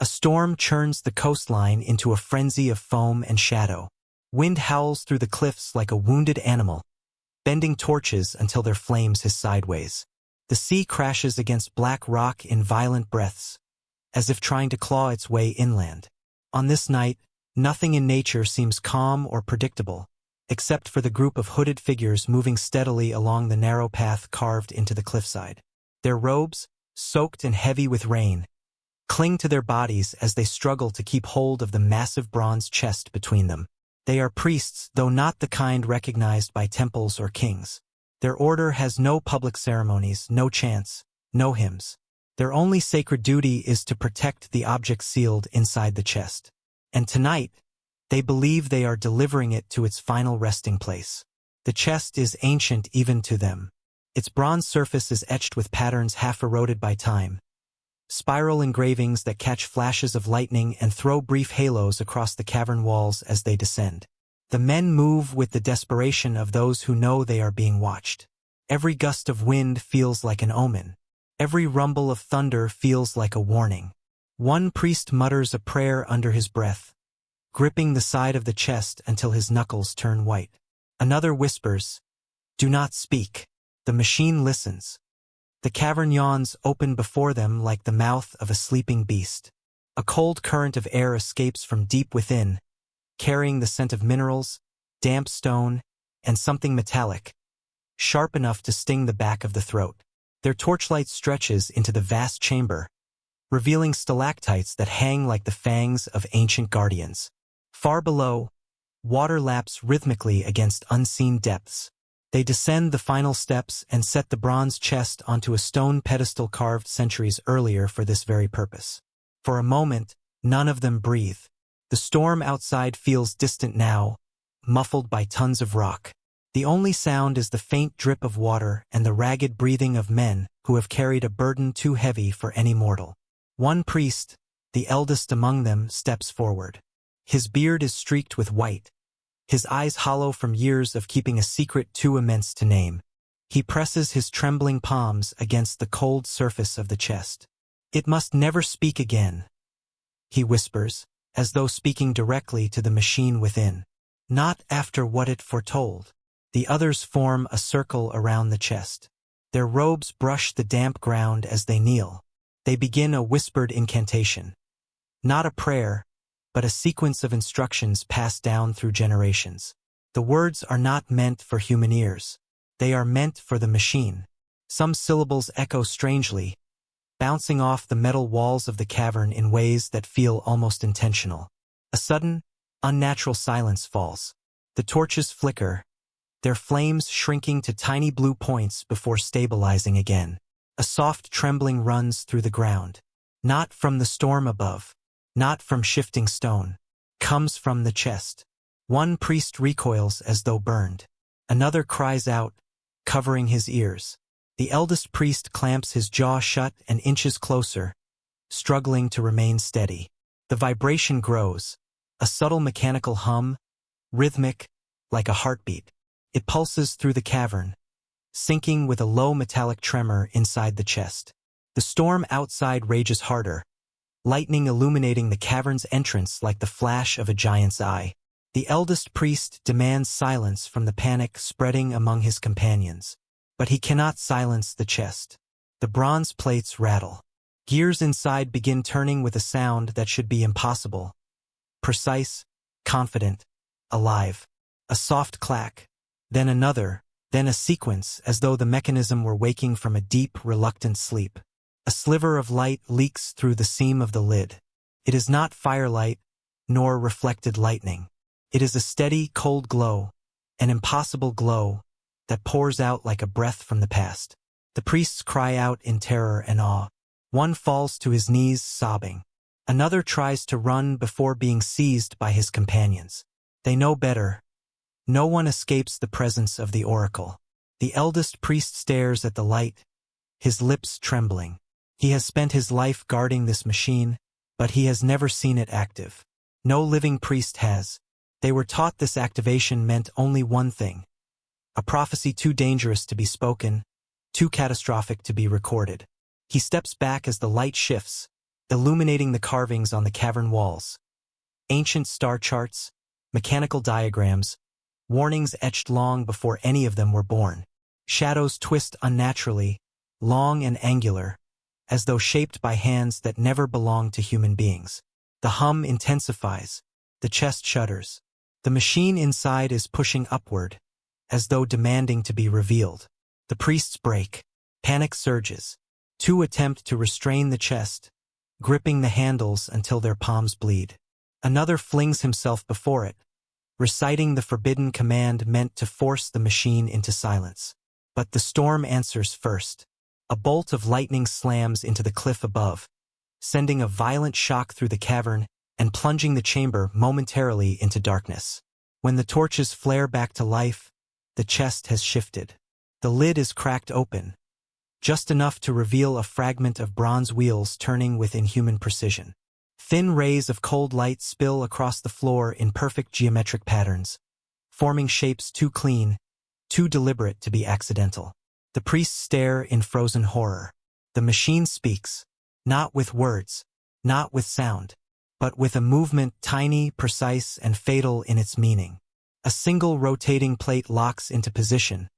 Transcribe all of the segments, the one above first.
A storm churns the coastline into a frenzy of foam and shadow. Wind howls through the cliffs like a wounded animal, bending torches until their flames hiss sideways. The sea crashes against black rock in violent breaths, as if trying to claw its way inland. On this night, nothing in nature seems calm or predictable, except for the group of hooded figures moving steadily along the narrow path carved into the cliffside. Their robes, soaked and heavy with rain, cling to their bodies as they struggle to keep hold of the massive bronze chest between them. They are priests, though not the kind recognized by temples or kings. Their order has no public ceremonies, no chants, no hymns. Their only sacred duty is to protect the object sealed inside the chest. And tonight, they believe they are delivering it to its final resting place. The chest is ancient even to them. Its bronze surface is etched with patterns half eroded by time, spiral engravings that catch flashes of lightning and throw brief halos across the cavern walls as they descend. The men move with the desperation of those who know they are being watched. Every gust of wind feels like an omen. Every rumble of thunder feels like a warning. One priest mutters a prayer under his breath, gripping the side of the chest until his knuckles turn white. Another whispers, "Do not speak." The machine listens. The cavern yawns open before them like the mouth of a sleeping beast. A cold current of air escapes from deep within, carrying the scent of minerals, damp stone, and something metallic, sharp enough to sting the back of the throat. Their torchlight stretches into the vast chamber, revealing stalactites that hang like the fangs of ancient guardians. Far below, water laps rhythmically against unseen depths. They descend the final steps and set the bronze chest onto a stone pedestal carved centuries earlier for this very purpose. For a moment, none of them breathe. The storm outside feels distant now, muffled by tons of rock. The only sound is the faint drip of water and the ragged breathing of men who have carried a burden too heavy for any mortal. One priest, the eldest among them, steps forward. His beard is streaked with white, his eyes hollow from years of keeping a secret too immense to name. He presses his trembling palms against the cold surface of the chest. "It must never speak again," he whispers, as though speaking directly to the machine within. "Not after what it foretold." The others form a circle around the chest. Their robes brush the damp ground as they kneel. They begin a whispered incantation. Not a prayer, but a sequence of instructions passed down through generations. The words are not meant for human ears. They are meant for the machine. Some syllables echo strangely, bouncing off the metal walls of the cavern in ways that feel almost intentional. A sudden, unnatural silence falls. The torches flicker, their flames shrinking to tiny blue points before stabilizing again. A soft trembling runs through the ground. Not from the storm above, not from shifting stone, comes from the chest. One priest recoils as though burned. Another cries out, covering his ears. The eldest priest clamps his jaw shut and inches closer, struggling to remain steady. The vibration grows, a subtle mechanical hum, rhythmic, like a heartbeat. It pulses through the cavern, sinking with a low metallic tremor inside the chest. The storm outside rages harder, lightning illuminating the cavern's entrance like the flash of a giant's eye. The eldest priest demands silence from the panic spreading among his companions. But he cannot silence the chest. The bronze plates rattle. Gears inside begin turning with a sound that should be impossible. Precise, confident, alive. A soft clack, then another, then a sequence as though the mechanism were waking from a deep, reluctant sleep. A sliver of light leaks through the seam of the lid. It is not firelight, nor reflected lightning. It is a steady, cold glow, an impossible glow that pours out like a breath from the past. The priests cry out in terror and awe. One falls to his knees, sobbing. Another tries to run before being seized by his companions. They know better. No one escapes the presence of the oracle. The eldest priest stares at the light, his lips trembling. He has spent his life guarding this machine, but he has never seen it active. No living priest has. They were taught this activation meant only one thing: a prophecy too dangerous to be spoken, too catastrophic to be recorded. He steps back as the light shifts, illuminating the carvings on the cavern walls. Ancient star charts, mechanical diagrams, warnings etched long before any of them were born. Shadows twist unnaturally, long and angular, as though shaped by hands that never belonged to human beings. The hum intensifies, the chest shudders. The machine inside is pushing upward, as though demanding to be revealed. The priests break. Panic surges. Two attempt to restrain the chest, gripping the handles until their palms bleed. Another flings himself before it, reciting the forbidden command meant to force the machine into silence. But the storm answers first. A bolt of lightning slams into the cliff above, sending a violent shock through the cavern and plunging the chamber momentarily into darkness. When the torches flare back to life, the chest has shifted. The lid is cracked open, just enough to reveal a fragment of bronze wheels turning with inhuman precision. Thin rays of cold light spill across the floor in perfect geometric patterns, forming shapes too clean, too deliberate to be accidental. The priests stare in frozen horror. The machine speaks, not with words, not with sound, but with a movement tiny, precise, and fatal in its meaning. A single rotating plate locks into position,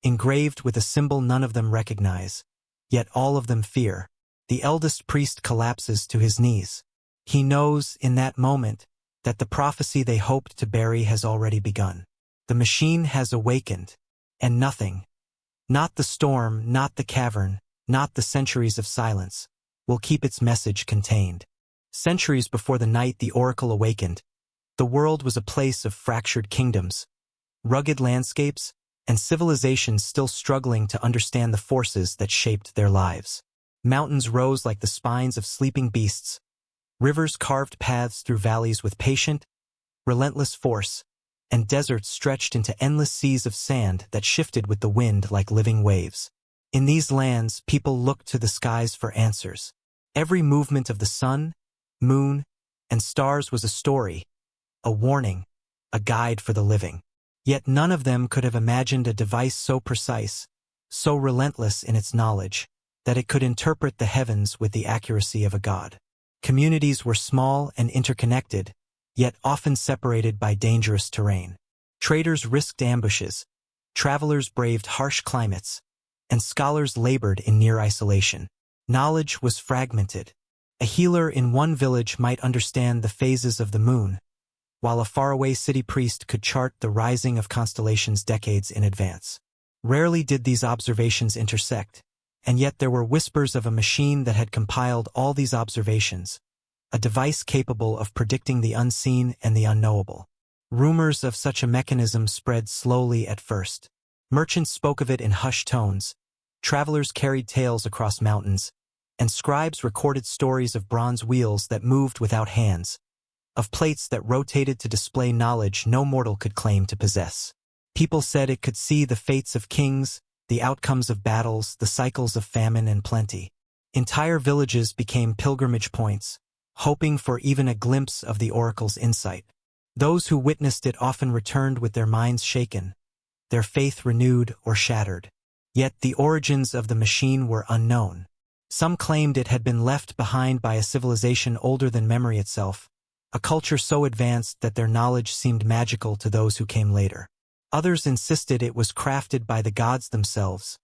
engraved with a symbol none of them recognize, yet all of them fear. The eldest priest collapses to his knees. He knows, in that moment, that the prophecy they hoped to bury has already begun. The machine has awakened, and nothing, not the storm, not the cavern, not the centuries of silence, will keep its message contained. Centuries before the night the oracle awakened, the world was a place of fractured kingdoms, rugged landscapes, and civilizations still struggling to understand the forces that shaped their lives. Mountains rose like the spines of sleeping beasts. Rivers carved paths through valleys with patient, relentless force, and deserts stretched into endless seas of sand that shifted with the wind like living waves. In these lands, people looked to the skies for answers. Every movement of the sun, moon, and stars was a story, a warning, a guide for the living. Yet none of them could have imagined a device so precise, so relentless in its knowledge, that it could interpret the heavens with the accuracy of a god. Communities were small and interconnected, yet often separated by dangerous terrain. Traders risked ambushes, travelers braved harsh climates, and scholars labored in near isolation. Knowledge was fragmented. A healer in one village might understand the phases of the moon, while a faraway city priest could chart the rising of constellations decades in advance. Rarely did these observations intersect, and yet there were whispers of a machine that had compiled all these observations, a device capable of predicting the unseen and the unknowable. Rumors of such a mechanism spread slowly at first. Merchants spoke of it in hushed tones, travelers carried tales across mountains, and scribes recorded stories of bronze wheels that moved without hands, of plates that rotated to display knowledge no mortal could claim to possess. People said it could see the fates of kings, the outcomes of battles, the cycles of famine and plenty. Entire villages became pilgrimage points, hoping for even a glimpse of the oracle's insight. Those who witnessed it often returned with their minds shaken, their faith renewed or shattered. Yet the origins of the machine were unknown. Some claimed it had been left behind by a civilization older than memory itself, a culture so advanced that their knowledge seemed magical to those who came later. Others insisted it was crafted by the gods themselves,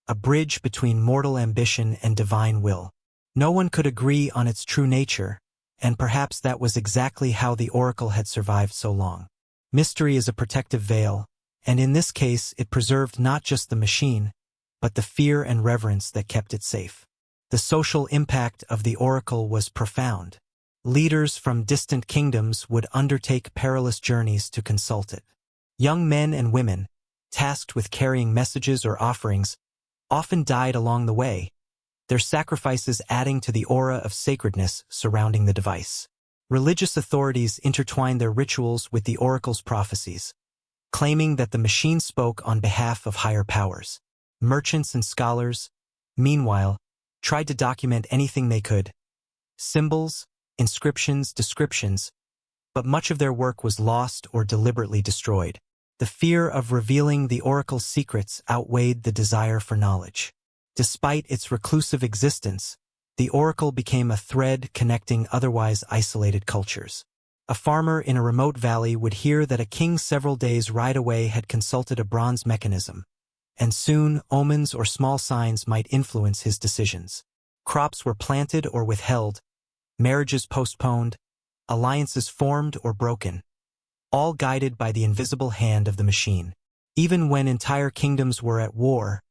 a bridge between mortal ambition and divine will. No one could agree on its true nature, and perhaps that was exactly how the oracle had survived so long. Mystery is a protective veil, and in this case it preserved not just the machine, but the fear and reverence that kept it safe. The social impact of the oracle was profound. Leaders from distant kingdoms would undertake perilous journeys to consult it. Young men and women, tasked with carrying messages or offerings, often died along the way, their sacrifices adding to the aura of sacredness surrounding the device. Religious authorities intertwined their rituals with the oracle's prophecies, claiming that the machine spoke on behalf of higher powers. Merchants and scholars, meanwhile, tried to document anything they could. Symbols, inscriptions, descriptions, but much of their work was lost or deliberately destroyed. The fear of revealing the oracle's secrets outweighed the desire for knowledge. Despite its reclusive existence, the oracle became a thread connecting otherwise isolated cultures. A farmer in a remote valley would hear that a king several days' ride away had consulted a bronze mechanism, and soon omens or small signs might influence his decisions. Crops were planted or withheld, marriages postponed, alliances formed or broken, all guided by the invisible hand of the machine. Even when entire kingdoms were at war,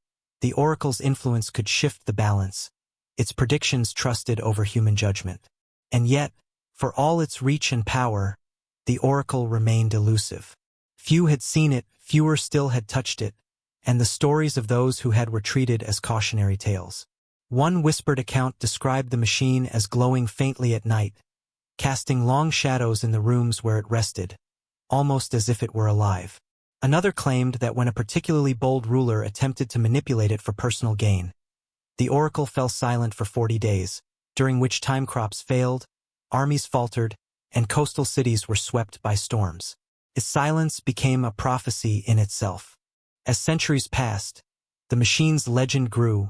the oracle's influence could shift the balance, its predictions trusted over human judgment. And yet, for all its reach and power, the oracle remained elusive. Few had seen it, fewer still had touched it, and the stories of those who had were treated as cautionary tales. One whispered account described the machine as glowing faintly at night, casting long shadows in the rooms where it rested, almost as if it were alive. Another claimed that when a particularly bold ruler attempted to manipulate it for personal gain, the oracle fell silent for 40 days, during which time crops failed, armies faltered, and coastal cities were swept by storms. Its silence became a prophecy in itself. As centuries passed, the machine's legend grew,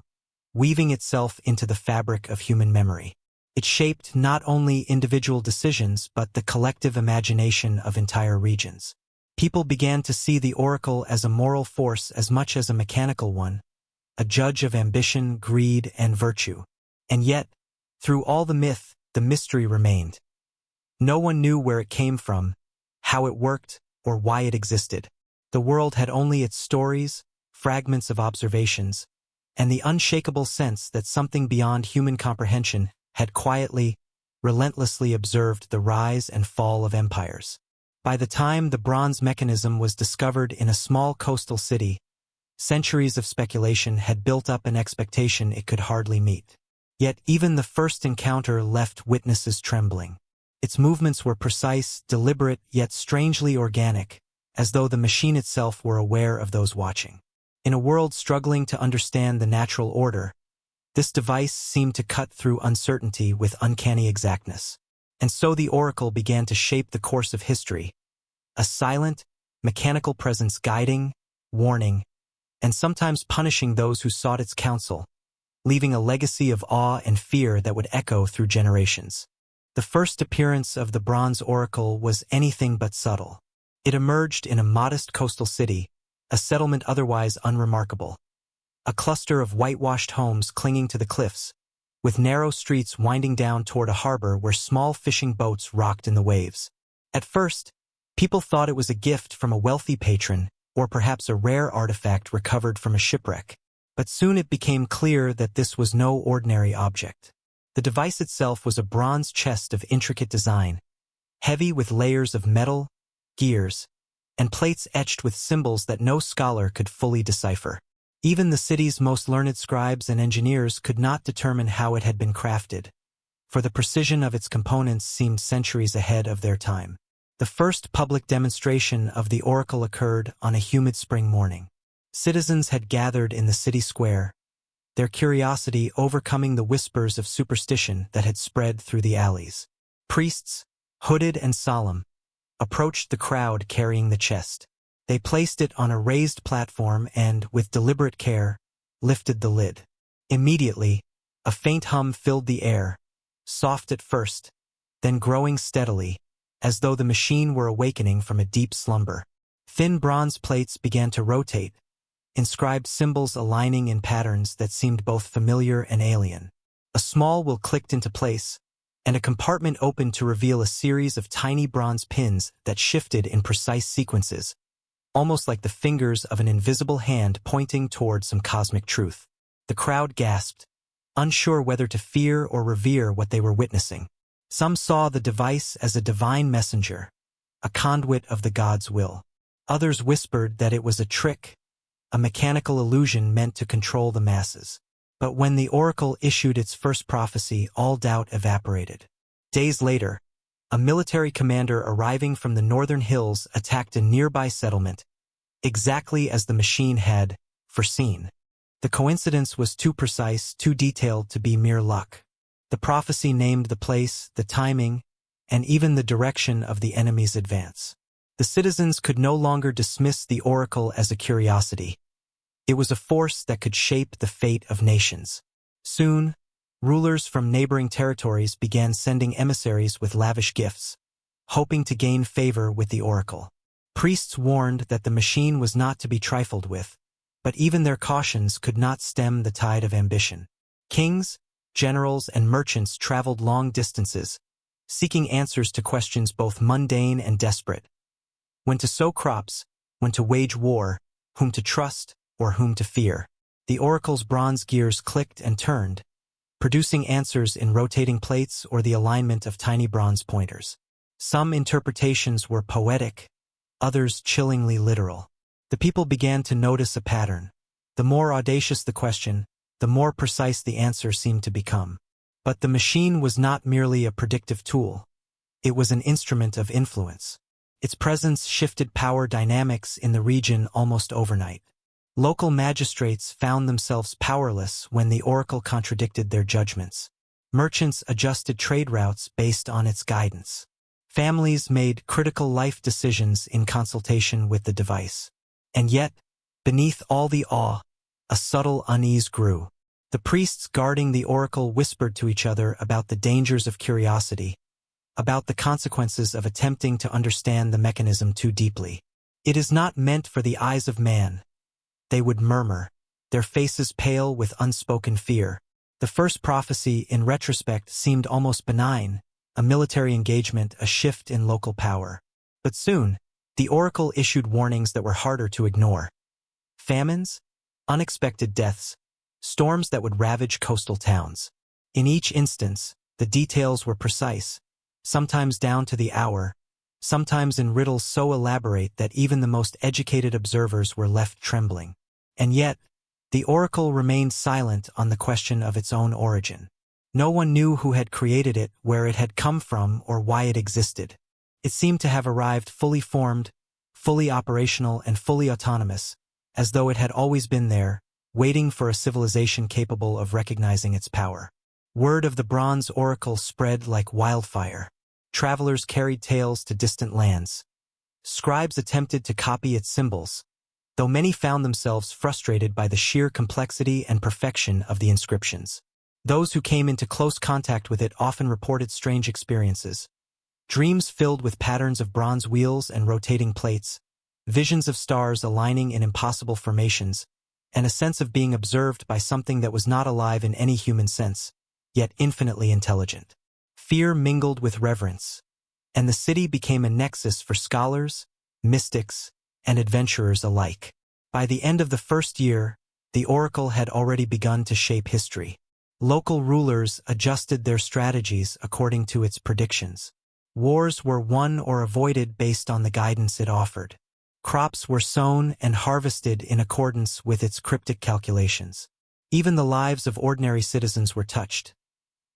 weaving itself into the fabric of human memory. It shaped not only individual decisions but the collective imagination of entire regions. People began to see the oracle as a moral force as much as a mechanical one, a judge of ambition, greed, and virtue. And yet, through all the myth, the mystery remained. No one knew where it came from, how it worked, or why it existed. The world had only its stories, fragments of observations, and the unshakable sense that something beyond human comprehension had quietly, relentlessly observed the rise and fall of empires. By the time the bronze mechanism was discovered in a small coastal city, centuries of speculation had built up an expectation it could hardly meet. Yet even the first encounter left witnesses trembling. Its movements were precise, deliberate, yet strangely organic, as though the machine itself were aware of those watching. In a world struggling to understand the natural order, this device seemed to cut through uncertainty with uncanny exactness. And so the oracle began to shape the course of history, a silent, mechanical presence guiding, warning, and sometimes punishing those who sought its counsel, leaving a legacy of awe and fear that would echo through generations. The first appearance of the bronze oracle was anything but subtle. It emerged in a modest coastal city, a settlement otherwise unremarkable. A cluster of whitewashed homes clinging to the cliffs, with narrow streets winding down toward a harbor where small fishing boats rocked in the waves. At first, people thought it was a gift from a wealthy patron, or perhaps a rare artifact recovered from a shipwreck. But soon it became clear that this was no ordinary object. The device itself was a bronze chest of intricate design, heavy with layers of metal, gears, and plates etched with symbols that no scholar could fully decipher. Even the city's most learned scribes and engineers could not determine how it had been crafted, for the precision of its components seemed centuries ahead of their time. The first public demonstration of the oracle occurred on a humid spring morning. Citizens had gathered in the city square, their curiosity overcoming the whispers of superstition that had spread through the alleys. Priests, hooded and solemn, approached the crowd carrying the chest. They placed it on a raised platform and, with deliberate care, lifted the lid. Immediately, a faint hum filled the air, soft at first, then growing steadily, as though the machine were awakening from a deep slumber. Thin bronze plates began to rotate, inscribed symbols aligning in patterns that seemed both familiar and alien. A small wheel clicked into place, and a compartment opened to reveal a series of tiny bronze pins that shifted in precise sequences, almost like the fingers of an invisible hand pointing toward some cosmic truth. The crowd gasped, unsure whether to fear or revere what they were witnessing. Some saw the device as a divine messenger, a conduit of the god's will. Others whispered that it was a trick, a mechanical illusion meant to control the masses. But when the oracle issued its first prophecy, all doubt evaporated. Days later, a military commander arriving from the northern hills attacked a nearby settlement, exactly as the machine had foreseen. The coincidence was too precise, too detailed to be mere luck. The prophecy named the place, the timing, and even the direction of the enemy's advance. The citizens could no longer dismiss the oracle as a curiosity. It was a force that could shape the fate of nations. Soon, Rulers from neighboring territories began sending emissaries with lavish gifts, hoping to gain favor with the oracle. Priests warned that the machine was not to be trifled with, but even their cautions could not stem the tide of ambition. Kings, generals, and merchants traveled long distances, seeking answers to questions both mundane and desperate. When to sow crops, when to wage war, whom to trust, or whom to fear. The oracle's bronze gears clicked and turned, producing answers in rotating plates or the alignment of tiny bronze pointers. Some interpretations were poetic, others chillingly literal. The people began to notice a pattern. The more audacious the question, the more precise the answer seemed to become. But the machine was not merely a predictive tool. It was an instrument of influence. Its presence shifted power dynamics in the region almost overnight. Local magistrates found themselves powerless when the oracle contradicted their judgments. Merchants adjusted trade routes based on its guidance. Families made critical life decisions in consultation with the device. And yet, beneath all the awe, a subtle unease grew. The priests guarding the oracle whispered to each other about the dangers of curiosity, about the consequences of attempting to understand the mechanism too deeply. It is not meant for the eyes of man, they would murmur, their faces pale with unspoken fear. The first prophecy, in retrospect, seemed almost benign, a military engagement, a shift in local power. But soon, the oracle issued warnings that were harder to ignore. Famines, unexpected deaths, storms that would ravage coastal towns. In each instance, the details were precise, sometimes down to the hour, sometimes in riddles so elaborate that even the most educated observers were left trembling. And yet, the oracle remained silent on the question of its own origin. No one knew who had created it, where it had come from, or why it existed. It seemed to have arrived fully formed, fully operational, and fully autonomous, as though it had always been there, waiting for a civilization capable of recognizing its power. Word of the bronze oracle spread like wildfire. Travelers carried tales to distant lands. Scribes attempted to copy its symbols, though many found themselves frustrated by the sheer complexity and perfection of the inscriptions. Those who came into close contact with it often reported strange experiences. Dreams filled with patterns of bronze wheels and rotating plates, visions of stars aligning in impossible formations, and a sense of being observed by something that was not alive in any human sense, yet infinitely intelligent. Fear mingled with reverence, and the city became a nexus for scholars, mystics, and adventurers alike. By the end of the first year, the oracle had already begun to shape history. Local rulers adjusted their strategies according to its predictions. Wars were won or avoided based on the guidance it offered. Crops were sown and harvested in accordance with its cryptic calculations. Even the lives of ordinary citizens were touched.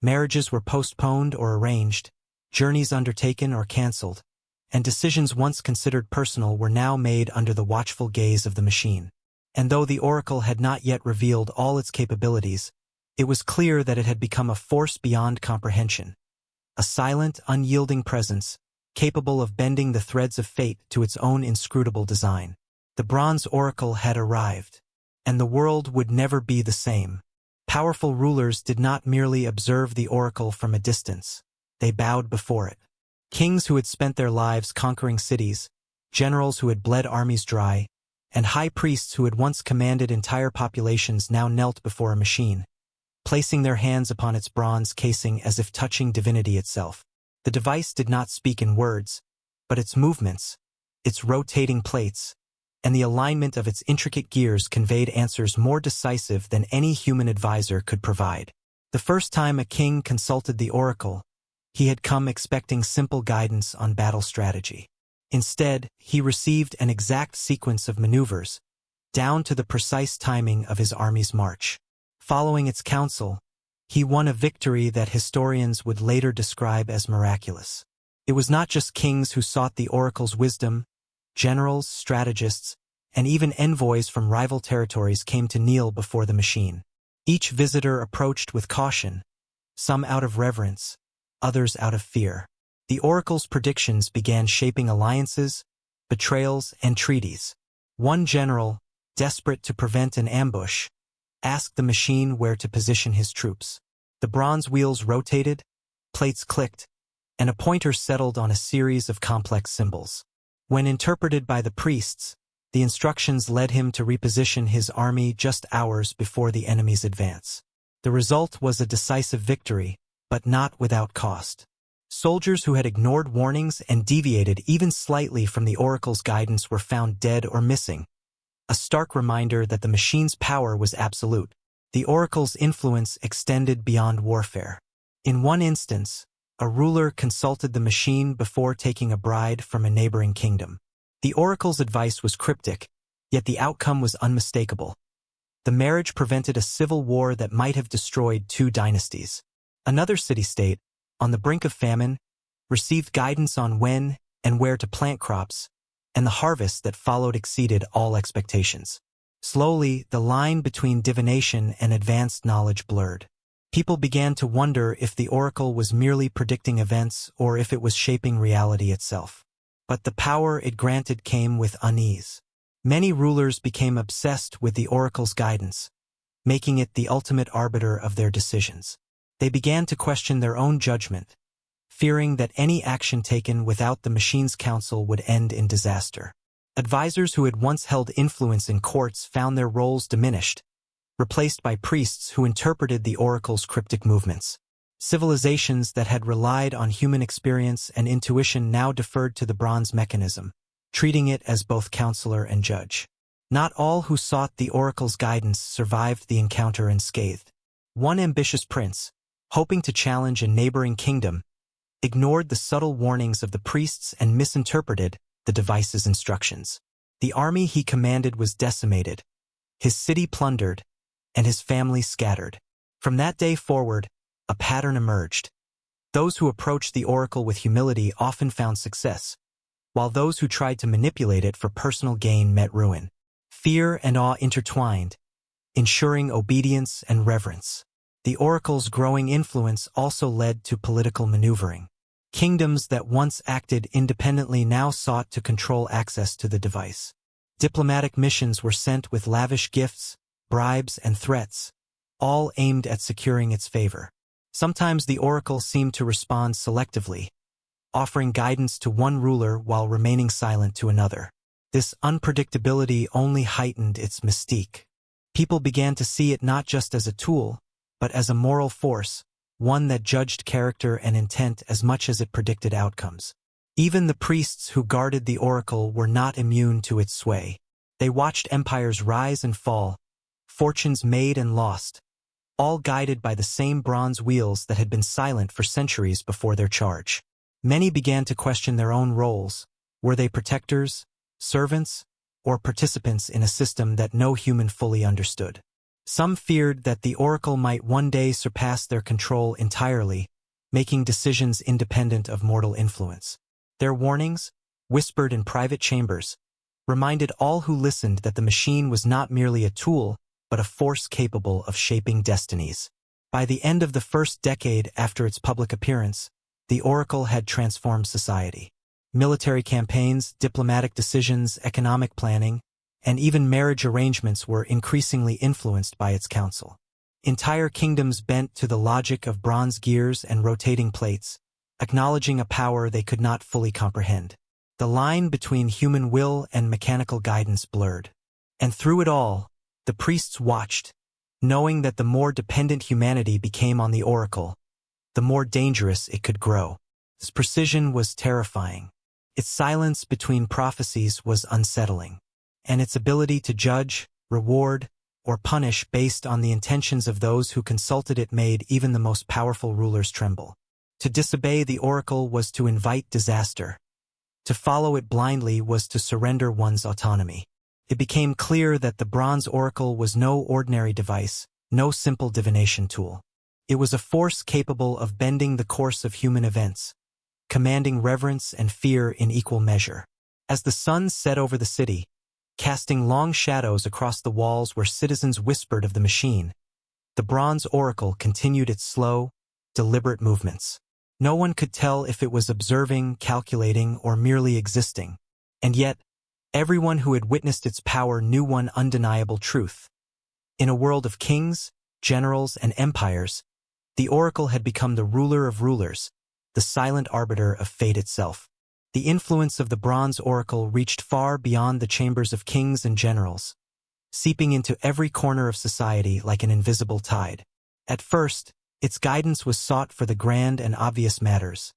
Marriages were postponed or arranged, journeys undertaken or cancelled, and decisions once considered personal were now made under the watchful gaze of the machine. And though the oracle had not yet revealed all its capabilities, it was clear that it had become a force beyond comprehension. A silent, unyielding presence, capable of bending the threads of fate to its own inscrutable design. The bronze oracle had arrived, and the world would never be the same. Powerful rulers did not merely observe the oracle from a distance, they bowed before it. Kings who had spent their lives conquering cities, generals who had bled armies dry, and high priests who had once commanded entire populations now knelt before a machine, placing their hands upon its bronze casing as if touching divinity itself. The device did not speak in words, but its movements, its rotating plates, and the alignment of its intricate gears conveyed answers more decisive than any human advisor could provide. The first time a king consulted the oracle, he had come expecting simple guidance on battle strategy. Instead, he received an exact sequence of maneuvers, down to the precise timing of his army's march. Following its counsel, he won a victory that historians would later describe as miraculous. It was not just kings who sought the oracle's wisdom. Generals, strategists, and even envoys from rival territories came to kneel before the machine. Each visitor approached with caution, some out of reverence, others out of fear. The oracle's predictions began shaping alliances, betrayals, and treaties. One general, desperate to prevent an ambush, asked the machine where to position his troops. The bronze wheels rotated, plates clicked, and a pointer settled on a series of complex symbols. When interpreted by the priests, the instructions led him to reposition his army just hours before the enemy's advance. The result was a decisive victory, but not without cost. Soldiers who had ignored warnings and deviated even slightly from the oracle's guidance were found dead or missing, a stark reminder that the machine's power was absolute. The oracle's influence extended beyond warfare. In one instance, a ruler consulted the machine before taking a bride from a neighboring kingdom. The oracle's advice was cryptic, yet the outcome was unmistakable. The marriage prevented a civil war that might have destroyed 2 dynasties. Another city-state, on the brink of famine, received guidance on when and where to plant crops, and the harvest that followed exceeded all expectations. Slowly, the line between divination and advanced knowledge blurred. People began to wonder if the oracle was merely predicting events or if it was shaping reality itself. But the power it granted came with unease. Many rulers became obsessed with the oracle's guidance, making it the ultimate arbiter of their decisions. They began to question their own judgment, fearing that any action taken without the machine's counsel would end in disaster. Advisors who had once held influence in courts found their roles diminished, replaced by priests who interpreted the oracle's cryptic movements. Civilizations that had relied on human experience and intuition now deferred to the bronze mechanism, treating it as both counselor and judge. Not all who sought the oracle's guidance survived the encounter unscathed. One ambitious prince, hoping to challenge a neighboring kingdom, ignored the subtle warnings of the priests and misinterpreted the device's instructions. The army he commanded was decimated, his city plundered, and his family scattered. From that day forward, a pattern emerged. Those who approached the oracle with humility often found success, while those who tried to manipulate it for personal gain met ruin. Fear and awe intertwined, ensuring obedience and reverence. The oracle's growing influence also led to political maneuvering. Kingdoms that once acted independently now sought to control access to the device. Diplomatic missions were sent with lavish gifts, bribes, and threats, all aimed at securing its favor. Sometimes the oracle seemed to respond selectively, offering guidance to one ruler while remaining silent to another. This unpredictability only heightened its mystique. People began to see it not just as a tool, but as a moral force, one that judged character and intent as much as it predicted outcomes. Even the priests who guarded the oracle were not immune to its sway. They watched empires rise and fall, fortunes made and lost, all guided by the same bronze wheels that had been silent for centuries before their charge. Many began to question their own roles. Were they protectors, servants, or participants in a system that no human fully understood? Some feared that the oracle might one day surpass their control entirely, making decisions independent of mortal influence. Their warnings, whispered in private chambers, reminded all who listened that the machine was not merely a tool, but a force capable of shaping destinies. By the end of the first decade after its public appearance, the oracle had transformed society. Military campaigns, diplomatic decisions, economic planning, and even marriage arrangements were increasingly influenced by its counsel. Entire kingdoms bent to the logic of bronze gears and rotating plates, acknowledging a power they could not fully comprehend. The line between human will and mechanical guidance blurred. And through it all, the priests watched, knowing that the more dependent humanity became on the oracle, the more dangerous it could grow. Its precision was terrifying. Its silence between prophecies was unsettling. And its ability to judge, reward, or punish based on the intentions of those who consulted it made even the most powerful rulers tremble. To disobey the oracle was to invite disaster. To follow it blindly was to surrender one's autonomy. It became clear that the bronze oracle was no ordinary device, no simple divination tool. It was a force capable of bending the course of human events, commanding reverence and fear in equal measure. As the sun set over the city, casting long shadows across the walls where citizens whispered of the machine, the bronze oracle continued its slow, deliberate movements. No one could tell if it was observing, calculating, or merely existing. And yet, everyone who had witnessed its power knew one undeniable truth. In a world of kings, generals, and empires, The oracle had become the ruler of rulers, the silent arbiter of fate itself. The influence of the bronze oracle reached far beyond the chambers of kings and generals, seeping into every corner of society like an invisible tide. At first, its guidance was sought for the grand and obvious matters,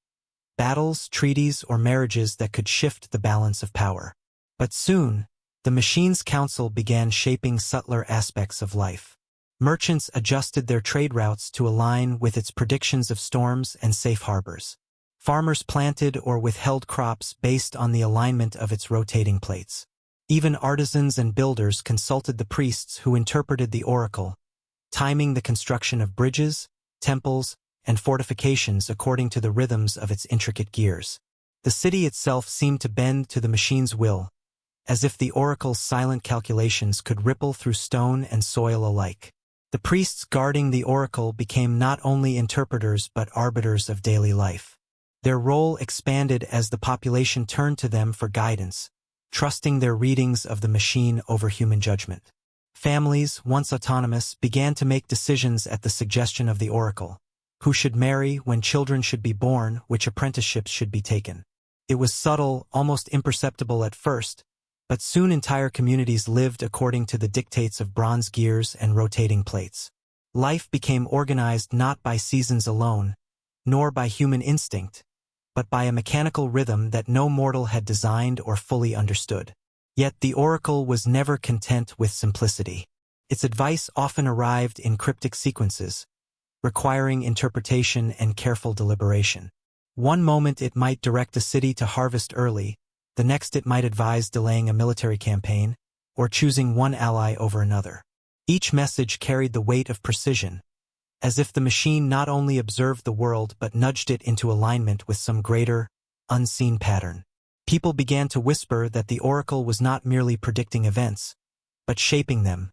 battles, treaties, or marriages that could shift the balance of power. But soon, the machine's counsel began shaping subtler aspects of life. Merchants adjusted their trade routes to align with its predictions of storms and safe harbors. Farmers planted or withheld crops based on the alignment of its rotating plates. Even artisans and builders consulted the priests who interpreted the oracle, timing the construction of bridges, temples, and fortifications according to the rhythms of its intricate gears. The city itself seemed to bend to the machine's will, as if the oracle's silent calculations could ripple through stone and soil alike. The priests guarding the oracle became not only interpreters but arbiters of daily life. Their role expanded as the population turned to them for guidance, trusting their readings of the machine over human judgment. Families, once autonomous, began to make decisions at the suggestion of the oracle: who should marry, when children should be born, which apprenticeships should be taken. It was subtle, almost imperceptible at first, but soon entire communities lived according to the dictates of bronze gears and rotating plates. Life became organized not by seasons alone, nor by human instinct, but by a mechanical rhythm that no mortal had designed or fully understood. Yet the oracle was never content with simplicity. Its advice often arrived in cryptic sequences, requiring interpretation and careful deliberation. One moment it might direct a city to harvest early, the next it might advise delaying a military campaign, or choosing one ally over another. Each message carried the weight of precision, as if the machine not only observed the world but nudged it into alignment with some greater, unseen pattern. People began to whisper that the oracle was not merely predicting events, but shaping them,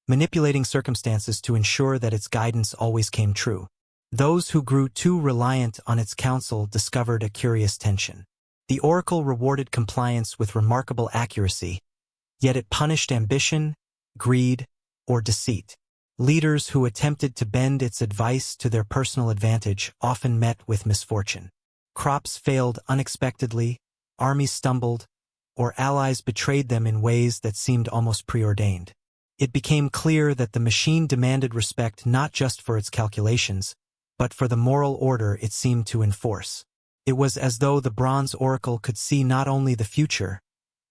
manipulating circumstances to ensure that its guidance always came true. Those who grew too reliant on its counsel discovered a curious tension. The oracle rewarded compliance with remarkable accuracy, yet it punished ambition, greed, or deceit. Leaders who attempted to bend its advice to their personal advantage often met with misfortune. Crops failed unexpectedly, armies stumbled, or allies betrayed them in ways that seemed almost preordained. It became clear that the machine demanded respect not just for its calculations, but for the moral order it seemed to enforce. It was as though the bronze oracle could see not only the future,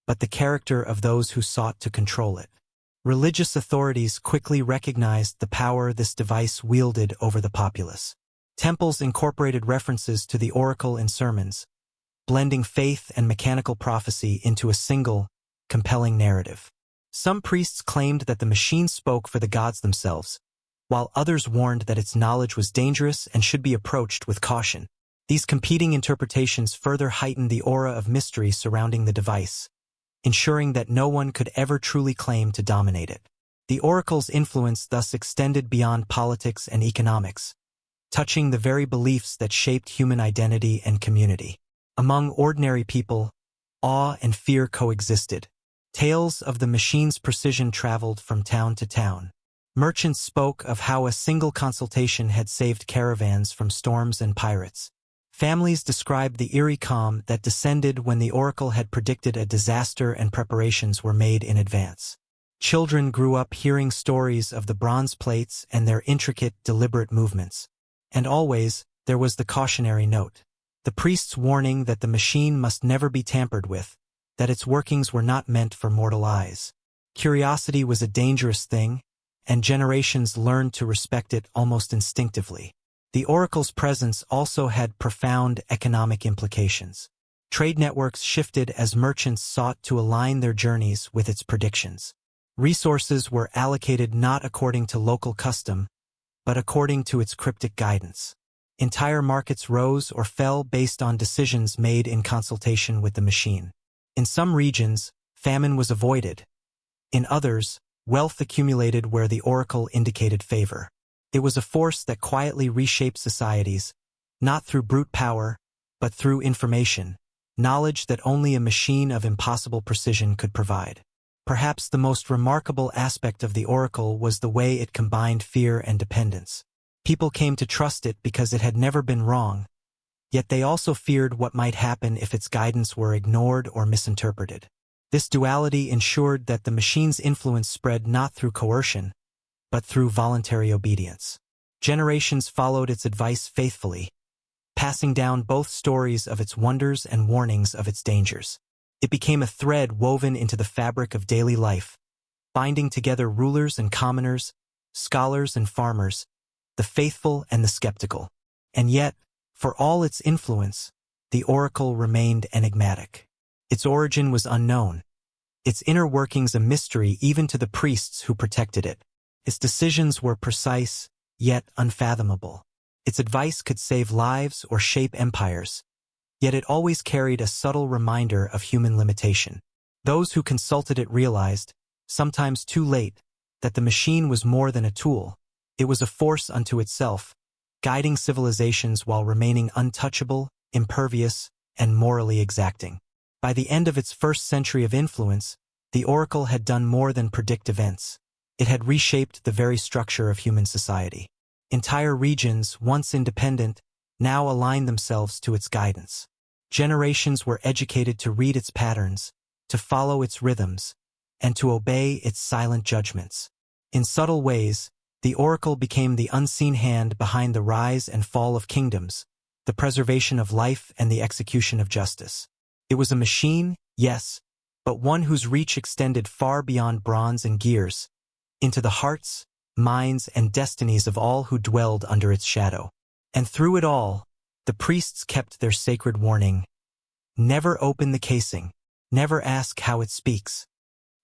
but the character of those who sought to control it. Religious authorities quickly recognized the power this device wielded over the populace. Temples incorporated references to the oracle in sermons, blending faith and mechanical prophecy into a single, compelling narrative. Some priests claimed that the machine spoke for the gods themselves, while others warned that its knowledge was dangerous and should be approached with caution. These competing interpretations further heightened the aura of mystery surrounding the device, ensuring that no one could ever truly claim to dominate it. The oracle's influence thus extended beyond politics and economics, touching the very beliefs that shaped human identity and community. Among ordinary people, awe and fear coexisted. Tales of the machine's precision traveled from town to town. Merchants spoke of how a single consultation had saved caravans from storms and pirates. Families described the eerie calm that descended when the oracle had predicted a disaster and preparations were made in advance. Children grew up hearing stories of the bronze plates and their intricate, deliberate movements. And always, there was the cautionary note. The priest's warning that the machine must never be tampered with, that its workings were not meant for mortal eyes. Curiosity was a dangerous thing, and generations learned to respect it almost instinctively. The oracle's presence also had profound economic implications. Trade networks shifted as merchants sought to align their journeys with its predictions. Resources were allocated not according to local custom, but according to its cryptic guidance. Entire markets rose or fell based on decisions made in consultation with the machine. In some regions, famine was avoided. In others, wealth accumulated where the oracle indicated favor. It was a force that quietly reshaped societies, not through brute power, but through information, knowledge that only a machine of impossible precision could provide. Perhaps the most remarkable aspect of the oracle was the way it combined fear and dependence. People came to trust it because it had never been wrong, yet they also feared what might happen if its guidance were ignored or misinterpreted. This duality ensured that the machine's influence spread not through coercion, but through voluntary obedience. Generations followed its advice faithfully, passing down both stories of its wonders and warnings of its dangers. It became a thread woven into the fabric of daily life, binding together rulers and commoners, scholars and farmers, the faithful and the skeptical. And yet, for all its influence, the oracle remained enigmatic. Its origin was unknown, its inner workings a mystery even to the priests who protected it. Its decisions were precise, yet unfathomable. Its advice could save lives or shape empires, yet it always carried a subtle reminder of human limitation. Those who consulted it realized, sometimes too late, that the machine was more than a tool. It was a force unto itself, guiding civilizations while remaining untouchable, impervious, and morally exacting. By the end of its first century of influence, the oracle had done more than predict events. It had reshaped the very structure of human society. Entire regions, once independent, now aligned themselves to its guidance. Generations were educated to read its patterns, to follow its rhythms, and to obey its silent judgments. In subtle ways, the oracle became the unseen hand behind the rise and fall of kingdoms, the preservation of life and the execution of justice. It was a machine, yes, but one whose reach extended far beyond bronze and gears, into the hearts, minds, and destinies of all who dwelled under its shadow. And through it all, the priests kept their sacred warning: never open the casing, never ask how it speaks.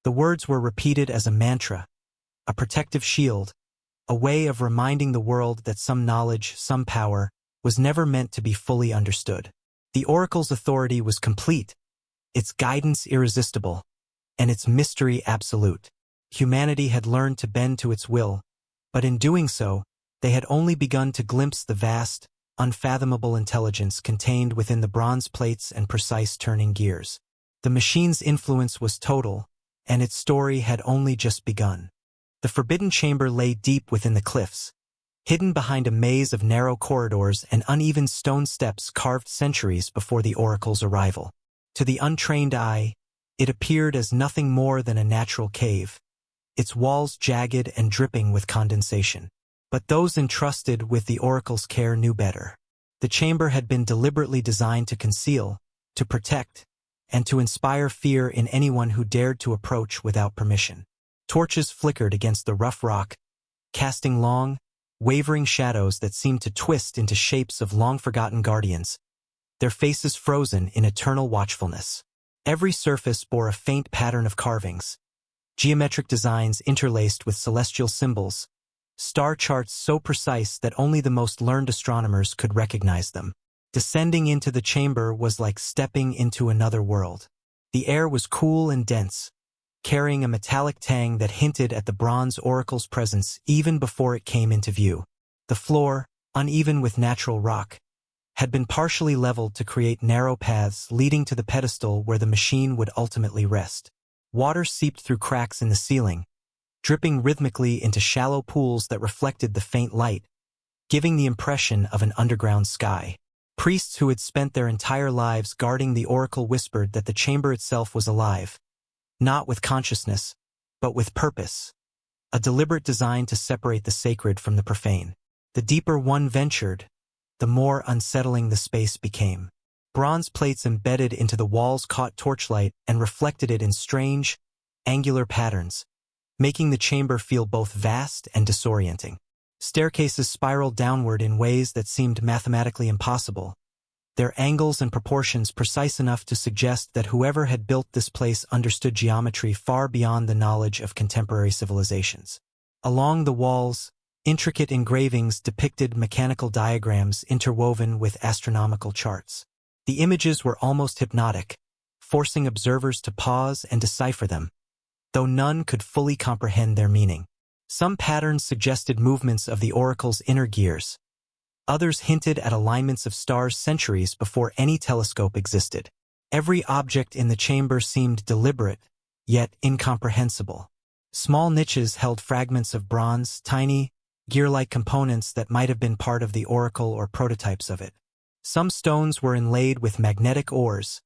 The words were repeated as a mantra, a protective shield, a way of reminding the world that some knowledge, some power, was never meant to be fully understood. The oracle's authority was complete, its guidance irresistible, and its mystery absolute. Humanity had learned to bend to its will, but in doing so, they had only begun to glimpse the vast, unfathomable intelligence contained within the bronze plates and precise turning gears. The machine's influence was total, and its story had only just begun. The forbidden chamber lay deep within the cliffs, hidden behind a maze of narrow corridors and uneven stone steps carved centuries before the oracle's arrival. To the untrained eye, it appeared as nothing more than a natural cave, its walls jagged and dripping with condensation. But those entrusted with the oracle's care knew better. The chamber had been deliberately designed to conceal, to protect, and to inspire fear in anyone who dared to approach without permission. Torches flickered against the rough rock, casting long, wavering shadows that seemed to twist into shapes of long-forgotten guardians, their faces frozen in eternal watchfulness. Every surface bore a faint pattern of carvings, geometric designs interlaced with celestial symbols, star charts so precise that only the most learned astronomers could recognize them. Descending into the chamber was like stepping into another world. The air was cool and dense, carrying a metallic tang that hinted at the bronze oracle's presence even before it came into view. The floor, uneven with natural rock, had been partially leveled to create narrow paths leading to the pedestal where the machine would ultimately rest. Water seeped through cracks in the ceiling, dripping rhythmically into shallow pools that reflected the faint light, giving the impression of an underground sky. Priests who had spent their entire lives guarding the oracle whispered that the chamber itself was alive, not with consciousness, but with purpose, a deliberate design to separate the sacred from the profane. The deeper one ventured, the more unsettling the space became. Bronze plates embedded into the walls caught torchlight and reflected it in strange, angular patterns, making the chamber feel both vast and disorienting. Staircases spiraled downward in ways that seemed mathematically impossible, their angles and proportions precise enough to suggest that whoever had built this place understood geometry far beyond the knowledge of contemporary civilizations. Along the walls, intricate engravings depicted mechanical diagrams interwoven with astronomical charts. The images were almost hypnotic, forcing observers to pause and decipher them, though none could fully comprehend their meaning. Some patterns suggested movements of the oracle's inner gears. Others hinted at alignments of stars centuries before any telescope existed. Every object in the chamber seemed deliberate, yet incomprehensible. Small niches held fragments of bronze, tiny, gear-like components that might have been part of the oracle or prototypes of it. Some stones were inlaid with magnetic ores,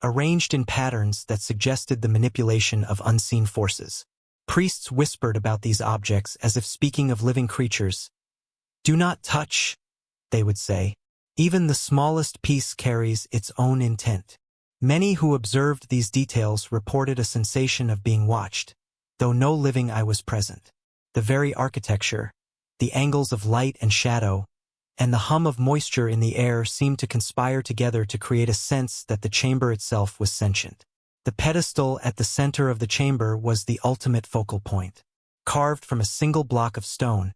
arranged in patterns that suggested the manipulation of unseen forces. Priests whispered about these objects as if speaking of living creatures. "Do not touch," they would say. "Even the smallest piece carries its own intent." Many who observed these details reported a sensation of being watched, though no living eye was present. The very architecture, the angles of light and shadow, and the hum of moisture in the air seemed to conspire together to create a sense that the chamber itself was sentient. The pedestal at the center of the chamber was the ultimate focal point. Carved from a single block of stone,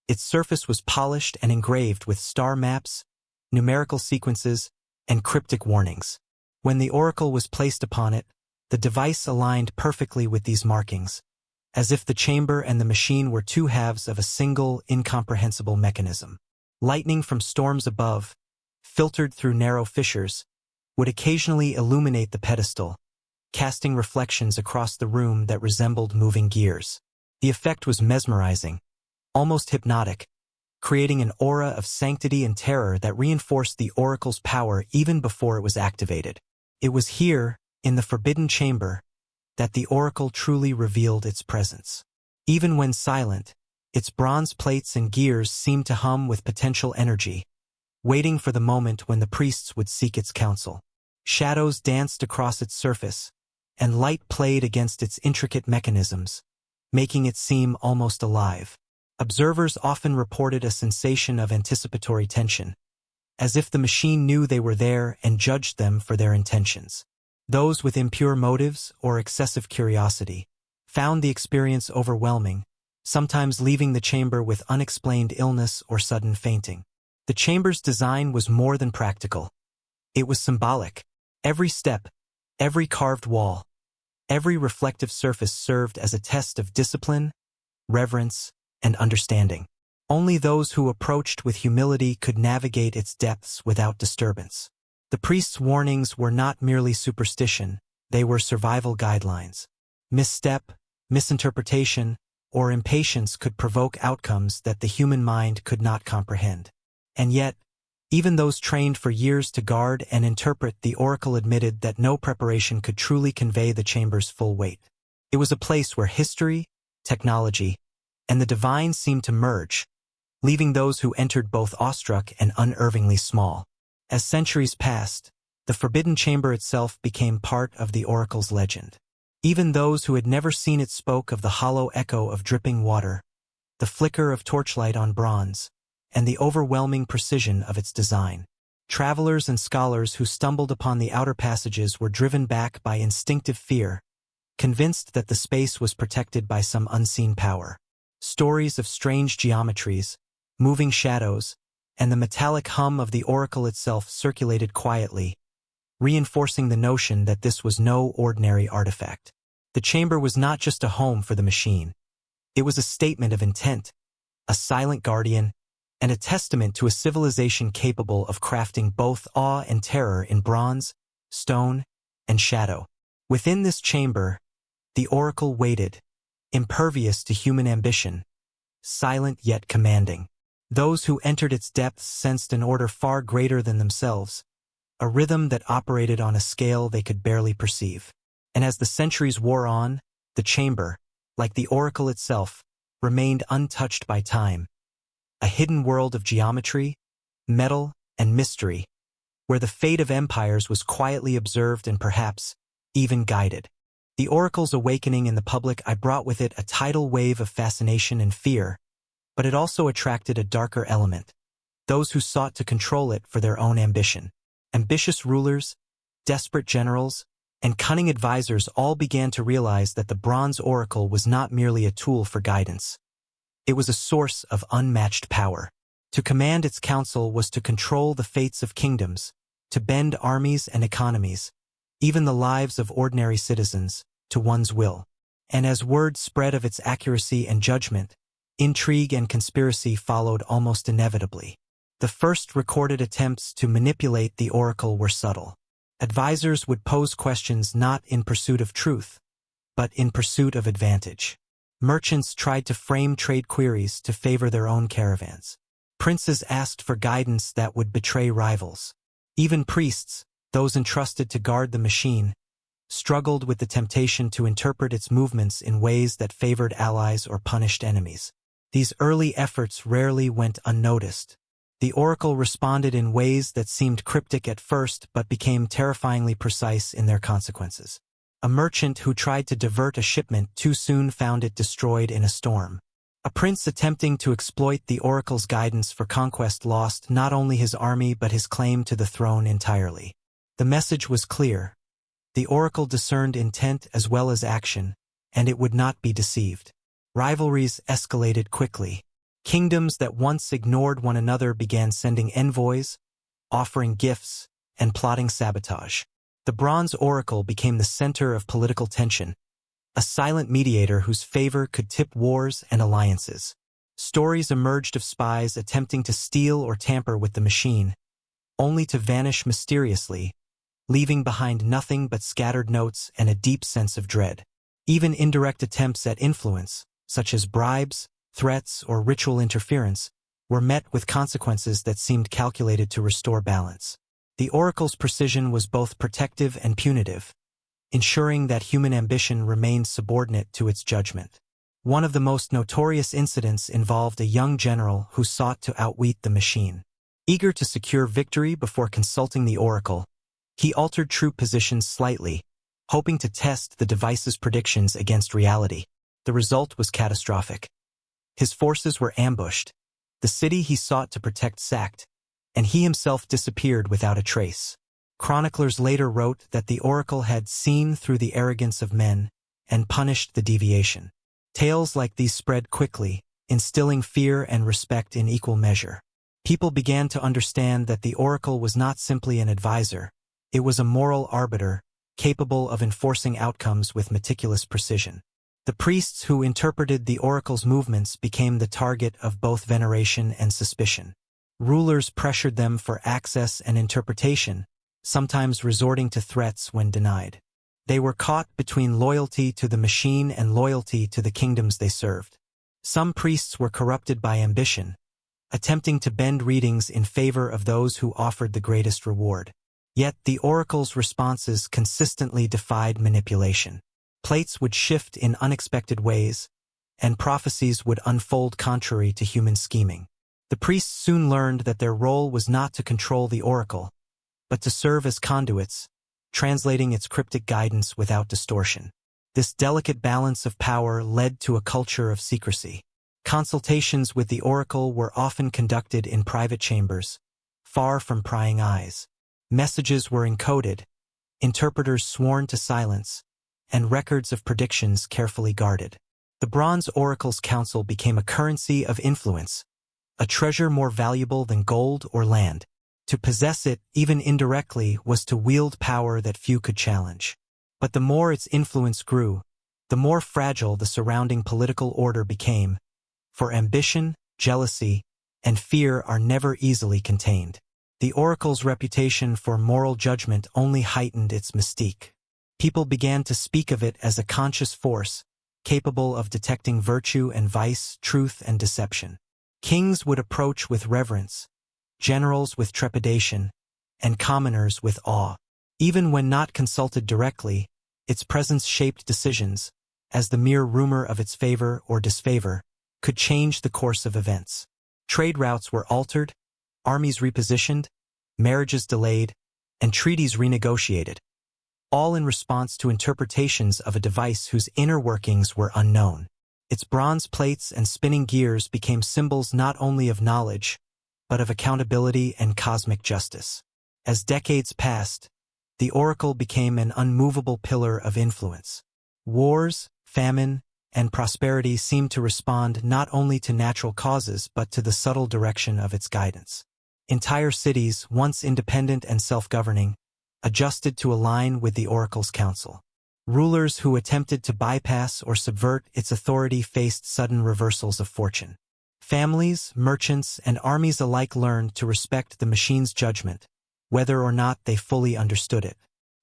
its surface was polished and engraved with star maps, numerical sequences, and cryptic warnings. When the oracle was placed upon it, the device aligned perfectly with these markings, as if the chamber and the machine were two halves of a single, incomprehensible mechanism. Lightning from storms above, filtered through narrow fissures, would occasionally illuminate the pedestal, casting reflections across the room that resembled moving gears. The effect was mesmerizing, almost hypnotic, creating an aura of sanctity and terror that reinforced the oracle's power even before it was activated. It was here, in the forbidden chamber, that the oracle truly revealed its presence. Even when silent, its bronze plates and gears seemed to hum with potential energy, waiting for the moment when the priests would seek its counsel. Shadows danced across its surface, and light played against its intricate mechanisms, making it seem almost alive. Observers often reported a sensation of anticipatory tension, as if the machine knew they were there and judged them for their intentions. Those with impure motives or excessive curiosity found the experience overwhelming, sometimes leaving the chamber with unexplained illness or sudden fainting. The chamber's design was more than practical. It was symbolic. Every step, every carved wall, every reflective surface served as a test of discipline, reverence, and understanding. Only those who approached with humility could navigate its depths without disturbance. The priest's warnings were not merely superstition, they were survival guidelines. Misstep, misinterpretation, or impatience could provoke outcomes that the human mind could not comprehend. And yet, even those trained for years to guard and interpret the oracle admitted that no preparation could truly convey the chamber's full weight. It was a place where history, technology, and the divine seemed to merge, leaving those who entered both awestruck and unervingly small. As centuries passed, the forbidden chamber itself became part of the oracle's legend. Even those who had never seen it spoke of the hollow echo of dripping water, the flicker of torchlight on bronze, and the overwhelming precision of its design. Travelers and scholars who stumbled upon the outer passages were driven back by instinctive fear, convinced that the space was protected by some unseen power. Stories of strange geometries, moving shadows, and the metallic hum of the oracle itself circulated quietly, reinforcing the notion that this was no ordinary artifact. The chamber was not just a home for the machine. It was a statement of intent, a silent guardian, and a testament to a civilization capable of crafting both awe and terror in bronze, stone, and shadow. Within this chamber, the oracle waited, impervious to human ambition, silent yet commanding. Those who entered its depths sensed an order far greater than themselves, a rhythm that operated on a scale they could barely perceive. And as the centuries wore on, the chamber, like the oracle itself, remained untouched by time, a hidden world of geometry, metal, and mystery, where the fate of empires was quietly observed and perhaps even guided. The oracle's awakening in the public brought with it a tidal wave of fascination and fear, but it also attracted a darker element, those who sought to control it for their own ambition. Ambitious rulers, desperate generals, and cunning advisors all began to realize that the bronze oracle was not merely a tool for guidance. It was a source of unmatched power. To command its counsel was to control the fates of kingdoms, to bend armies and economies, even the lives of ordinary citizens, to one's will. And as word spread of its accuracy and judgment, intrigue and conspiracy followed almost inevitably. The first recorded attempts to manipulate the oracle were subtle. Advisors would pose questions not in pursuit of truth, but in pursuit of advantage. Merchants tried to frame trade queries to favor their own caravans. Princes asked for guidance that would betray rivals. Even priests, those entrusted to guard the machine, struggled with the temptation to interpret its movements in ways that favored allies or punished enemies. These early efforts rarely went unnoticed. The oracle responded in ways that seemed cryptic at first but became terrifyingly precise in their consequences. A merchant who tried to divert a shipment too soon found it destroyed in a storm. A prince attempting to exploit the oracle's guidance for conquest lost not only his army but his claim to the throne entirely. The message was clear. The oracle discerned intent as well as action, and it would not be deceived. Rivalries escalated quickly. Kingdoms that once ignored one another began sending envoys, offering gifts, and plotting sabotage. The Bronze Oracle became the center of political tension, a silent mediator whose favor could tip wars and alliances. Stories emerged of spies attempting to steal or tamper with the machine, only to vanish mysteriously, leaving behind nothing but scattered notes and a deep sense of dread. Even indirect attempts at influence, such as bribes, threats, or ritual interference, were met with consequences that seemed calculated to restore balance. The oracle's precision was both protective and punitive, ensuring that human ambition remained subordinate to its judgment. One of the most notorious incidents involved a young general who sought to outwit the machine. Eager to secure victory before consulting the oracle, he altered troop positions slightly, hoping to test the device's predictions against reality. The result was catastrophic. His forces were ambushed, the city he sought to protect sacked, and he himself disappeared without a trace. Chroniclers later wrote that the oracle had seen through the arrogance of men and punished the deviation. Tales like these spread quickly, instilling fear and respect in equal measure. People began to understand that the oracle was not simply an advisor, it was a moral arbiter, capable of enforcing outcomes with meticulous precision. The priests who interpreted the oracle's movements became the target of both veneration and suspicion. Rulers pressured them for access and interpretation, sometimes resorting to threats when denied. They were caught between loyalty to the machine and loyalty to the kingdoms they served. Some priests were corrupted by ambition, attempting to bend readings in favor of those who offered the greatest reward. Yet the oracle's responses consistently defied manipulation. Plates would shift in unexpected ways, and prophecies would unfold contrary to human scheming. The priests soon learned that their role was not to control the oracle, but to serve as conduits, translating its cryptic guidance without distortion. This delicate balance of power led to a culture of secrecy. Consultations with the oracle were often conducted in private chambers, far from prying eyes. Messages were encoded, interpreters sworn to silence, and records of predictions carefully guarded. The Bronze Oracle's counsel became a currency of influence, a treasure more valuable than gold or land. To possess it, even indirectly, was to wield power that few could challenge. But the more its influence grew, the more fragile the surrounding political order became, for ambition, jealousy, and fear are never easily contained. The oracle's reputation for moral judgment only heightened its mystique. People began to speak of it as a conscious force, capable of detecting virtue and vice, truth and deception. Kings would approach with reverence, generals with trepidation, and commoners with awe. Even when not consulted directly, its presence shaped decisions, as the mere rumor of its favor or disfavor could change the course of events. Trade routes were altered, armies repositioned, marriages delayed, and treaties renegotiated, all in response to interpretations of a device whose inner workings were unknown. Its bronze plates and spinning gears became symbols not only of knowledge, but of accountability and cosmic justice. As decades passed, the oracle became an unmovable pillar of influence. Wars, famine, and prosperity seemed to respond not only to natural causes but to the subtle direction of its guidance. Entire cities, once independent and self-governing, adjusted to align with the oracle's counsel. Rulers who attempted to bypass or subvert its authority faced sudden reversals of fortune. Families, merchants, and armies alike learned to respect the machine's judgment, whether or not they fully understood it.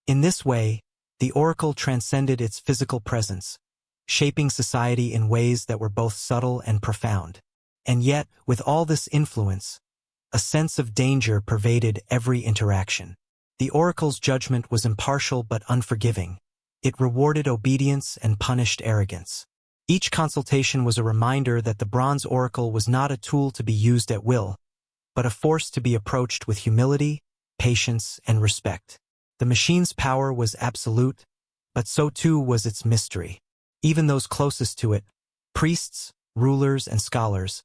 In this way, the oracle transcended its physical presence, shaping society in ways that were both subtle and profound. And yet, with all this influence, a sense of danger pervaded every interaction. The oracle's judgment was impartial but unforgiving. It rewarded obedience and punished arrogance. Each consultation was a reminder that the bronze oracle was not a tool to be used at will, but a force to be approached with humility, patience, and respect. The machine's power was absolute, but so too was its mystery. Even those closest to it, priests, rulers, and scholars,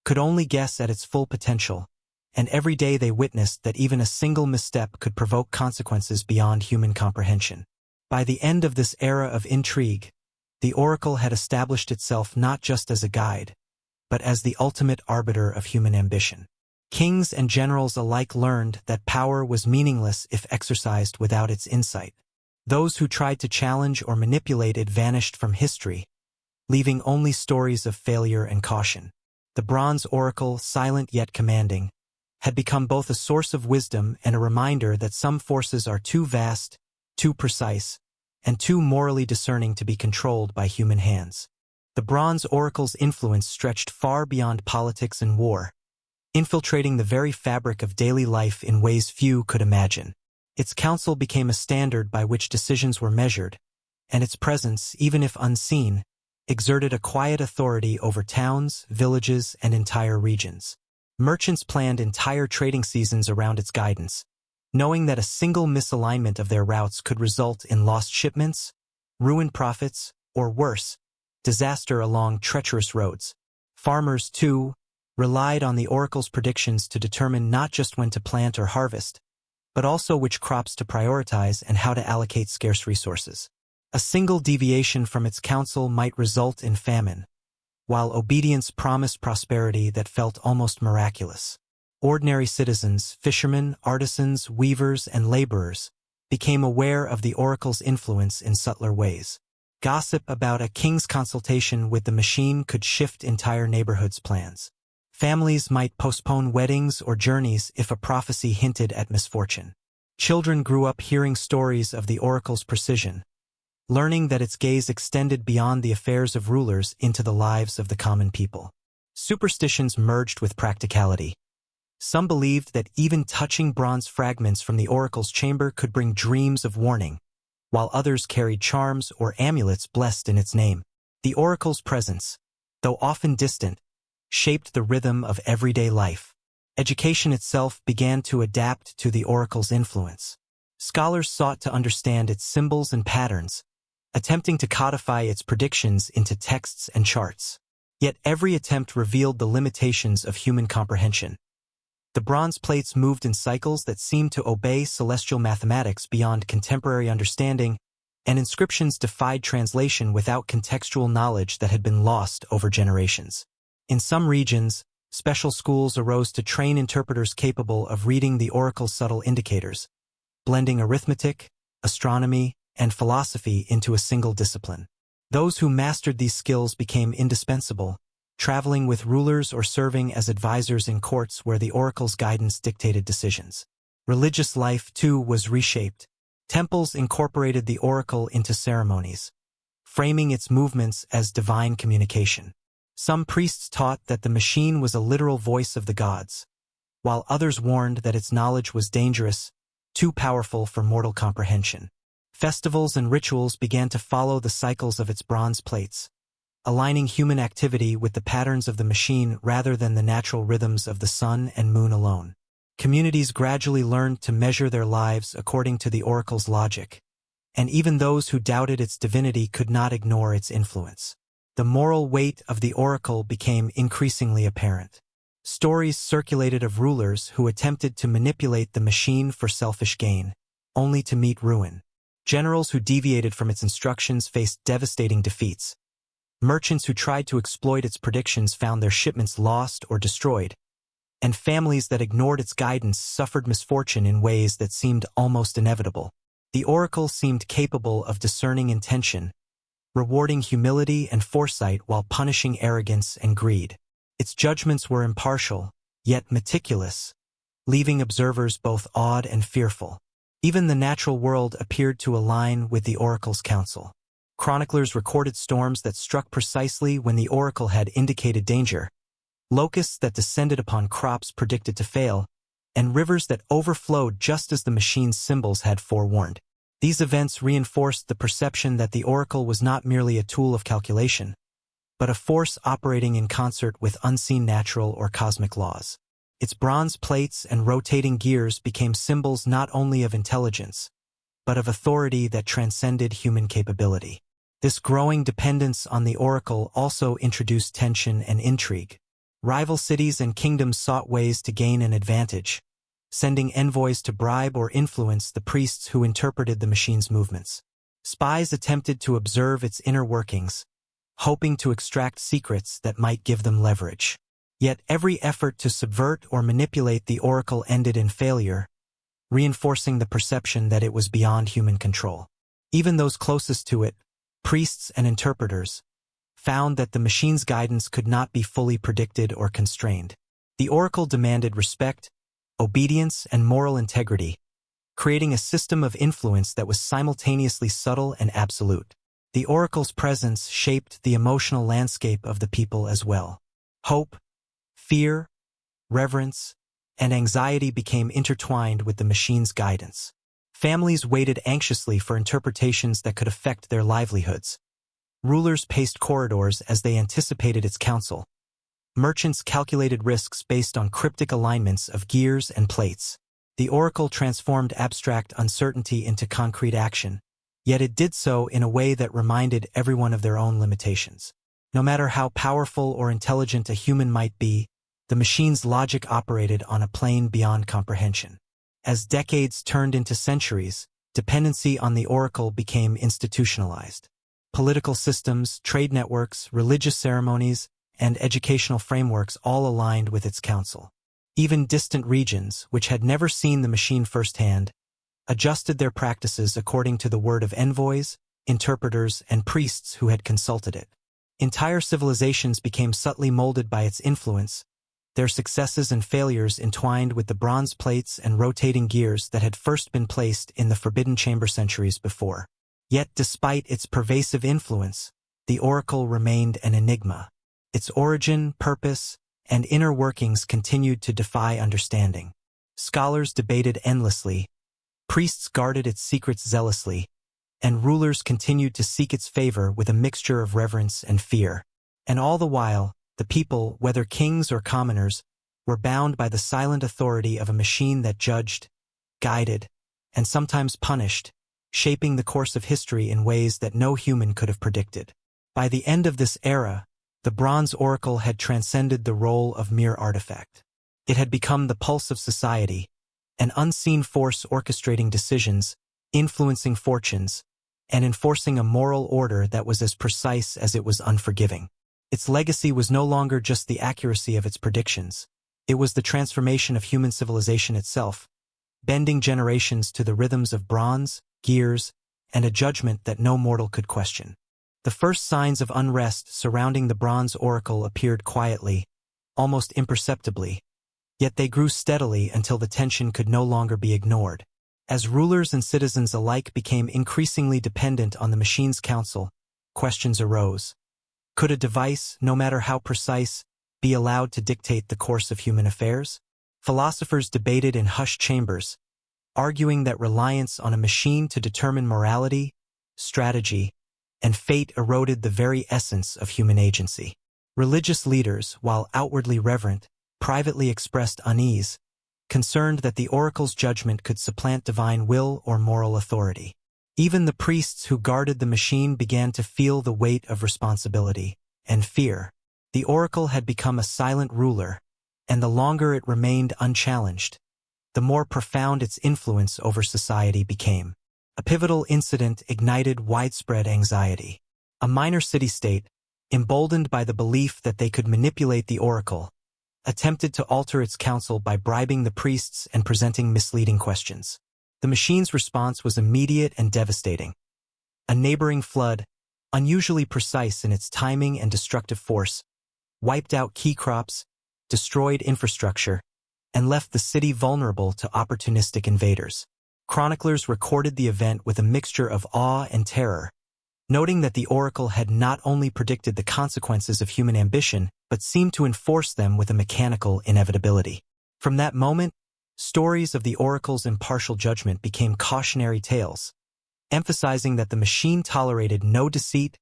could only guess at its full potential, and every day they witnessed that even a single misstep could provoke consequences beyond human comprehension. By the end of this era of intrigue, the oracle had established itself not just as a guide, but as the ultimate arbiter of human ambition. Kings and generals alike learned that power was meaningless if exercised without its insight. Those who tried to challenge or manipulate it vanished from history, leaving only stories of failure and caution. The bronze oracle, silent yet commanding, had become both a source of wisdom and a reminder that some forces are too vast, too precise, and too morally discerning to be controlled by human hands. The bronze oracle's influence stretched far beyond politics and war, infiltrating the very fabric of daily life in ways few could imagine. Its counsel became a standard by which decisions were measured, and its presence, even if unseen, exerted a quiet authority over towns, villages, and entire regions. Merchants planned entire trading seasons around its guidance, knowing that a single misalignment of their routes could result in lost shipments, ruined profits, or worse, disaster along treacherous roads. Farmers, too, relied on the oracle's predictions to determine not just when to plant or harvest, but also which crops to prioritize and how to allocate scarce resources. A single deviation from its counsel might result in famine, while obedience promised prosperity that felt almost miraculous. Ordinary citizens, fishermen, artisans, weavers, and laborers became aware of the oracle's influence in subtler ways. Gossip about a king's consultation with the machine could shift entire neighborhoods' plans. Families might postpone weddings or journeys if a prophecy hinted at misfortune. Children grew up hearing stories of the oracle's precision, learning that its gaze extended beyond the affairs of rulers into the lives of the common people. Superstitions merged with practicality. Some believed that even touching bronze fragments from the oracle's chamber could bring dreams of warning, while others carried charms or amulets blessed in its name. The oracle's presence, though often distant, shaped the rhythm of everyday life. Education itself began to adapt to the oracle's influence. Scholars sought to understand its symbols and patterns, attempting to codify its predictions into texts and charts. Yet every attempt revealed the limitations of human comprehension. The bronze plates moved in cycles that seemed to obey celestial mathematics beyond contemporary understanding, and inscriptions defied translation without contextual knowledge that had been lost over generations. In some regions, special schools arose to train interpreters capable of reading the oracle's subtle indicators, blending arithmetic, astronomy, and philosophy into a single discipline. Those who mastered these skills became indispensable, traveling with rulers or serving as advisors in courts where the oracle's guidance dictated decisions. Religious life, too, was reshaped. Temples incorporated the oracle into ceremonies, framing its movements as divine communication. Some priests taught that the machine was a literal voice of the gods, while others warned that its knowledge was dangerous, too powerful for mortal comprehension. Festivals and rituals began to follow the cycles of its bronze plates, aligning human activity with the patterns of the machine rather than the natural rhythms of the sun and moon alone. Communities gradually learned to measure their lives according to the oracle's logic, and even those who doubted its divinity could not ignore its influence. The moral weight of the oracle became increasingly apparent. Stories circulated of rulers who attempted to manipulate the machine for selfish gain, only to meet ruin. Generals who deviated from its instructions faced devastating defeats. Merchants who tried to exploit its predictions found their shipments lost or destroyed, and families that ignored its guidance suffered misfortune in ways that seemed almost inevitable. The oracle seemed capable of discerning intention, rewarding humility and foresight while punishing arrogance and greed. Its judgments were impartial, yet meticulous, leaving observers both awed and fearful. Even the natural world appeared to align with the oracle's counsel. Chroniclers recorded storms that struck precisely when the oracle had indicated danger, locusts that descended upon crops predicted to fail, and rivers that overflowed just as the machine's symbols had forewarned. These events reinforced the perception that the oracle was not merely a tool of calculation, but a force operating in concert with unseen natural or cosmic laws. Its bronze plates and rotating gears became symbols not only of intelligence, but of authority that transcended human capability. This growing dependence on the oracle also introduced tension and intrigue. Rival cities and kingdoms sought ways to gain an advantage, sending envoys to bribe or influence the priests who interpreted the machine's movements. Spies attempted to observe its inner workings, hoping to extract secrets that might give them leverage. Yet every effort to subvert or manipulate the oracle ended in failure, reinforcing the perception that it was beyond human control. Even those closest to it, priests and interpreters, found that the machine's guidance could not be fully predicted or constrained. The oracle demanded respect, obedience, and moral integrity, creating a system of influence that was simultaneously subtle and absolute. The oracle's presence shaped the emotional landscape of the people as well. Hope, fear, reverence, and anxiety became intertwined with the machine's guidance. Families waited anxiously for interpretations that could affect their livelihoods. Rulers paced corridors as they anticipated its counsel. Merchants calculated risks based on cryptic alignments of gears and plates. The oracle transformed abstract uncertainty into concrete action, yet it did so in a way that reminded everyone of their own limitations. No matter how powerful or intelligent a human might be, the machine's logic operated on a plane beyond comprehension. As decades turned into centuries, dependency on the oracle became institutionalized. Political systems, trade networks, religious ceremonies, and educational frameworks all aligned with its counsel. Even distant regions, which had never seen the machine firsthand, adjusted their practices according to the word of envoys, interpreters, and priests who had consulted it. Entire civilizations became subtly molded by its influence, their successes and failures entwined with the bronze plates and rotating gears that had first been placed in the Forbidden Chamber centuries before. Yet despite its pervasive influence, the oracle remained an enigma. Its origin, purpose, and inner workings continued to defy understanding. Scholars debated endlessly, priests guarded its secrets zealously, and rulers continued to seek its favor with a mixture of reverence and fear. And all the while, the people, whether kings or commoners, were bound by the silent authority of a machine that judged, guided, and sometimes punished, shaping the course of history in ways that no human could have predicted. By the end of this era, the bronze oracle had transcended the role of mere artifact. It had become the pulse of society, an unseen force orchestrating decisions, influencing fortunes, and enforcing a moral order that was as precise as it was unforgiving. Its legacy was no longer just the accuracy of its predictions. It was the transformation of human civilization itself, bending generations to the rhythms of bronze, gears, and a judgment that no mortal could question. The first signs of unrest surrounding the bronze oracle appeared quietly, almost imperceptibly, yet they grew steadily until the tension could no longer be ignored. As rulers and citizens alike became increasingly dependent on the machine's counsel, questions arose. Could a device, no matter how precise, be allowed to dictate the course of human affairs? Philosophers debated in hushed chambers, arguing that reliance on a machine to determine morality, strategy, and fate eroded the very essence of human agency. Religious leaders, while outwardly reverent, privately expressed unease, concerned that the oracle's judgment could supplant divine will or moral authority. Even the priests who guarded the machine began to feel the weight of responsibility and fear. The oracle had become a silent ruler, and the longer it remained unchallenged, the more profound its influence over society became. A pivotal incident ignited widespread anxiety. A minor city-state, emboldened by the belief that they could manipulate the oracle, attempted to alter its counsel by bribing the priests and presenting misleading questions. The machine's response was immediate and devastating. A neighboring flood, unusually precise in its timing and destructive force, wiped out key crops, destroyed infrastructure, and left the city vulnerable to opportunistic invaders. Chroniclers recorded the event with a mixture of awe and terror, noting that the oracle had not only predicted the consequences of human ambition, but seemed to enforce them with a mechanical inevitability. From that moment, stories of the oracle's impartial judgment became cautionary tales, emphasizing that the machine tolerated no deceit,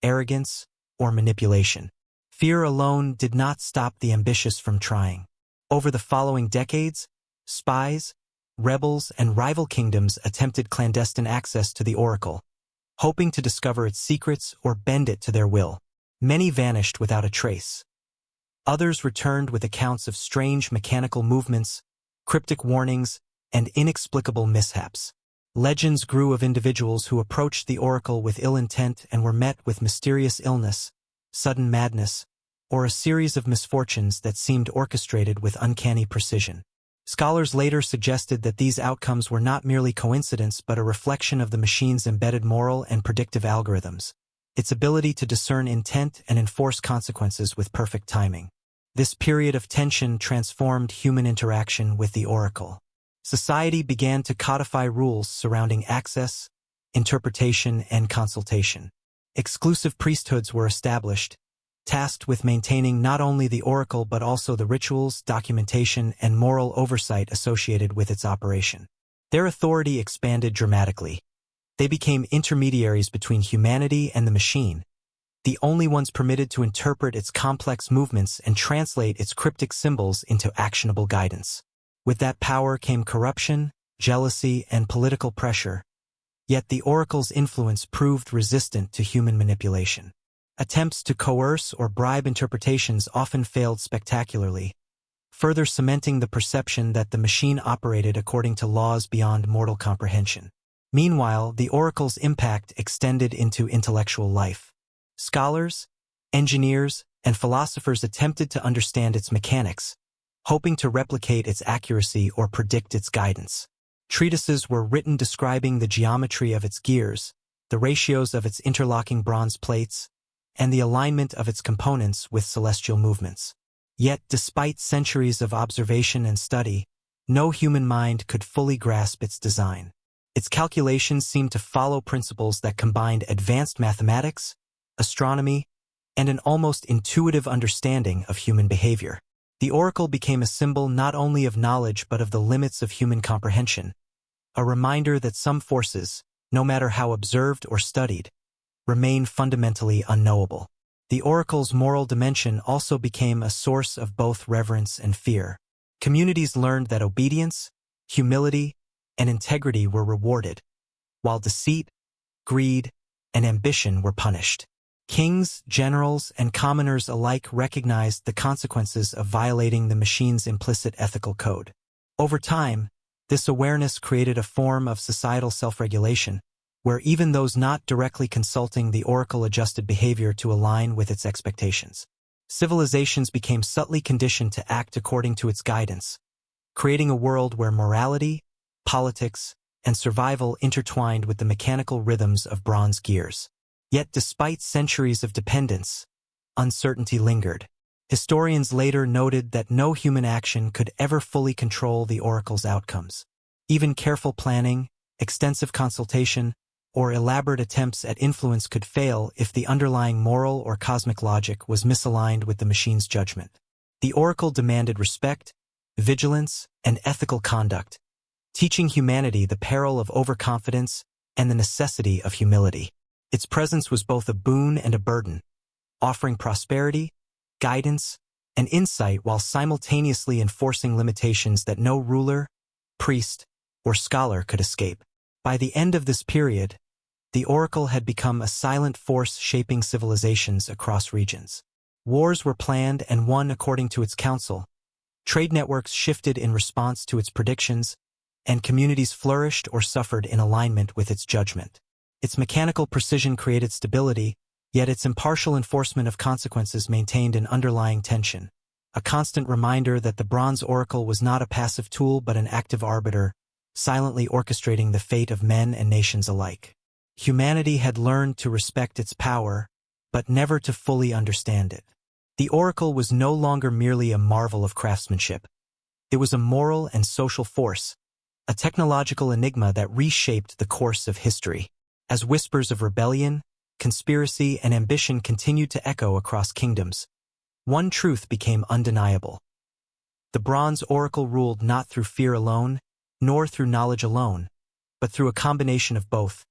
arrogance, or manipulation. Fear alone did not stop the ambitious from trying. Over the following decades, spies, rebels, and rival kingdoms attempted clandestine access to the oracle, hoping to discover its secrets or bend it to their will. Many vanished without a trace. Others returned with accounts of strange mechanical movements, cryptic warnings, and inexplicable mishaps. Legends grew of individuals who approached the oracle with ill intent and were met with mysterious illness, sudden madness, or a series of misfortunes that seemed orchestrated with uncanny precision. Scholars later suggested that these outcomes were not merely coincidence but a reflection of the machine's embedded moral and predictive algorithms, its ability to discern intent and enforce consequences with perfect timing. This period of tension transformed human interaction with the oracle. Society began to codify rules surrounding access, interpretation, and consultation. Exclusive priesthoods were established, tasked with maintaining not only the oracle but also the rituals, documentation, and moral oversight associated with its operation. Their authority expanded dramatically. They became intermediaries between humanity and the machine, the only ones permitted to interpret its complex movements and translate its cryptic symbols into actionable guidance. With that power came corruption, jealousy, and political pressure. Yet the oracle's influence proved resistant to human manipulation. Attempts to coerce or bribe interpretations often failed spectacularly, further cementing the perception that the machine operated according to laws beyond mortal comprehension. Meanwhile, the oracle's impact extended into intellectual life. Scholars, engineers, and philosophers attempted to understand its mechanics, hoping to replicate its accuracy or predict its guidance. Treatises were written describing the geometry of its gears, the ratios of its interlocking bronze plates, and the alignment of its components with celestial movements. Yet, despite centuries of observation and study, no human mind could fully grasp its design. Its calculations seemed to follow principles that combined advanced mathematics, astronomy, and an almost intuitive understanding of human behavior. The oracle became a symbol not only of knowledge but of the limits of human comprehension, a reminder that some forces, no matter how observed or studied, remain fundamentally unknowable. The oracle's moral dimension also became a source of both reverence and fear. Communities learned that obedience, humility, and integrity were rewarded, while deceit, greed, and ambition were punished. Kings, generals, and commoners alike recognized the consequences of violating the machine's implicit ethical code. Over time, this awareness created a form of societal self-regulation, where even those not directly consulting the oracle adjusted behavior to align with its expectations. Civilizations became subtly conditioned to act according to its guidance, creating a world where morality, politics, and survival intertwined with the mechanical rhythms of bronze gears. Yet despite centuries of dependence, uncertainty lingered. Historians later noted that no human action could ever fully control the oracle's outcomes. Even careful planning, extensive consultation, or elaborate attempts at influence could fail if the underlying moral or cosmic logic was misaligned with the machine's judgment. The oracle demanded respect, vigilance, and ethical conduct, teaching humanity the peril of overconfidence and the necessity of humility. Its presence was both a boon and a burden, offering prosperity, guidance, and insight while simultaneously enforcing limitations that no ruler, priest, or scholar could escape. By the end of this period, the oracle had become a silent force shaping civilizations across regions. Wars were planned and won according to its counsel, trade networks shifted in response to its predictions, and communities flourished or suffered in alignment with its judgment. Its mechanical precision created stability, yet its impartial enforcement of consequences maintained an underlying tension, a constant reminder that the bronze oracle was not a passive tool but an active arbiter, silently orchestrating the fate of men and nations alike. Humanity had learned to respect its power, but never to fully understand it. The oracle was no longer merely a marvel of craftsmanship. It was a moral and social force, a technological enigma that reshaped the course of history. As whispers of rebellion, conspiracy, and ambition continued to echo across kingdoms. One truth became undeniable. The bronze oracle ruled not through fear alone, nor through knowledge alone, but through a combination of both: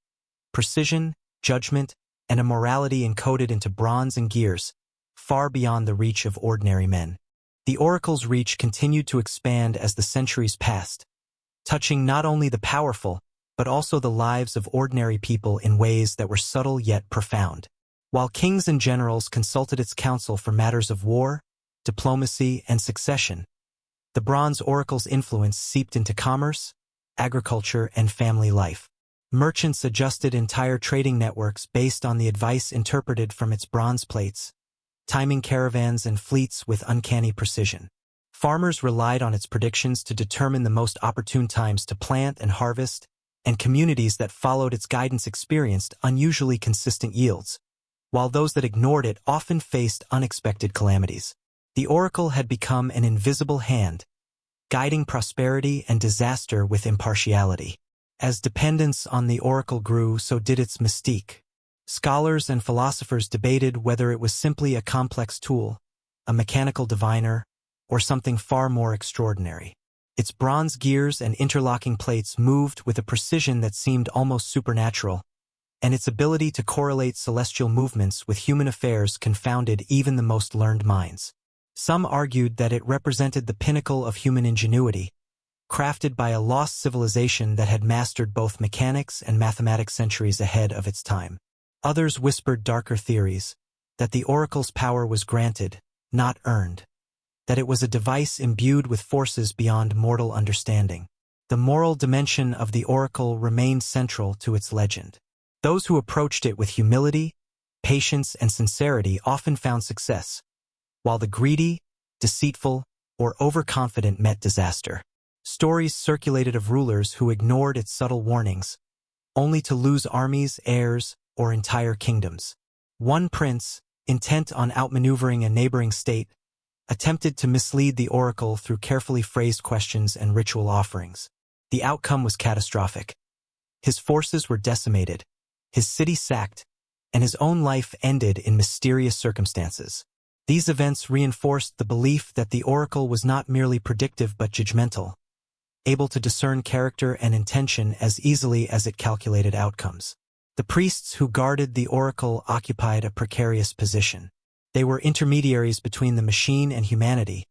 precision, judgment, and a morality encoded into bronze and gears, far beyond the reach of ordinary men. The oracle's reach continued to expand as the centuries passed, touching not only the powerful, but also the lives of ordinary people in ways that were subtle yet profound. While kings and generals consulted its counsel for matters of war, diplomacy, and succession, the bronze oracle's influence seeped into commerce, agriculture, and family life. Merchants adjusted entire trading networks based on the advice interpreted from its bronze plates, timing caravans and fleets with uncanny precision. Farmers relied on its predictions to determine the most opportune times to plant and harvest, and communities that followed its guidance experienced unusually consistent yields, while those that ignored it often faced unexpected calamities. The oracle had become an invisible hand, guiding prosperity and disaster with impartiality. As dependence on the oracle grew, so did its mystique. Scholars and philosophers debated whether it was simply a complex tool, a mechanical diviner, or something far more extraordinary. Its bronze gears and interlocking plates moved with a precision that seemed almost supernatural, and its ability to correlate celestial movements with human affairs confounded even the most learned minds. Some argued that it represented the pinnacle of human ingenuity, crafted by a lost civilization that had mastered both mechanics and mathematics centuries ahead of its time. Others whispered darker theories, that the oracle's power was granted, not earned, that it was a device imbued with forces beyond mortal understanding. The moral dimension of the oracle remained central to its legend. Those who approached it with humility, patience, and sincerity often found success, while the greedy, deceitful, or overconfident met disaster. Stories circulated of rulers who ignored its subtle warnings, only to lose armies, heirs, or entire kingdoms. One prince, intent on outmaneuvering a neighboring state, attempted to mislead the oracle through carefully phrased questions and ritual offerings. The outcome was catastrophic. His forces were decimated, his city sacked, and his own life ended in mysterious circumstances. These events reinforced the belief that the oracle was not merely predictive but judgmental, able to discern character and intention as easily as it calculated outcomes. The priests who guarded the oracle occupied a precarious position. They were intermediaries between the machine and humanity,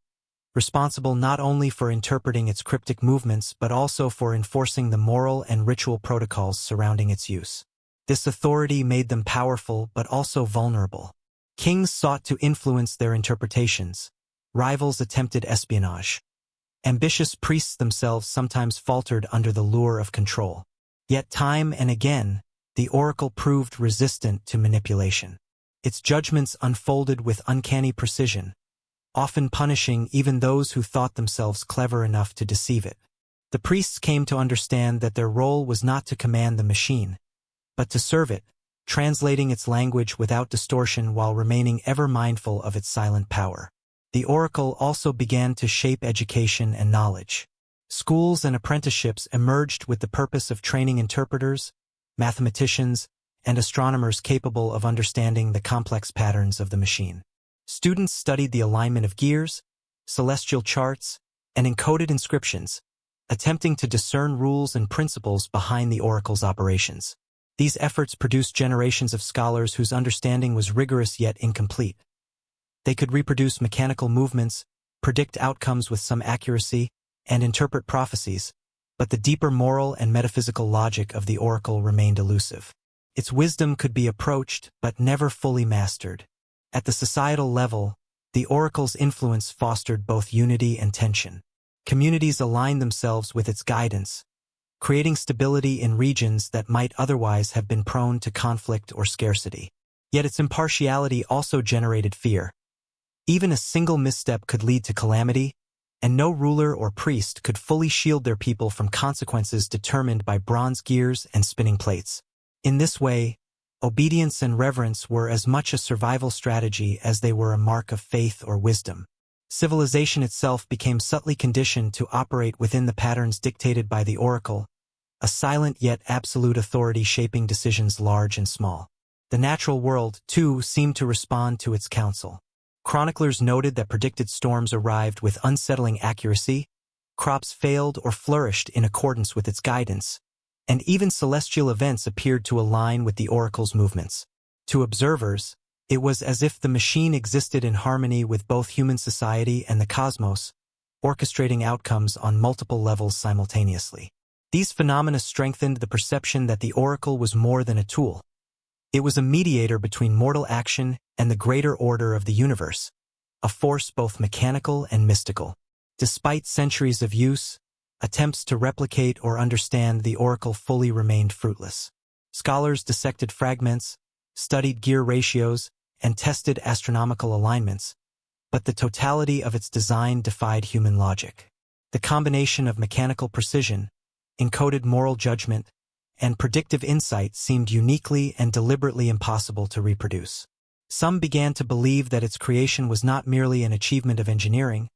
responsible not only for interpreting its cryptic movements but also for enforcing the moral and ritual protocols surrounding its use. This authority made them powerful but also vulnerable. Kings sought to influence their interpretations. Rivals attempted espionage. Ambitious priests themselves sometimes faltered under the lure of control. Yet time and again, the oracle proved resistant to manipulation. Its judgments unfolded with uncanny precision, often punishing even those who thought themselves clever enough to deceive it. The priests came to understand that their role was not to command the machine, but to serve it, translating its language without distortion while remaining ever mindful of its silent power. The oracle also began to shape education and knowledge. Schools and apprenticeships emerged with the purpose of training interpreters, mathematicians, and astronomers capable of understanding the complex patterns of the machine. Students studied the alignment of gears, celestial charts, and encoded inscriptions, attempting to discern rules and principles behind the oracle's operations. These efforts produced generations of scholars whose understanding was rigorous yet incomplete. They could reproduce mechanical movements, predict outcomes with some accuracy, and interpret prophecies, but the deeper moral and metaphysical logic of the oracle remained elusive. Its wisdom could be approached but never fully mastered. At the societal level, the oracle's influence fostered both unity and tension. Communities aligned themselves with its guidance, creating stability in regions that might otherwise have been prone to conflict or scarcity. Yet its impartiality also generated fear. Even a single misstep could lead to calamity, and no ruler or priest could fully shield their people from consequences determined by bronze gears and spinning plates. In this way, obedience and reverence were as much a survival strategy as they were a mark of faith or wisdom. Civilization itself became subtly conditioned to operate within the patterns dictated by the oracle, a silent yet absolute authority shaping decisions large and small. The natural world, too, seemed to respond to its counsel. Chroniclers noted that predicted storms arrived with unsettling accuracy, crops failed or flourished in accordance with its guidance, and even celestial events appeared to align with the oracle's movements. To observers, it was as if the machine existed in harmony with both human society and the cosmos, orchestrating outcomes on multiple levels simultaneously. These phenomena strengthened the perception that the oracle was more than a tool. It was a mediator between mortal action and the greater order of the universe, a force both mechanical and mystical. Despite centuries of use, attempts to replicate or understand the oracle fully remained fruitless. Scholars dissected fragments, studied gear ratios, and tested astronomical alignments, but the totality of its design defied human logic. The combination of mechanical precision, encoded moral judgment, and predictive insight seemed uniquely and deliberately impossible to reproduce. Some began to believe that its creation was not merely an achievement of engineering,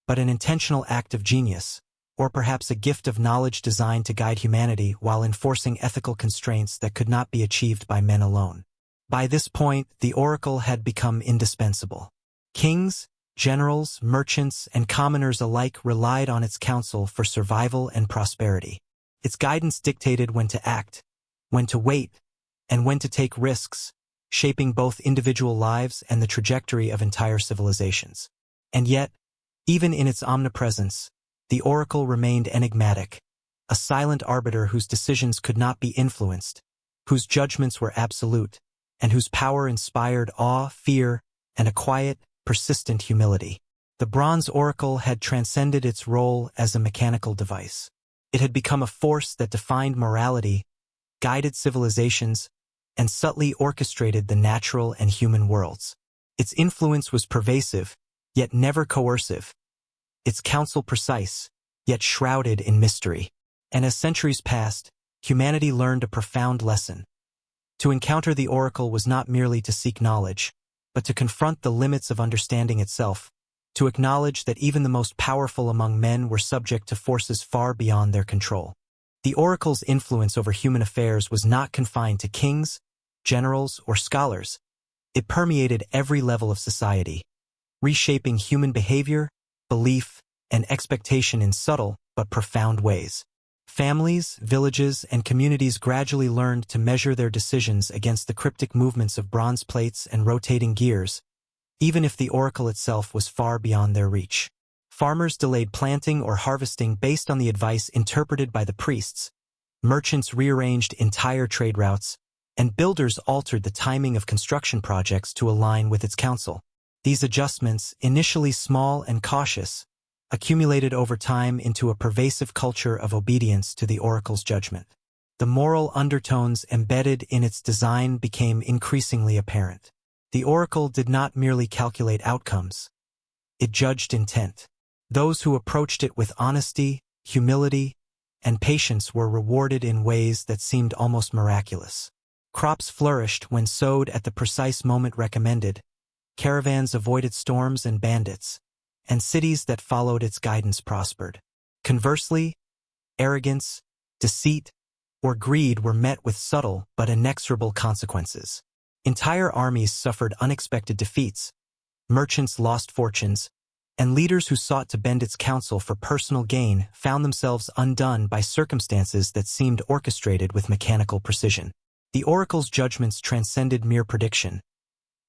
but an intentional act of genius, or perhaps a gift of knowledge designed to guide humanity while enforcing ethical constraints that could not be achieved by men alone. By this point, the oracle had become indispensable. Kings, generals, merchants, and commoners alike relied on its counsel for survival and prosperity. Its guidance dictated when to act, when to wait, and when to take risks, shaping both individual lives and the trajectory of entire civilizations. And yet, even in its omnipresence, the oracle remained enigmatic, a silent arbiter whose decisions could not be influenced, whose judgments were absolute, and whose power inspired awe, fear, and a quiet, persistent humility. The bronze oracle had transcended its role as a mechanical device. It had become a force that defined morality, guided civilizations, and subtly orchestrated the natural and human worlds. Its influence was pervasive, yet never coercive. Its counsel precise, yet shrouded in mystery. And as centuries passed, humanity learned a profound lesson. To encounter the oracle was not merely to seek knowledge, but to confront the limits of understanding itself, to acknowledge that even the most powerful among men were subject to forces far beyond their control. The oracle's influence over human affairs was not confined to kings, generals, or scholars. It permeated every level of society, reshaping human behavior, belief, and expectation in subtle but profound ways. Families, villages, and communities gradually learned to measure their decisions against the cryptic movements of bronze plates and rotating gears, even if the oracle itself was far beyond their reach. Farmers delayed planting or harvesting based on the advice interpreted by the priests, merchants rearranged entire trade routes, and builders altered the timing of construction projects to align with its counsel. These adjustments, initially small and cautious, accumulated over time into a pervasive culture of obedience to the oracle's judgment. The moral undertones embedded in its design became increasingly apparent. The oracle did not merely calculate outcomes. It judged intent. Those who approached it with honesty, humility, and patience were rewarded in ways that seemed almost miraculous. Crops flourished when sowed at the precise moment recommended, caravans avoided storms and bandits, and cities that followed its guidance prospered. Conversely, arrogance, deceit, or greed were met with subtle but inexorable consequences. Entire armies suffered unexpected defeats, merchants lost fortunes, and leaders who sought to bend its counsel for personal gain found themselves undone by circumstances that seemed orchestrated with mechanical precision. The oracle's judgments transcended mere prediction.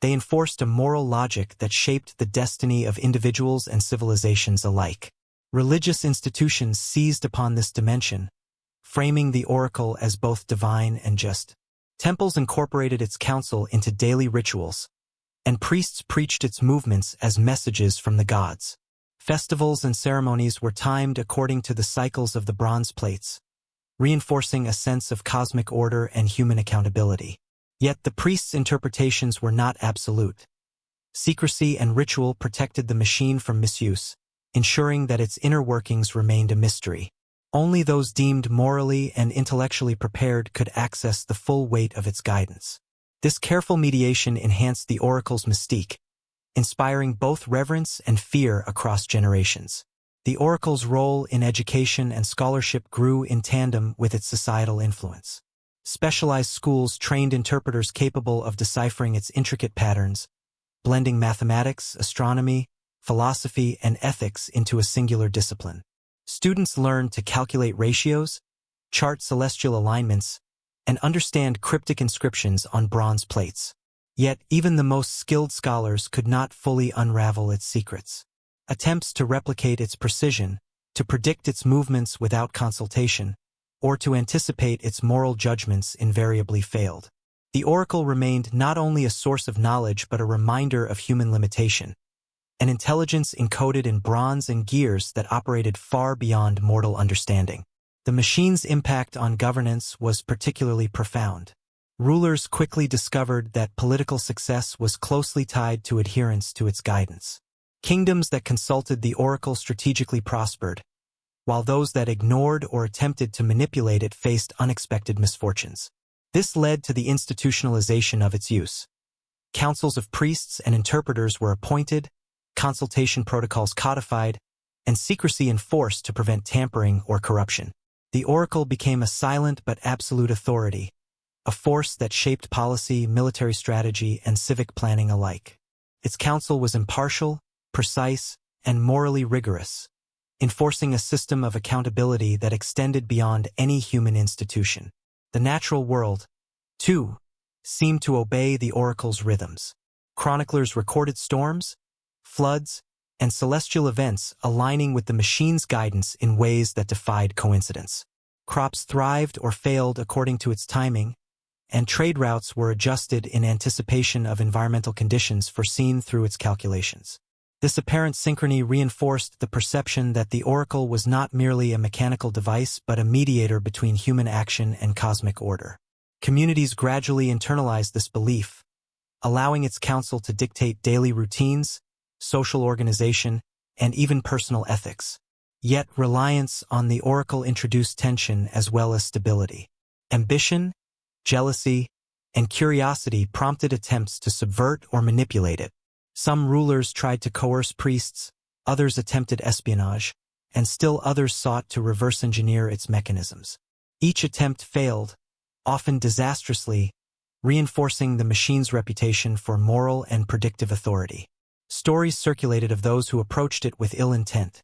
They enforced a moral logic that shaped the destiny of individuals and civilizations alike. Religious institutions seized upon this dimension, framing the oracle as both divine and just. Temples incorporated its counsel into daily rituals, and priests preached its movements as messages from the gods. Festivals and ceremonies were timed according to the cycles of the bronze plates, reinforcing a sense of cosmic order and human accountability. Yet the priests' interpretations were not absolute. Secrecy and ritual protected the machine from misuse, ensuring that its inner workings remained a mystery. Only those deemed morally and intellectually prepared could access the full weight of its guidance. This careful mediation enhanced the oracle's mystique, inspiring both reverence and fear across generations. The oracle's role in education and scholarship grew in tandem with its societal influence. Specialized schools trained interpreters capable of deciphering its intricate patterns, blending mathematics, astronomy, philosophy, and ethics into a singular discipline. Students learned to calculate ratios, chart celestial alignments, and understand cryptic inscriptions on bronze plates. Yet, even the most skilled scholars could not fully unravel its secrets. Attempts to replicate its precision, to predict its movements without consultation, or to anticipate its moral judgments invariably failed. The oracle remained not only a source of knowledge but a reminder of human limitation, an intelligence encoded in bronze and gears that operated far beyond mortal understanding. The machine's impact on governance was particularly profound. Rulers quickly discovered that political success was closely tied to adherence to its guidance. Kingdoms that consulted the oracle strategically prospered, while those that ignored or attempted to manipulate it faced unexpected misfortunes. This led to the institutionalization of its use. Councils of priests and interpreters were appointed, consultation protocols codified, and secrecy enforced to prevent tampering or corruption. The oracle became a silent but absolute authority, a force that shaped policy, military strategy, and civic planning alike. Its counsel was impartial, precise, and morally rigorous, enforcing a system of accountability that extended beyond any human institution. The natural world, too, seemed to obey the oracle's rhythms. Chroniclers recorded storms, floods, and celestial events aligning with the machine's guidance in ways that defied coincidence. Crops thrived or failed according to its timing, and trade routes were adjusted in anticipation of environmental conditions foreseen through its calculations. This apparent synchrony reinforced the perception that the oracle was not merely a mechanical device but a mediator between human action and cosmic order. Communities gradually internalized this belief, allowing its counsel to dictate daily routines, social organization, and even personal ethics. Yet reliance on the oracle introduced tension as well as stability. Ambition, jealousy, and curiosity prompted attempts to subvert or manipulate it. Some rulers tried to coerce priests, others attempted espionage, and still others sought to reverse engineer its mechanisms. Each attempt failed, often disastrously, reinforcing the machine's reputation for moral and predictive authority. Stories circulated of those who approached it with ill intent.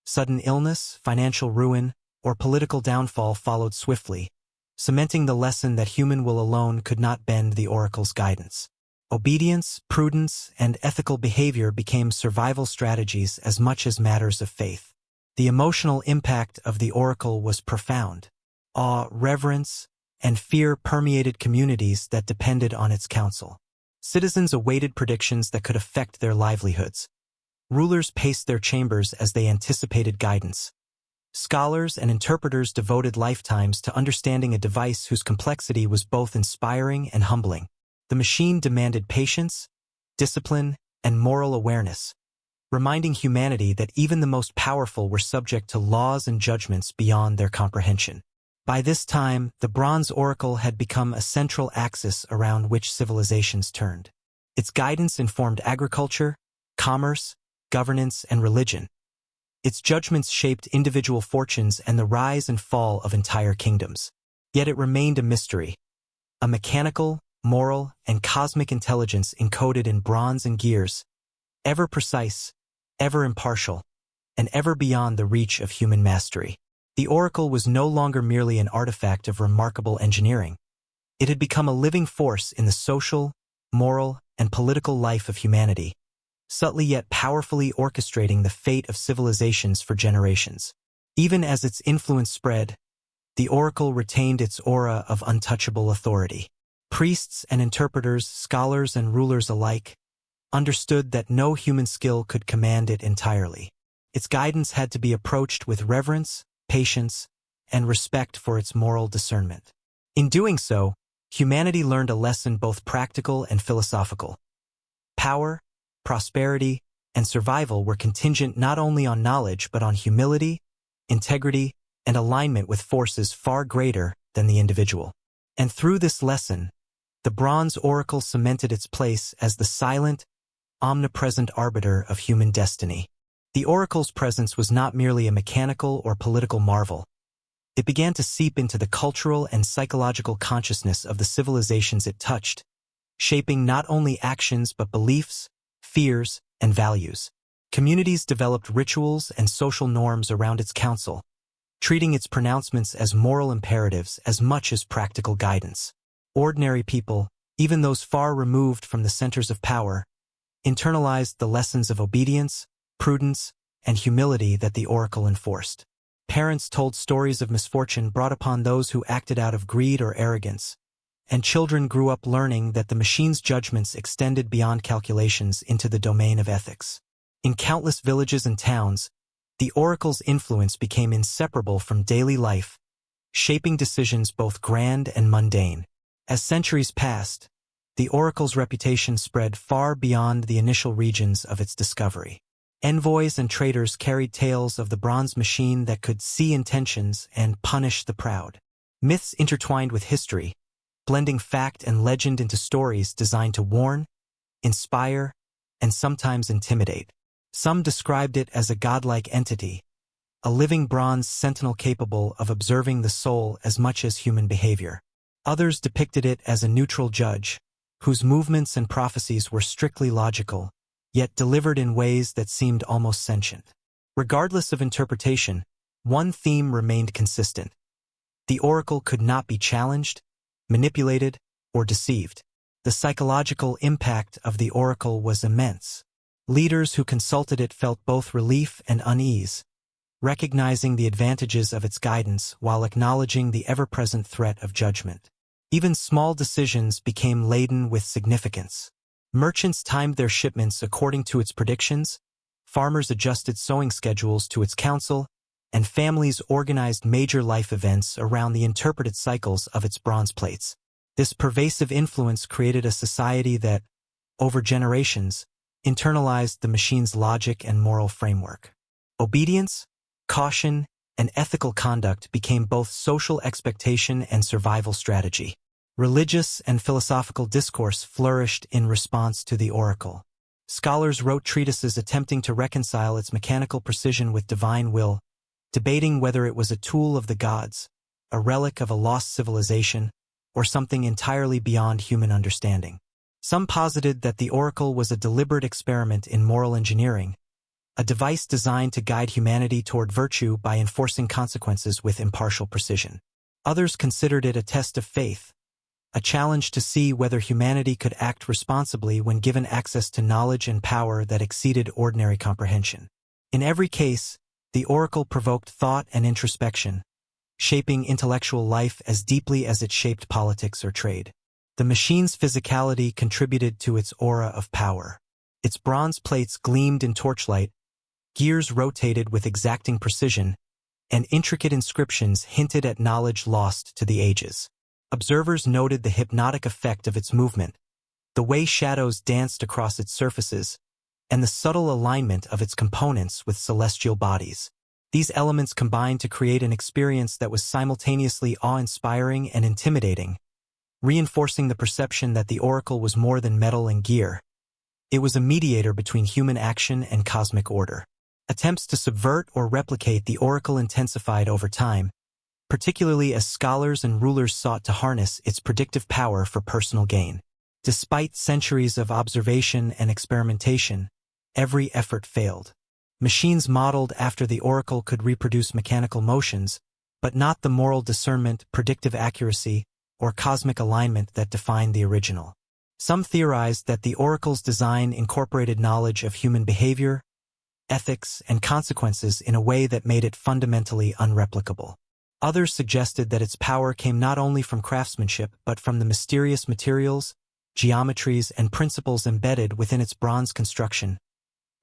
Sudden illness, financial ruin, or political downfall followed swiftly, cementing the lesson that human will alone could not bend the oracle's guidance. Obedience, prudence, and ethical behavior became survival strategies as much as matters of faith. The emotional impact of the oracle was profound. Awe, reverence, and fear permeated communities that depended on its counsel. Citizens awaited predictions that could affect their livelihoods. Rulers paced their chambers as they anticipated guidance. Scholars and interpreters devoted lifetimes to understanding a device whose complexity was both inspiring and humbling. The machine demanded patience, discipline, and moral awareness, reminding humanity that even the most powerful were subject to laws and judgments beyond their comprehension. By this time, the bronze oracle had become a central axis around which civilizations turned. Its guidance informed agriculture, commerce, governance, and religion. Its judgments shaped individual fortunes and the rise and fall of entire kingdoms. Yet it remained a mystery, a mechanical, moral, and cosmic intelligence encoded in bronze and gears, ever precise, ever impartial, and ever beyond the reach of human mastery. The oracle was no longer merely an artifact of remarkable engineering. It had become a living force in the social, moral, and political life of humanity, subtly yet powerfully orchestrating the fate of civilizations for generations. Even as its influence spread, the oracle retained its aura of untouchable authority. Priests and interpreters, scholars and rulers alike, understood that no human skill could command it entirely. Its guidance had to be approached with reverence, patience, and respect for its moral discernment. In doing so, humanity learned a lesson both practical and philosophical. Power, prosperity, and survival were contingent not only on knowledge but on humility, integrity, and alignment with forces far greater than the individual. And through this lesson, the bronze oracle cemented its place as the silent, omnipresent arbiter of human destiny. The oracle's presence was not merely a mechanical or political marvel. It began to seep into the cultural and psychological consciousness of the civilizations it touched, shaping not only actions but beliefs, fears, and values. Communities developed rituals and social norms around its council, treating its pronouncements as moral imperatives as much as practical guidance. Ordinary people, even those far removed from the centers of power, internalized the lessons of obedience, prudence, and humility that the oracle enforced. Parents told stories of misfortune brought upon those who acted out of greed or arrogance, and children grew up learning that the machine's judgments extended beyond calculations into the domain of ethics. In countless villages and towns, the oracle's influence became inseparable from daily life, shaping decisions both grand and mundane. As centuries passed, the oracle's reputation spread far beyond the initial regions of its discovery. Envoys and traders carried tales of the bronze machine that could see intentions and punish the proud. Myths intertwined with history, blending fact and legend into stories designed to warn, inspire, and sometimes intimidate. Some described it as a godlike entity, a living bronze sentinel capable of observing the soul as much as human behavior. Others depicted it as a neutral judge, whose movements and prophecies were strictly logical, yet delivered in ways that seemed almost sentient. Regardless of interpretation, one theme remained consistent. The oracle could not be challenged, manipulated, or deceived. The psychological impact of the oracle was immense. Leaders who consulted it felt both relief and unease, recognizing the advantages of its guidance while acknowledging the ever-present threat of judgment. Even small decisions became laden with significance. Merchants timed their shipments according to its predictions, farmers adjusted sowing schedules to its counsel, and families organized major life events around the interpreted cycles of its bronze plates. This pervasive influence created a society that, over generations, internalized the machine's logic and moral framework. Obedience, caution, and ethical conduct became both social expectation and survival strategy. Religious and philosophical discourse flourished in response to the oracle. Scholars wrote treatises attempting to reconcile its mechanical precision with divine will, debating whether it was a tool of the gods, a relic of a lost civilization, or something entirely beyond human understanding. Some posited that the oracle was a deliberate experiment in moral engineering, a device designed to guide humanity toward virtue by enforcing consequences with impartial precision. Others considered it a test of faith, a challenge to see whether humanity could act responsibly when given access to knowledge and power that exceeded ordinary comprehension. In every case, the oracle provoked thought and introspection, shaping intellectual life as deeply as it shaped politics or trade. The machine's physicality contributed to its aura of power. Its bronze plates gleamed in torchlight, gears rotated with exacting precision, and intricate inscriptions hinted at knowledge lost to the ages. Observers noted the hypnotic effect of its movement, the way shadows danced across its surfaces, and the subtle alignment of its components with celestial bodies. These elements combined to create an experience that was simultaneously awe-inspiring and intimidating, reinforcing the perception that the oracle was more than metal and gear. It was a mediator between human action and cosmic order. Attempts to subvert or replicate the oracle intensified over time, particularly as scholars and rulers sought to harness its predictive power for personal gain. Despite centuries of observation and experimentation, every effort failed. Machines modeled after the oracle could reproduce mechanical motions, but not the moral discernment, predictive accuracy, or cosmic alignment that defined the original. Some theorized that the oracle's design incorporated knowledge of human behavior, ethics, and consequences in a way that made it fundamentally unreplicable. Others suggested that its power came not only from craftsmanship but from the mysterious materials, geometries, and principles embedded within its bronze construction,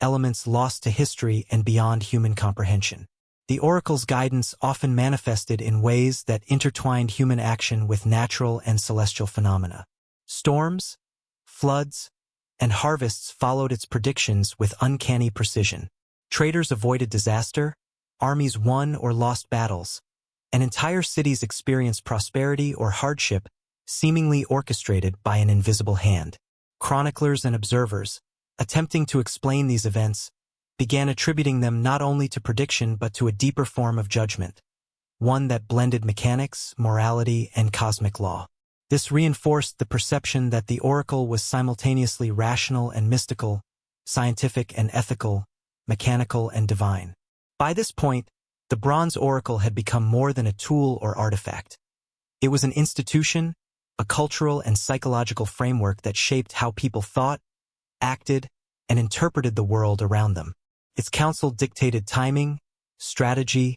elements lost to history and beyond human comprehension. The oracle's guidance often manifested in ways that intertwined human action with natural and celestial phenomena. Storms, floods, and harvests followed its predictions with uncanny precision. Traders avoided disaster, armies won or lost battles, and entire cities experienced prosperity or hardship seemingly orchestrated by an invisible hand. Chroniclers and observers, attempting to explain these events, began attributing them not only to prediction but to a deeper form of judgment, one that blended mechanics, morality, and cosmic law. This reinforced the perception that the oracle was simultaneously rational and mystical, scientific and ethical, mechanical and divine. By this point, the bronze oracle had become more than a tool or artifact. It was an institution, a cultural and psychological framework that shaped how people thought, acted, and interpreted the world around them. Its counsel dictated timing, strategy,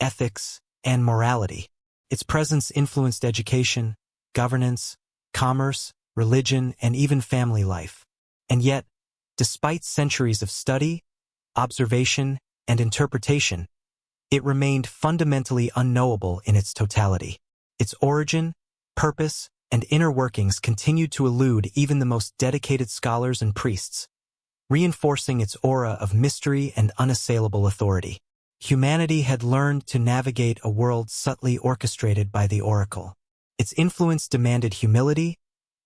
ethics, and morality. Its presence influenced education, governance, commerce, religion, and even family life. And yet, despite centuries of study, observation, and interpretation, it remained fundamentally unknowable in its totality. Its origin, purpose, and inner workings continued to elude even the most dedicated scholars and priests, reinforcing its aura of mystery and unassailable authority. Humanity had learned to navigate a world subtly orchestrated by the oracle. Its influence demanded humility,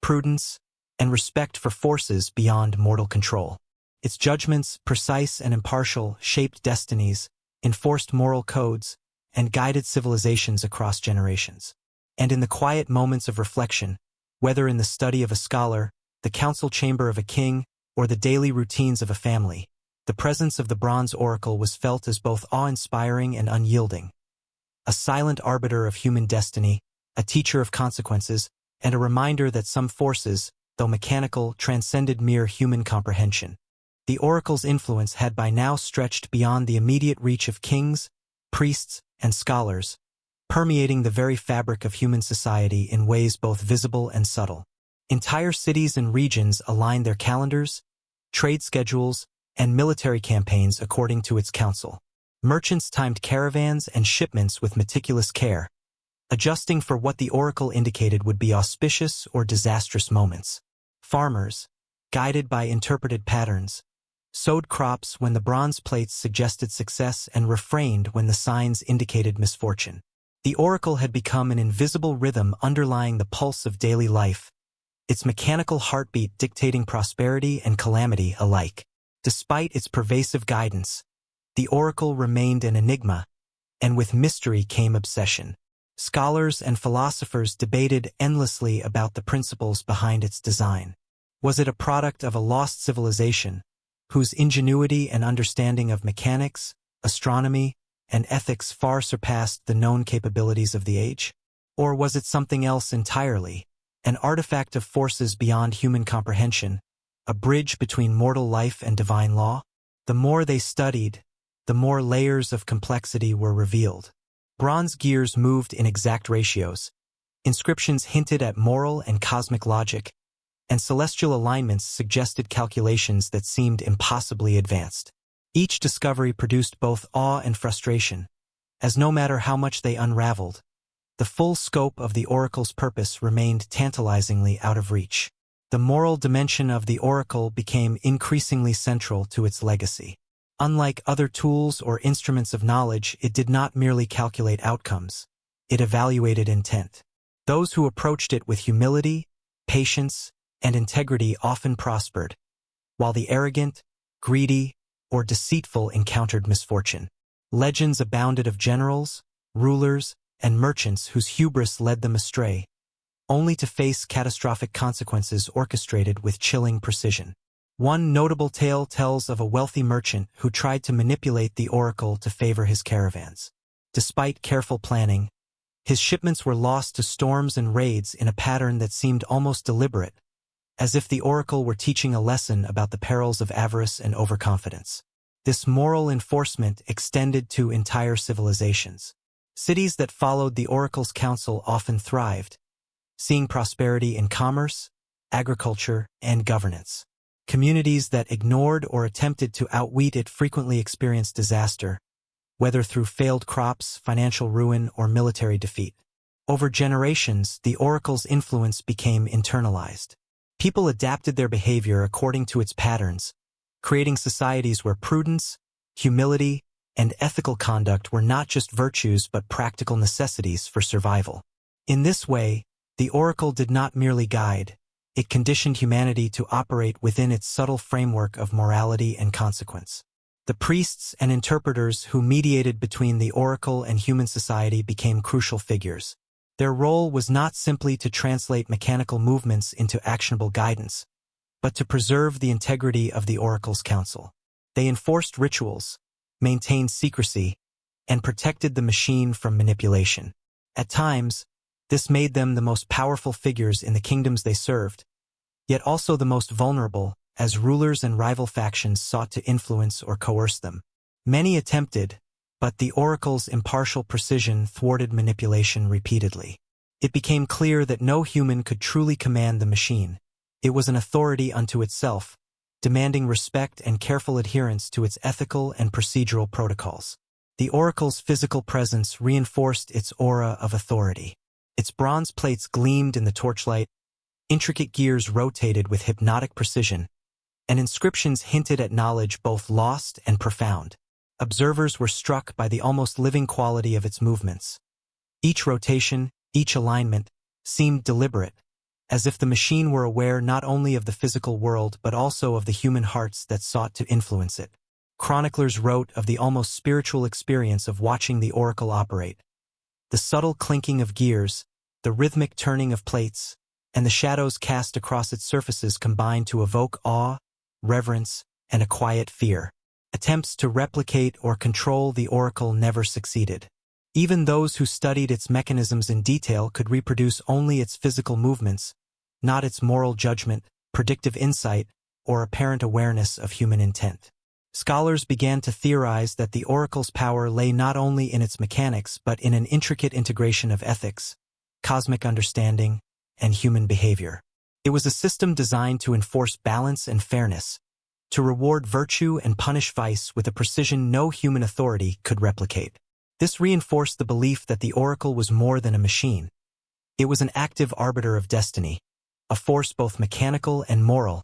prudence, and respect for forces beyond mortal control. Its judgments, precise and impartial, shaped destinies, enforced moral codes, and guided civilizations across generations. And in the quiet moments of reflection, whether in the study of a scholar, the council chamber of a king, or the daily routines of a family, the presence of the bronze oracle was felt as both awe-inspiring and unyielding. A silent arbiter of human destiny, a teacher of consequences, and a reminder that some forces, though mechanical, transcended mere human comprehension. The oracle's influence had by now stretched beyond the immediate reach of kings, priests, and scholars, permeating the very fabric of human society in ways both visible and subtle. Entire cities and regions aligned their calendars, trade schedules, and military campaigns according to its counsel. Merchants timed caravans and shipments with meticulous care, adjusting for what the oracle indicated would be auspicious or disastrous moments. Farmers, guided by interpreted patterns, sowed crops when the bronze plates suggested success and refrained when the signs indicated misfortune. The oracle had become an invisible rhythm underlying the pulse of daily life, its mechanical heartbeat dictating prosperity and calamity alike. Despite its pervasive guidance, the oracle remained an enigma, and with mystery came obsession. Scholars and philosophers debated endlessly about the principles behind its design. Was it a product of a lost civilization, whose ingenuity and understanding of mechanics, astronomy, and ethics far surpassed the known capabilities of the age? Or was it something else entirely, an artifact of forces beyond human comprehension, a bridge between mortal life and divine law? The more they studied, the more layers of complexity were revealed. Bronze gears moved in exact ratios, inscriptions hinted at moral and cosmic logic, and celestial alignments suggested calculations that seemed impossibly advanced. Each discovery produced both awe and frustration, as no matter how much they unraveled, the full scope of the oracle's purpose remained tantalizingly out of reach. The moral dimension of the oracle became increasingly central to its legacy. Unlike other tools or instruments of knowledge, it did not merely calculate outcomes, it evaluated intent. Those who approached it with humility, patience, and integrity often prospered, while the arrogant, greedy, or deceitful encountered misfortune. Legends abounded of generals, rulers, and merchants whose hubris led them astray, only to face catastrophic consequences orchestrated with chilling precision. One notable tale tells of a wealthy merchant who tried to manipulate the oracle to favor his caravans. Despite careful planning, his shipments were lost to storms and raids in a pattern that seemed almost deliberate, as if the oracle were teaching a lesson about the perils of avarice and overconfidence. This moral enforcement extended to entire civilizations. Cities that followed the oracle's counsel often thrived, seeing prosperity in commerce, agriculture, and governance. Communities that ignored or attempted to outwit it frequently experienced disaster, whether through failed crops, financial ruin, or military defeat. Over generations, the oracle's influence became internalized. People adapted their behavior according to its patterns, creating societies where prudence, humility, and ethical conduct were not just virtues but practical necessities for survival. In this way, the oracle did not merely guide, it conditioned humanity to operate within its subtle framework of morality and consequence. The priests and interpreters who mediated between the oracle and human society became crucial figures. Their role was not simply to translate mechanical movements into actionable guidance, but to preserve the integrity of the oracle's counsel. They enforced rituals, maintained secrecy, and protected the machine from manipulation. At times, this made them the most powerful figures in the kingdoms they served, yet also the most vulnerable, as rulers and rival factions sought to influence or coerce them. Many attempted, but the oracle's impartial precision thwarted manipulation repeatedly. It became clear that no human could truly command the machine. It was an authority unto itself, demanding respect and careful adherence to its ethical and procedural protocols. The oracle's physical presence reinforced its aura of authority. Its bronze plates gleamed in the torchlight, intricate gears rotated with hypnotic precision, and inscriptions hinted at knowledge both lost and profound. Observers were struck by the almost living quality of its movements. Each rotation, each alignment, seemed deliberate, as if the machine were aware not only of the physical world but also of the human hearts that sought to influence it. Chroniclers wrote of the almost spiritual experience of watching the oracle operate. The subtle clinking of gears, the rhythmic turning of plates, and the shadows cast across its surfaces combined to evoke awe, reverence, and a quiet fear. Attempts to replicate or control the oracle never succeeded. Even those who studied its mechanisms in detail could reproduce only its physical movements, not its moral judgment, predictive insight, or apparent awareness of human intent. Scholars began to theorize that the oracle's power lay not only in its mechanics but in an intricate integration of ethics, cosmic understanding, and human behavior. It was a system designed to enforce balance and fairness, to reward virtue and punish vice with a precision no human authority could replicate. This reinforced the belief that the oracle was more than a machine. It was an active arbiter of destiny, a force both mechanical and moral,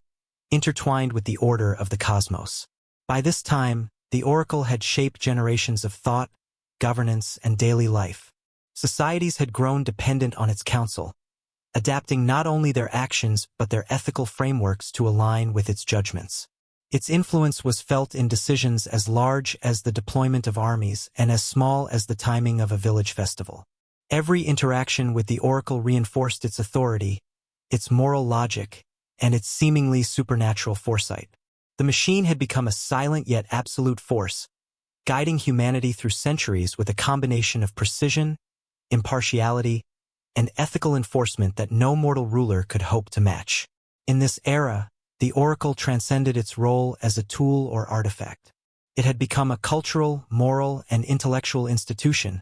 intertwined with the order of the cosmos. By this time, the oracle had shaped generations of thought, governance, and daily life. Societies had grown dependent on its counsel, adapting not only their actions but their ethical frameworks to align with its judgments. Its influence was felt in decisions as large as the deployment of armies and as small as the timing of a village festival. Every interaction with the oracle reinforced its authority, its moral logic, and its seemingly supernatural foresight. The machine had become a silent yet absolute force, guiding humanity through centuries with a combination of precision, impartiality, and ethical enforcement that no mortal ruler could hope to match. In this era, the oracle transcended its role as a tool or artifact. It had become a cultural, moral, and intellectual institution,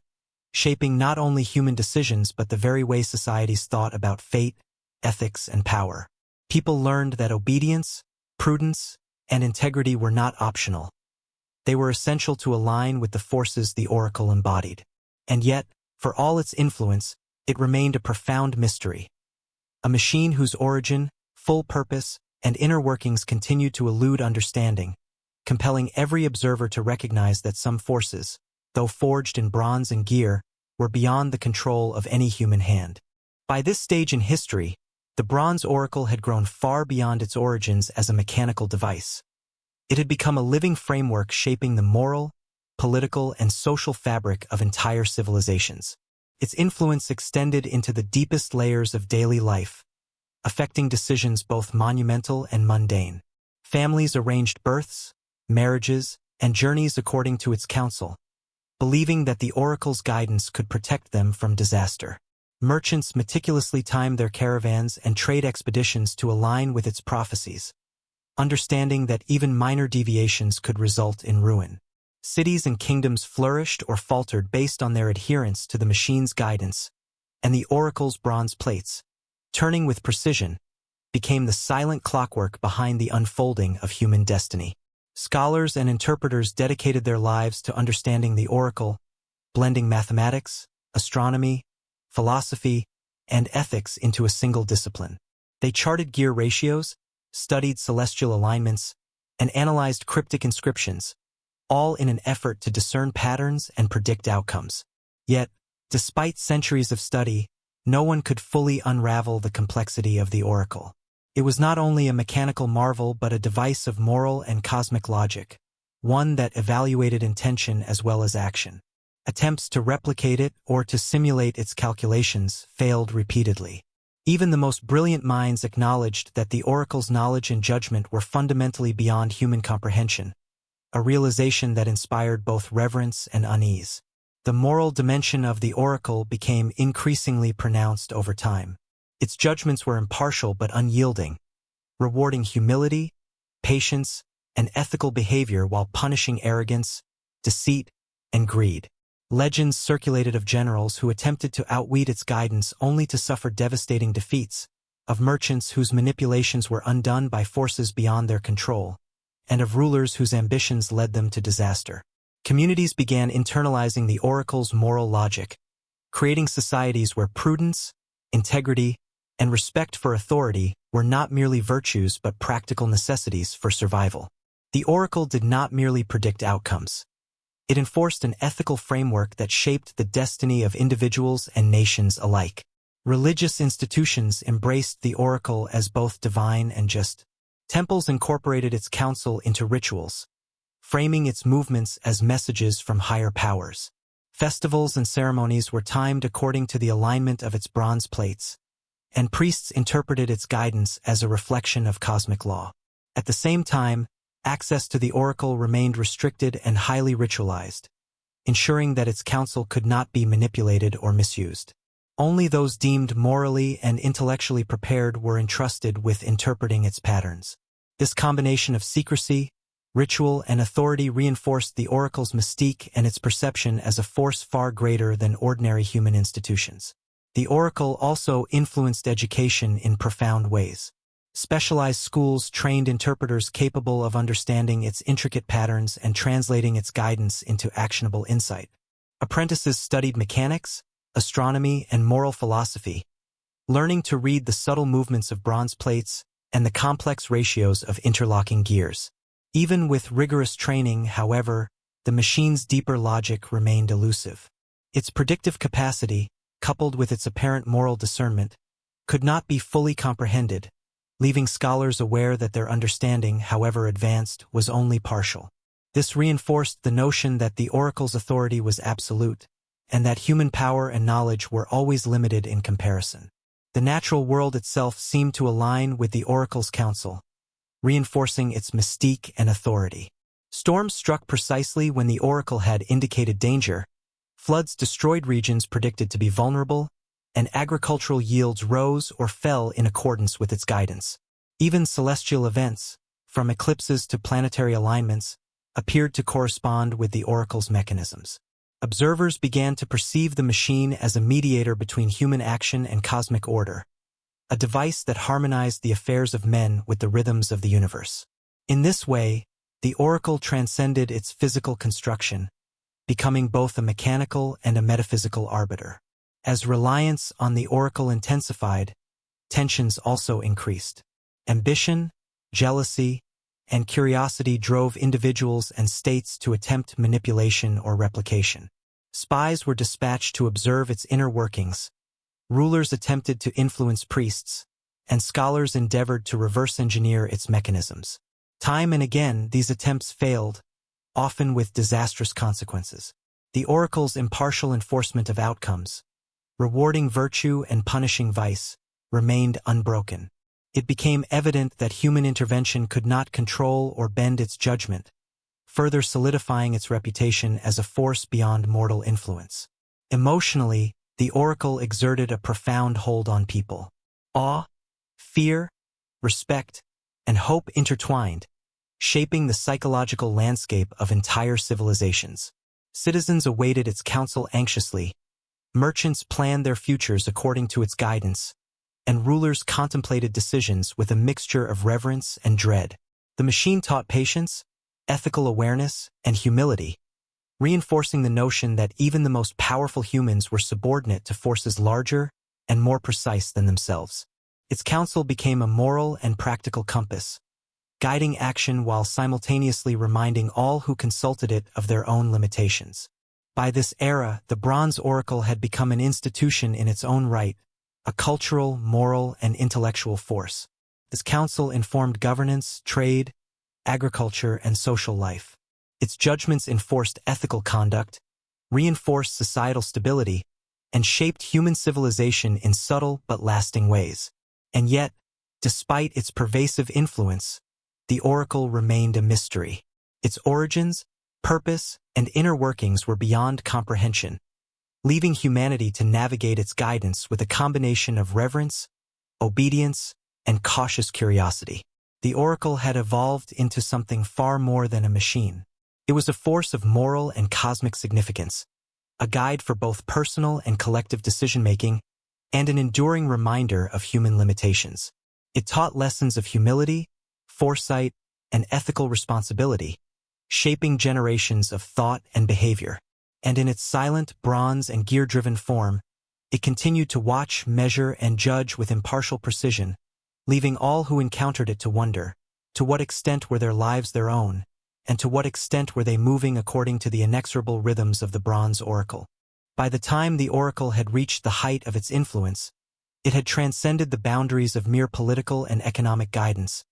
shaping not only human decisions but the very way societies thought about fate, ethics, and power. People learned that obedience, prudence, and integrity were not optional. They were essential to align with the forces the oracle embodied. And yet, for all its influence, it remained a profound mystery. A machine whose origin, full purpose, and inner workings continued to elude understanding, compelling every observer to recognize that some forces, though forged in bronze and gear, were beyond the control of any human hand. By this stage in history, the bronze oracle had grown far beyond its origins as a mechanical device. It had become a living framework shaping the moral, political, and social fabric of entire civilizations. Its influence extended into the deepest layers of daily life, affecting decisions both monumental and mundane. Families arranged births, marriages, and journeys according to its counsel, believing that the oracle's guidance could protect them from disaster. Merchants meticulously timed their caravans and trade expeditions to align with its prophecies, understanding that even minor deviations could result in ruin. Cities and kingdoms flourished or faltered based on their adherence to the machine's guidance, and the oracle's bronze plates, turning with precision, became the silent clockwork behind the unfolding of human destiny. Scholars and interpreters dedicated their lives to understanding the oracle, blending mathematics, astronomy, philosophy, and ethics into a single discipline. They charted gear ratios, studied celestial alignments, and analyzed cryptic inscriptions, all in an effort to discern patterns and predict outcomes. Yet, despite centuries of study, no one could fully unravel the complexity of the oracle. It was not only a mechanical marvel but a device of moral and cosmic logic, one that evaluated intention as well as action. Attempts to replicate it or to simulate its calculations failed repeatedly. Even the most brilliant minds acknowledged that the oracle's knowledge and judgment were fundamentally beyond human comprehension, a realization that inspired both reverence and unease. The moral dimension of the oracle became increasingly pronounced over time. Its judgments were impartial but unyielding, rewarding humility, patience, and ethical behavior while punishing arrogance, deceit, and greed. Legends circulated of generals who attempted to outwit its guidance only to suffer devastating defeats, of merchants whose manipulations were undone by forces beyond their control, and of rulers whose ambitions led them to disaster. Communities began internalizing the oracle's moral logic, creating societies where prudence, integrity, and respect for authority were not merely virtues but practical necessities for survival. The oracle did not merely predict outcomes. It enforced an ethical framework that shaped the destiny of individuals and nations alike. Religious institutions embraced the oracle as both divine and just. Temples incorporated its counsel into rituals, framing its movements as messages from higher powers. Festivals and ceremonies were timed according to the alignment of its bronze plates, and priests interpreted its guidance as a reflection of cosmic law. At the same time, access to the oracle remained restricted and highly ritualized, ensuring that its counsel could not be manipulated or misused. Only those deemed morally and intellectually prepared were entrusted with interpreting its patterns. This combination of secrecy, ritual, and authority reinforced the oracle's mystique and its perception as a force far greater than ordinary human institutions. The oracle also influenced education in profound ways. Specialized schools trained interpreters capable of understanding its intricate patterns and translating its guidance into actionable insight. Apprentices studied mechanics, astronomy, and moral philosophy, learning to read the subtle movements of bronze plates and the complex ratios of interlocking gears. Even with rigorous training, however, the machine's deeper logic remained elusive. Its predictive capacity, coupled with its apparent moral discernment, could not be fully comprehended, leaving scholars aware that their understanding, however advanced, was only partial. This reinforced the notion that the oracle's authority was absolute, and that human power and knowledge were always limited in comparison. The natural world itself seemed to align with the oracle's counsel, reinforcing its mystique and authority. Storms struck precisely when the oracle had indicated danger, floods destroyed regions predicted to be vulnerable, and agricultural yields rose or fell in accordance with its guidance. Even celestial events, from eclipses to planetary alignments, appeared to correspond with the oracle's mechanisms. Observers began to perceive the machine as a mediator between human action and cosmic order, a device that harmonized the affairs of men with the rhythms of the universe. In this way, the oracle transcended its physical construction, becoming both a mechanical and a metaphysical arbiter. As reliance on the oracle intensified, tensions also increased. Ambition, jealousy, and curiosity drove individuals and states to attempt manipulation or replication. Spies were dispatched to observe its inner workings, rulers attempted to influence priests, and scholars endeavored to reverse engineer its mechanisms. Time and again, these attempts failed, often with disastrous consequences. The oracle's impartial enforcement of outcomes, rewarding virtue and punishing vice, remained unbroken. It became evident that human intervention could not control or bend its judgment, further solidifying its reputation as a force beyond mortal influence. Emotionally, the oracle exerted a profound hold on people. Awe, fear, respect, and hope intertwined, shaping the psychological landscape of entire civilizations. Citizens awaited its counsel anxiously, merchants planned their futures according to its guidance, and rulers contemplated decisions with a mixture of reverence and dread. The machine taught patience, ethical awareness, and humility, reinforcing the notion that even the most powerful humans were subordinate to forces larger and more precise than themselves. Its counsel became a moral and practical compass, guiding action while simultaneously reminding all who consulted it of their own limitations. By this era, the Bronze Oracle had become an institution in its own right, a cultural, moral, and intellectual force. This council informed governance, trade, agriculture, and social life. Its judgments enforced ethical conduct, reinforced societal stability, and shaped human civilization in subtle but lasting ways. And yet, despite its pervasive influence, the oracle remained a mystery. Its origins, purpose, and inner workings were beyond comprehension, leaving humanity to navigate its guidance with a combination of reverence, obedience, and cautious curiosity. The oracle had evolved into something far more than a machine. It was a force of moral and cosmic significance, a guide for both personal and collective decision-making, and an enduring reminder of human limitations. It taught lessons of humility, foresight, and ethical responsibility, shaping generations of thought and behavior. And in its silent, bronze and gear-driven form, it continued to watch, measure, and judge with impartial precision, leaving all who encountered it to wonder, to what extent were their lives their own, and to what extent were they moving according to the inexorable rhythms of the bronze oracle. By the time the oracle had reached the height of its influence, it had transcended the boundaries of mere political and economic guidance,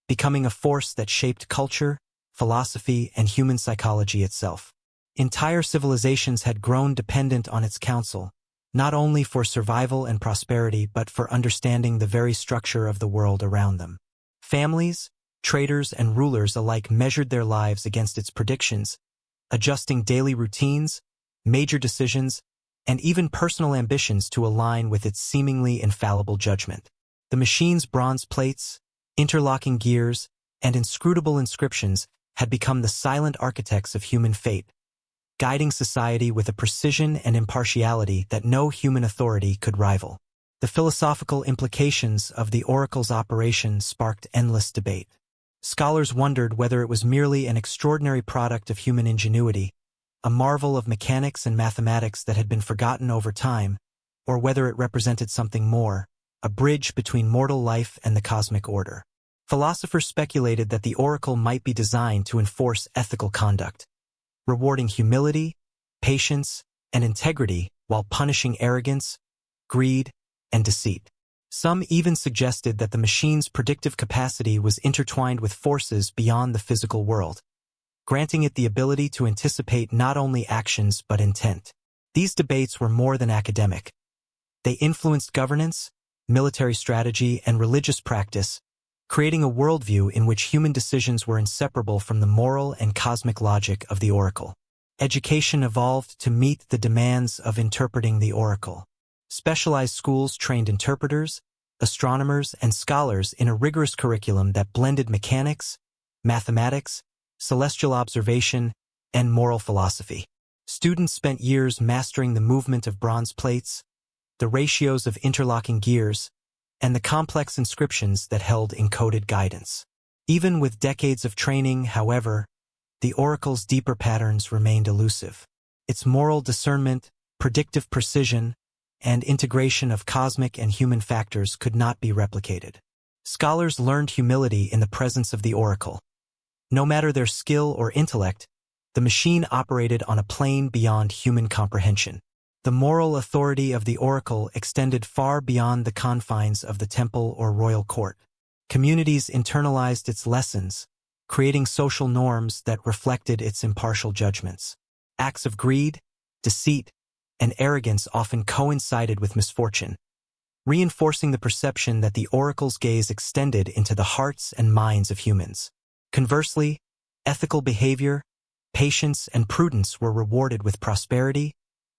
becoming a force that shaped culture, philosophy, and human psychology itself. Entire civilizations had grown dependent on its counsel, not only for survival and prosperity but for understanding the very structure of the world around them. Families, traders, and rulers alike measured their lives against its predictions, adjusting daily routines, major decisions, and even personal ambitions to align with its seemingly infallible judgment. The machine's bronze plates, interlocking gears, and inscrutable inscriptions had become the silent architects of human fate, guiding society with a precision and impartiality that no human authority could rival. The philosophical implications of the oracle's operation sparked endless debate. Scholars wondered whether it was merely an extraordinary product of human ingenuity, a marvel of mechanics and mathematics that had been forgotten over time, or whether it represented something more, a bridge between mortal life and the cosmic order. Philosophers speculated that the oracle might be designed to enforce ethical conduct, rewarding humility, patience, and integrity while punishing arrogance, greed, and deceit. Some even suggested that the machine's predictive capacity was intertwined with forces beyond the physical world, granting it the ability to anticipate not only actions but intent. These debates were more than academic. They influenced governance, military strategy, and religious practice, creating a worldview in which human decisions were inseparable from the moral and cosmic logic of the oracle. Education evolved to meet the demands of interpreting the oracle. Specialized schools trained interpreters, astronomers, and scholars in a rigorous curriculum that blended mechanics, mathematics, celestial observation, and moral philosophy. Students spent years mastering the movement of bronze plates, the ratios of interlocking gears, and the complex inscriptions that held encoded guidance. Even with decades of training, however, the oracle's deeper patterns remained elusive. Its moral discernment, predictive precision, and integration of cosmic and human factors could not be replicated. Scholars learned humility in the presence of the oracle. No matter their skill or intellect, the machine operated on a plane beyond human comprehension. The moral authority of the oracle extended far beyond the confines of the temple or royal court. Communities internalized its lessons, creating social norms that reflected its impartial judgments. Acts of greed, deceit, and arrogance often coincided with misfortune, reinforcing the perception that the oracle's gaze extended into the hearts and minds of humans. Conversely, ethical behavior, patience, and prudence were rewarded with prosperity,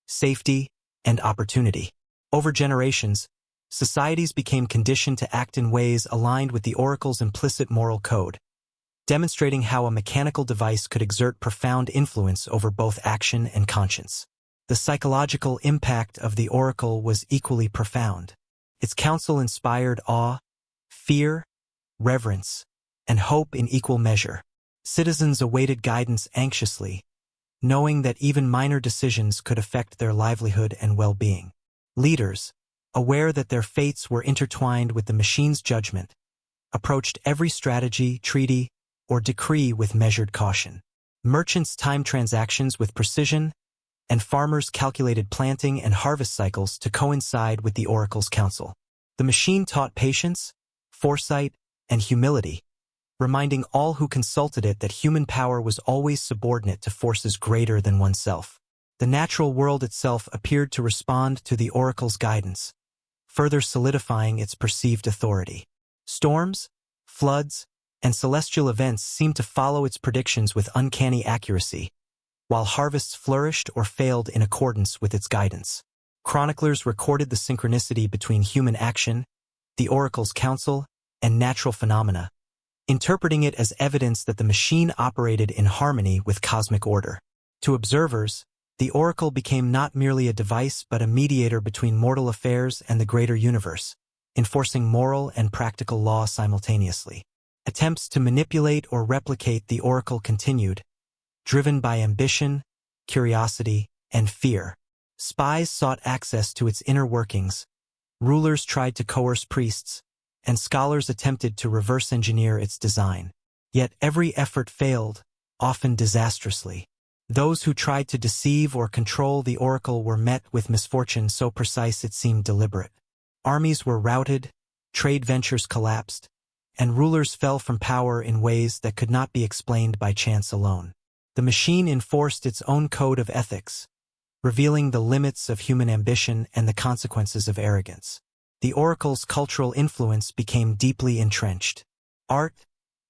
safety, and opportunity. Over generations, societies became conditioned to act in ways aligned with the oracle's implicit moral code, demonstrating how a mechanical device could exert profound influence over both action and conscience. The psychological impact of the oracle was equally profound. Its counsel inspired awe, fear, reverence, and hope in equal measure. Citizens awaited guidance anxiously, knowing that even minor decisions could affect their livelihood and well-being. Leaders, aware that their fates were intertwined with the machine's judgment, approached every strategy, treaty, or decree with measured caution. Merchants timed transactions with precision, and farmers calculated planting and harvest cycles to coincide with the oracle's counsel. The machine taught patience, foresight, and humility, reminding all who consulted it that human power was always subordinate to forces greater than oneself. The natural world itself appeared to respond to the oracle's guidance, further solidifying its perceived authority. Storms, floods, and celestial events seemed to follow its predictions with uncanny accuracy, while harvests flourished or failed in accordance with its guidance. Chroniclers recorded the synchronicity between human action, the oracle's counsel, and natural phenomena, interpreting it as evidence that the machine operated in harmony with cosmic order. To observers, the oracle became not merely a device but a mediator between mortal affairs and the greater universe, enforcing moral and practical law simultaneously. Attempts to manipulate or replicate the oracle continued, driven by ambition, curiosity, and fear. Spies sought access to its inner workings, rulers tried to coerce priests, and scholars attempted to reverse engineer its design. Yet every effort failed, often disastrously. Those who tried to deceive or control the oracle were met with misfortune so precise it seemed deliberate. Armies were routed, trade ventures collapsed, and rulers fell from power in ways that could not be explained by chance alone. The machine enforced its own code of ethics, revealing the limits of human ambition and the consequences of arrogance. The oracle's cultural influence became deeply entrenched. Art,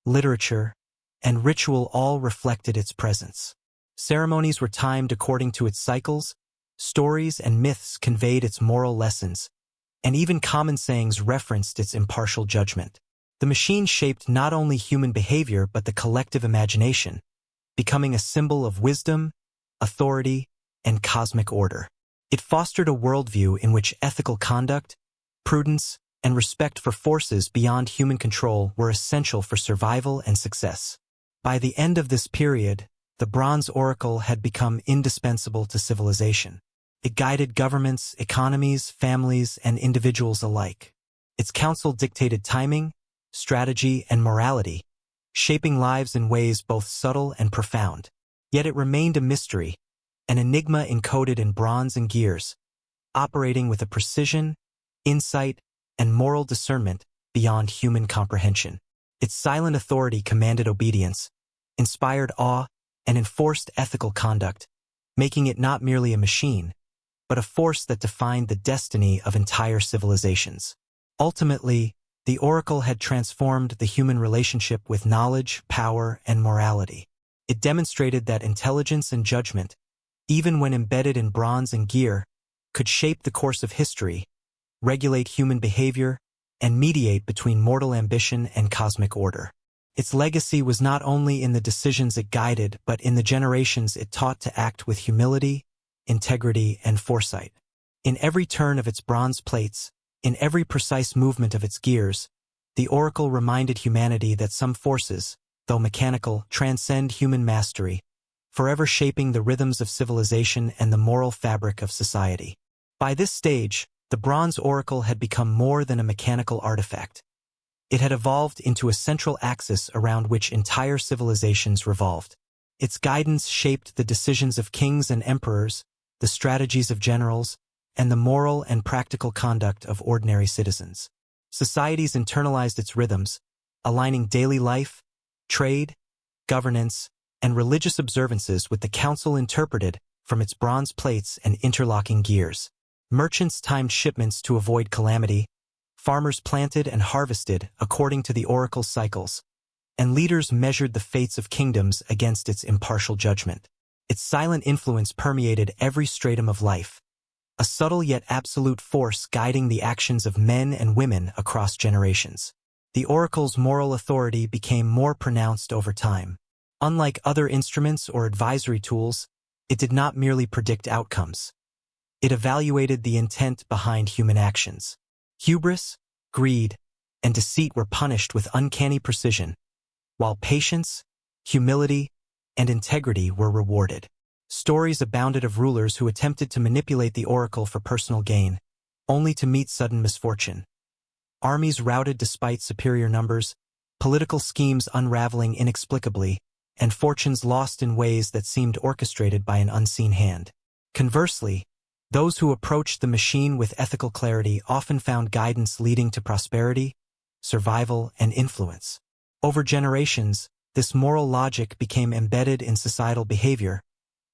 literature, and ritual all reflected its presence. Ceremonies were timed according to its cycles, stories and myths conveyed its moral lessons, and even common sayings referenced its impartial judgment. The machine shaped not only human behavior but the collective imagination, becoming a symbol of wisdom, authority, and cosmic order. It fostered a worldview in which ethical conduct, prudence, and respect for forces beyond human control were essential for survival and success. By the end of this period, the Bronze Oracle had become indispensable to civilization. It guided governments, economies, families, and individuals alike. Its counsel dictated timing, strategy, and morality, shaping lives in ways both subtle and profound. Yet it remained a mystery, an enigma encoded in bronze and gears, operating with a precision, insight, and moral discernment beyond human comprehension. Its silent authority commanded obedience, inspired awe, and enforced ethical conduct, making it not merely a machine, but a force that defined the destiny of entire civilizations. Ultimately, the oracle had transformed the human relationship with knowledge, power, and morality. It demonstrated that intelligence and judgment, even when embedded in bronze and gear, could shape the course of history, regulate human behavior, and mediate between mortal ambition and cosmic order. Its legacy was not only in the decisions it guided but in the generations it taught to act with humility, integrity, and foresight. In every turn of its bronze plates, in every precise movement of its gears, the oracle reminded humanity that some forces, though mechanical, transcend human mastery, forever shaping the rhythms of civilization and the moral fabric of society. By this stage, the Bronze Oracle had become more than a mechanical artifact. It had evolved into a central axis around which entire civilizations revolved. Its guidance shaped the decisions of kings and emperors, the strategies of generals, and the moral and practical conduct of ordinary citizens. Societies internalized its rhythms, aligning daily life, trade, governance, and religious observances with the counsel interpreted from its bronze plates and interlocking gears. Merchants timed shipments to avoid calamity, farmers planted and harvested according to the oracle's cycles, and leaders measured the fates of kingdoms against its impartial judgment. Its silent influence permeated every stratum of life, a subtle yet absolute force guiding the actions of men and women across generations. The oracle's moral authority became more pronounced over time. Unlike other instruments or advisory tools, it did not merely predict outcomes. It evaluated the intent behind human actions. Hubris, greed, and deceit were punished with uncanny precision, while patience, humility, and integrity were rewarded. Stories abounded of rulers who attempted to manipulate the oracle for personal gain, only to meet sudden misfortune. Armies routed despite superior numbers, political schemes unraveling inexplicably, and fortunes lost in ways that seemed orchestrated by an unseen hand. Conversely, those who approached the machine with ethical clarity often found guidance leading to prosperity, survival, and influence. Over generations, this moral logic became embedded in societal behavior,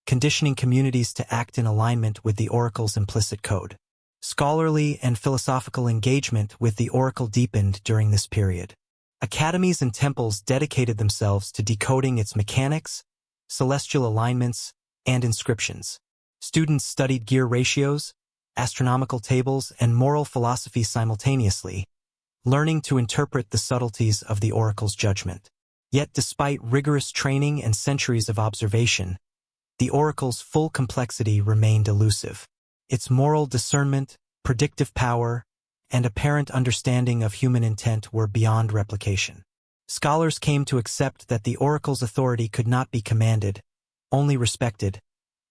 conditioning communities to act in alignment with the oracle's implicit code. Scholarly and philosophical engagement with the oracle deepened during this period. Academies and temples dedicated themselves to decoding its mechanics, celestial alignments, and inscriptions. Students studied gear ratios, astronomical tables, and moral philosophy simultaneously, learning to interpret the subtleties of the oracle's judgment. Yet despite rigorous training and centuries of observation, the oracle's full complexity remained elusive. Its moral discernment, predictive power, and apparent understanding of human intent were beyond replication. Scholars came to accept that the oracle's authority could not be commanded, only respected,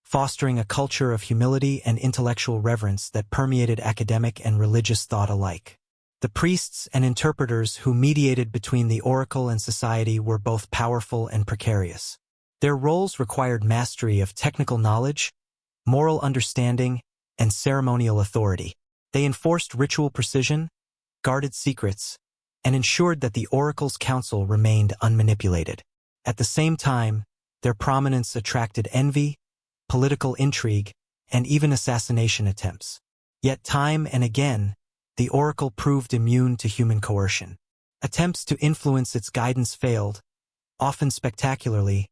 fostering a culture of humility and intellectual reverence that permeated academic and religious thought alike. The priests and interpreters who mediated between the oracle and society were both powerful and precarious. Their roles required mastery of technical knowledge, moral understanding, and ceremonial authority. They enforced ritual precision, guarded secrets, and ensured that the oracle's counsel remained unmanipulated. At the same time, their prominence attracted envy, political intrigue, and even assassination attempts. Yet time and again, the oracle proved immune to human coercion. Attempts to influence its guidance failed, often spectacularly,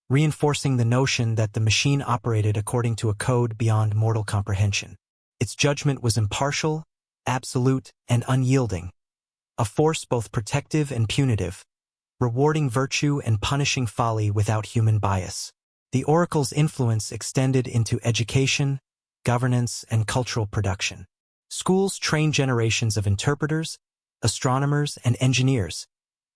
reinforcing the notion that the machine operated according to a code beyond mortal comprehension. Its judgment was impartial, absolute, and unyielding, a force both protective and punitive, rewarding virtue and punishing folly without human bias. The oracle's influence extended into education, governance, and cultural production. Schools trained generations of interpreters, astronomers, and engineers,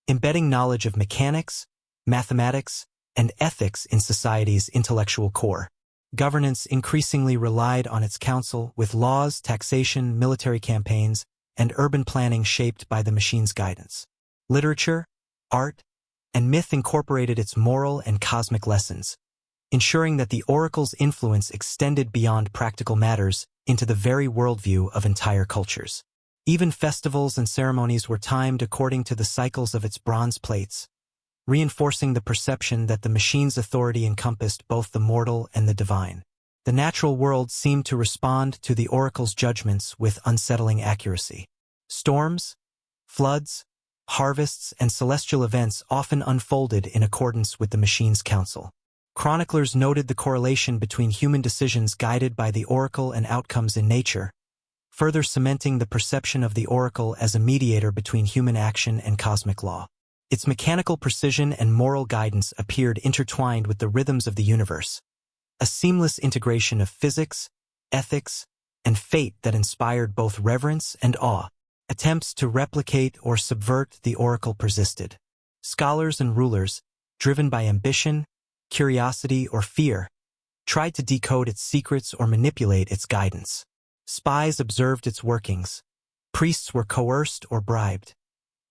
embedding knowledge of mechanics, mathematics, and ethics in society's intellectual core. Governance increasingly relied on its council, with laws, taxation, military campaigns, and urban planning shaped by the machine's guidance. Literature, art, and myth incorporated its moral and cosmic lessons, ensuring that the oracle's influence extended beyond practical matters into the very worldview of entire cultures. Even festivals and ceremonies were timed according to the cycles of its bronze plates, reinforcing the perception that the machine's authority encompassed both the mortal and the divine. The natural world seemed to respond to the oracle's judgments with unsettling accuracy. Storms, floods, harvests, and celestial events often unfolded in accordance with the machine's counsel. Chroniclers noted the correlation between human decisions guided by the oracle and outcomes in nature, further cementing the perception of the oracle as a mediator between human action and cosmic law. Its mechanical precision and moral guidance appeared intertwined with the rhythms of the universe, a seamless integration of physics, ethics, and fate that inspired both reverence and awe. Attempts to replicate or subvert the oracle persisted. Scholars and rulers, driven by ambition, curiosity, or fear, tried to decode its secrets or manipulate its guidance. Spies observed its workings. Priests were coerced or bribed.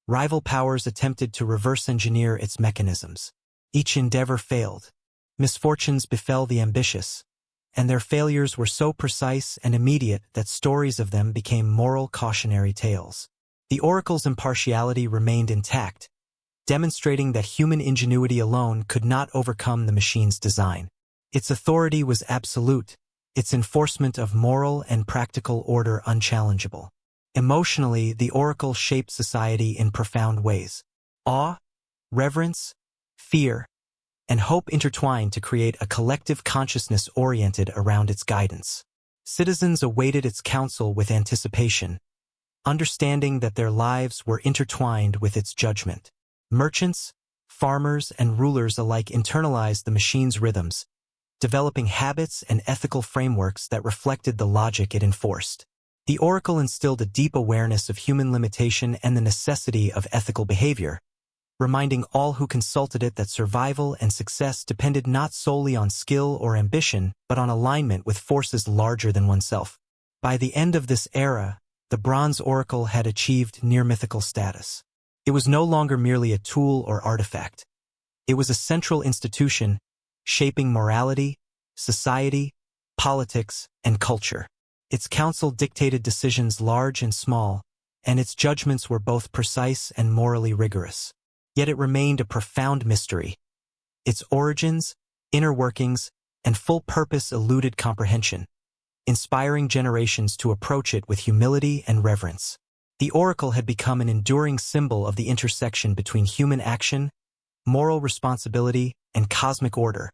Rival powers attempted to reverse engineer its mechanisms. Each endeavor failed. Misfortunes befell the ambitious, and their failures were so precise and immediate that stories of them became moral cautionary tales. The oracle's impartiality remained intact, demonstrating that human ingenuity alone could not overcome the machine's design. Its authority was absolute, its enforcement of moral and practical order unchallengeable. Emotionally, the oracle shaped society in profound ways. Awe, reverence, fear, and hope intertwined to create a collective consciousness oriented around its guidance. Citizens awaited its counsel with anticipation, understanding that their lives were intertwined with its judgment. Merchants, farmers, and rulers alike internalized the machine's rhythms, developing habits and ethical frameworks that reflected the logic it enforced. The oracle instilled a deep awareness of human limitation and the necessity of ethical behavior, reminding all who consulted it that survival and success depended not solely on skill or ambition, but on alignment with forces larger than oneself. By the end of this era, the bronze oracle had achieved near-mythical status. It was no longer merely a tool or artifact. It was a central institution, shaping morality, society, politics, and culture. Its counsel dictated decisions large and small, and its judgments were both precise and morally rigorous. Yet it remained a profound mystery. Its origins, inner workings, and full purpose eluded comprehension, inspiring generations to approach it with humility and reverence. The oracle had become an enduring symbol of the intersection between human action, moral responsibility, and cosmic order,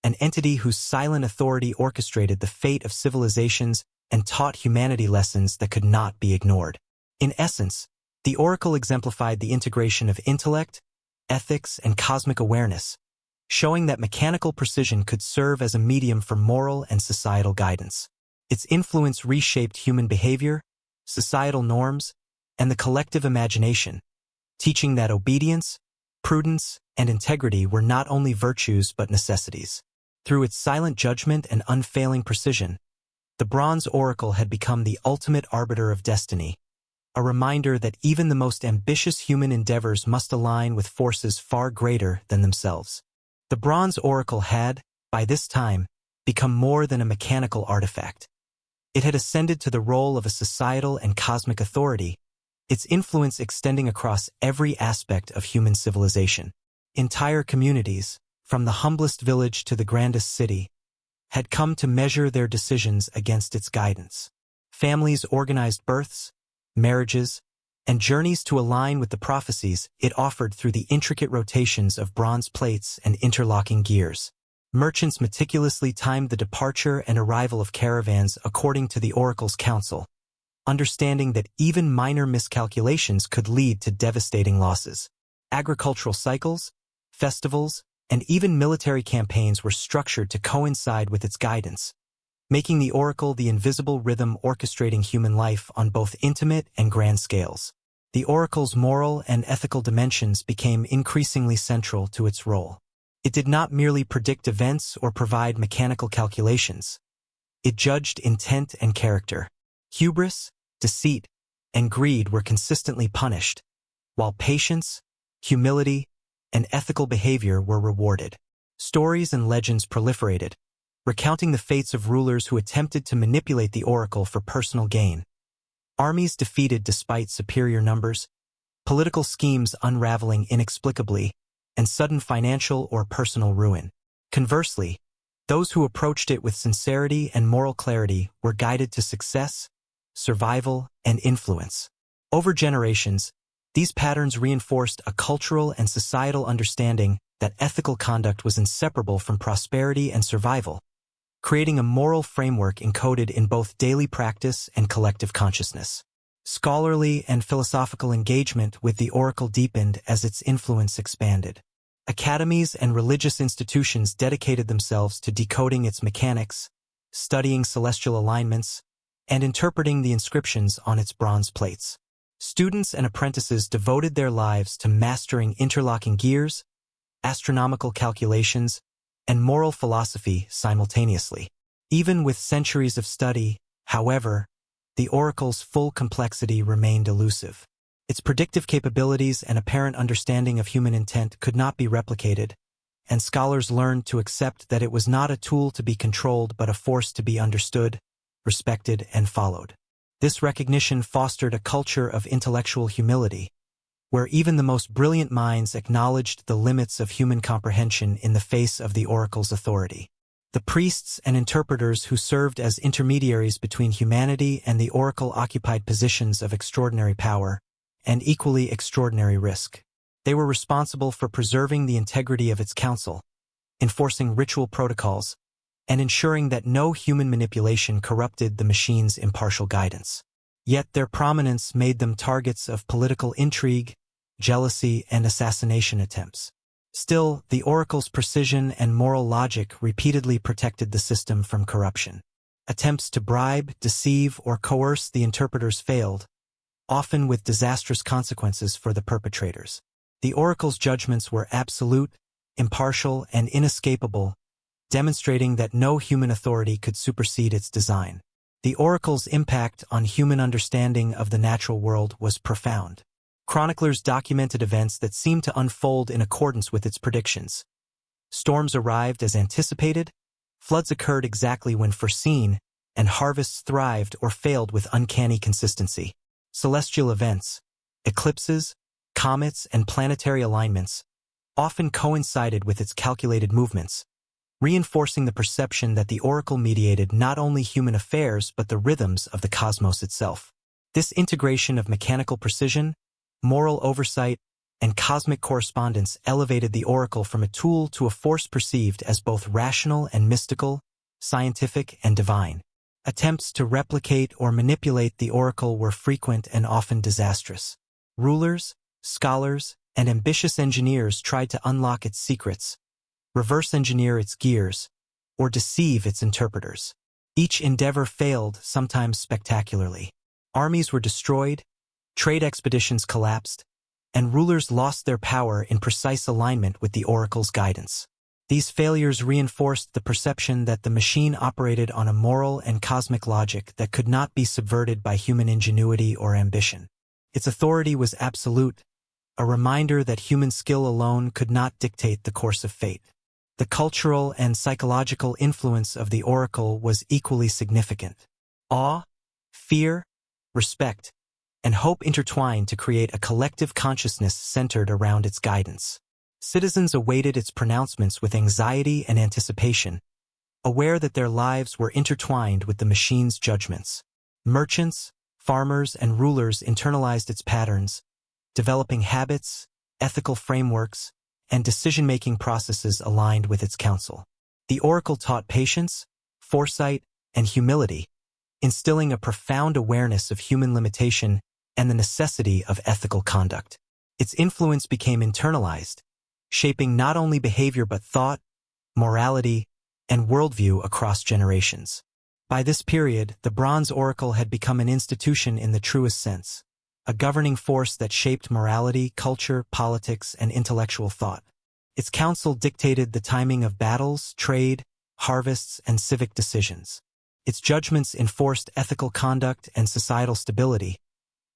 an entity whose silent authority orchestrated the fate of civilizations and taught humanity lessons that could not be ignored. In essence, the oracle exemplified the integration of intellect, ethics, and cosmic awareness, showing that mechanical precision could serve as a medium for moral and societal guidance. Its influence reshaped human behavior, societal norms, and the collective imagination, teaching that obedience, prudence, and integrity were not only virtues but necessities. Through its silent judgment and unfailing precision, the bronze oracle had become the ultimate arbiter of destiny, a reminder that even the most ambitious human endeavors must align with forces far greater than themselves. The bronze oracle had, by this time, become more than a mechanical artifact. It had ascended to the role of a societal and cosmic authority, its influence extending across every aspect of human civilization. Entire communities, from the humblest village to the grandest city, had come to measure their decisions against its guidance. Families organized births, marriages, and journeys to align with the prophecies it offered through the intricate rotations of bronze plates and interlocking gears. Merchants meticulously timed the departure and arrival of caravans according to the oracle's counsel, understanding that even minor miscalculations could lead to devastating losses. Agricultural cycles, festivals, and even military campaigns were structured to coincide with its guidance, making the oracle the invisible rhythm orchestrating human life on both intimate and grand scales. The oracle's moral and ethical dimensions became increasingly central to its role. It did not merely predict events or provide mechanical calculations. It judged intent and character. Hubris, deceit, and greed were consistently punished, while patience, humility, and ethical behavior were rewarded. Stories and legends proliferated, recounting the fates of rulers who attempted to manipulate the oracle for personal gain. Armies defeated despite superior numbers, political schemes unraveling inexplicably, and sudden financial or personal ruin. Conversely, those who approached it with sincerity and moral clarity were guided to success, survival, and influence. Over generations, these patterns reinforced a cultural and societal understanding that ethical conduct was inseparable from prosperity and survival, creating a moral framework encoded in both daily practice and collective consciousness. Scholarly and philosophical engagement with the oracle deepened as its influence expanded. Academies and religious institutions dedicated themselves to decoding its mechanics, studying celestial alignments, and interpreting the inscriptions on its bronze plates. Students and apprentices devoted their lives to mastering interlocking gears, astronomical calculations, and moral philosophy simultaneously. Even with centuries of study, however, the oracle's full complexity remained elusive. Its predictive capabilities and apparent understanding of human intent could not be replicated, and scholars learned to accept that it was not a tool to be controlled but a force to be understood, respected, and followed. This recognition fostered a culture of intellectual humility, where even the most brilliant minds acknowledged the limits of human comprehension in the face of the oracle's authority. The priests and interpreters who served as intermediaries between humanity and the oracle occupied positions of extraordinary power and equally extraordinary risk. They were responsible for preserving the integrity of its counsel, enforcing ritual protocols, and ensuring that no human manipulation corrupted the machine's impartial guidance. Yet their prominence made them targets of political intrigue, jealousy, and assassination attempts. Still, the oracle's precision and moral logic repeatedly protected the system from corruption. Attempts to bribe, deceive, or coerce the interpreters failed, often with disastrous consequences for the perpetrators. The oracle's judgments were absolute, impartial, and inescapable, demonstrating that no human authority could supersede its design. The oracle's impact on human understanding of the natural world was profound. Chroniclers documented events that seemed to unfold in accordance with its predictions. Storms arrived as anticipated, floods occurred exactly when foreseen, and harvests thrived or failed with uncanny consistency. Celestial events, eclipses, comets, and planetary alignments often coincided with its calculated movements, reinforcing the perception that the oracle mediated not only human affairs but the rhythms of the cosmos itself. This integration of mechanical precision, moral oversight, and cosmic correspondence elevated the oracle from a tool to a force perceived as both rational and mystical, scientific and divine. Attempts to replicate or manipulate the oracle were frequent and often disastrous. Rulers, scholars, and ambitious engineers tried to unlock its secrets, reverse engineer its gears, or deceive its interpreters. Each endeavor failed, sometimes spectacularly. Armies were destroyed, trade expeditions collapsed, and rulers lost their power in precise alignment with the oracle's guidance. These failures reinforced the perception that the machine operated on a moral and cosmic logic that could not be subverted by human ingenuity or ambition. Its authority was absolute, a reminder that human skill alone could not dictate the course of fate. The cultural and psychological influence of the oracle was equally significant. Awe, fear, respect, and hope intertwined to create a collective consciousness centered around its guidance. Citizens awaited its pronouncements with anxiety and anticipation, aware that their lives were intertwined with the machine's judgments. Merchants, farmers, and rulers internalized its patterns, developing habits, ethical frameworks, and decision-making processes aligned with its counsel. The oracle taught patience, foresight, and humility, instilling a profound awareness of human limitation and the necessity of ethical conduct. Its influence became internalized, shaping not only behavior but thought, morality, and worldview across generations. By this period, the Bronze Oracle had become an institution in the truest sense, a governing force that shaped morality, culture, politics, and intellectual thought. Its counsel dictated the timing of battles, trade, harvests, and civic decisions. Its judgments enforced ethical conduct and societal stability,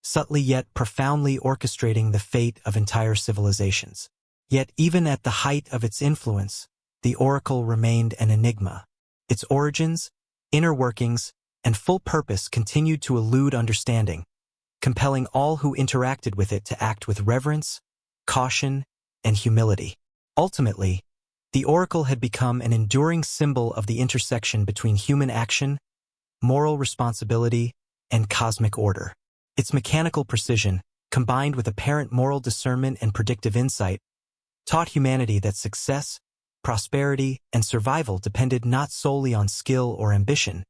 subtly yet profoundly orchestrating the fate of entire civilizations. Yet even at the height of its influence, the oracle remained an enigma. Its origins, inner workings, and full purpose continued to elude understanding, compelling all who interacted with it to act with reverence, caution, and humility. Ultimately, the oracle had become an enduring symbol of the intersection between human action, moral responsibility, and cosmic order. Its mechanical precision, combined with apparent moral discernment and predictive insight, taught humanity that success, prosperity, and survival depended not solely on skill or ambition,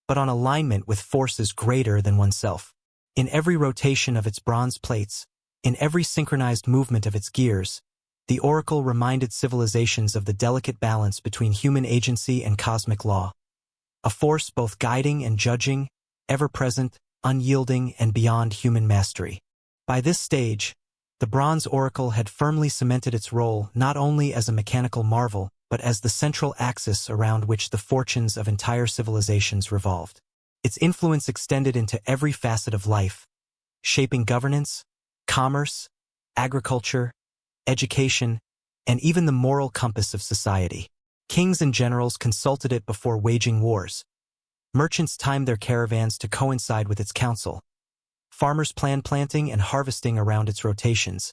but on alignment with forces greater than oneself. In every rotation of its bronze plates, in every synchronized movement of its gears, the oracle reminded civilizations of the delicate balance between human agency and cosmic law, a force both guiding and judging, ever-present, unyielding, and beyond human mastery. By this stage, the Bronze Oracle had firmly cemented its role not only as a mechanical marvel, but as the central axis around which the fortunes of entire civilizations revolved. Its influence extended into every facet of life, shaping governance, commerce, agriculture, education, and even the moral compass of society. Kings and generals consulted it before waging wars. Merchants timed their caravans to coincide with its counsel. Farmers planned planting and harvesting around its rotations,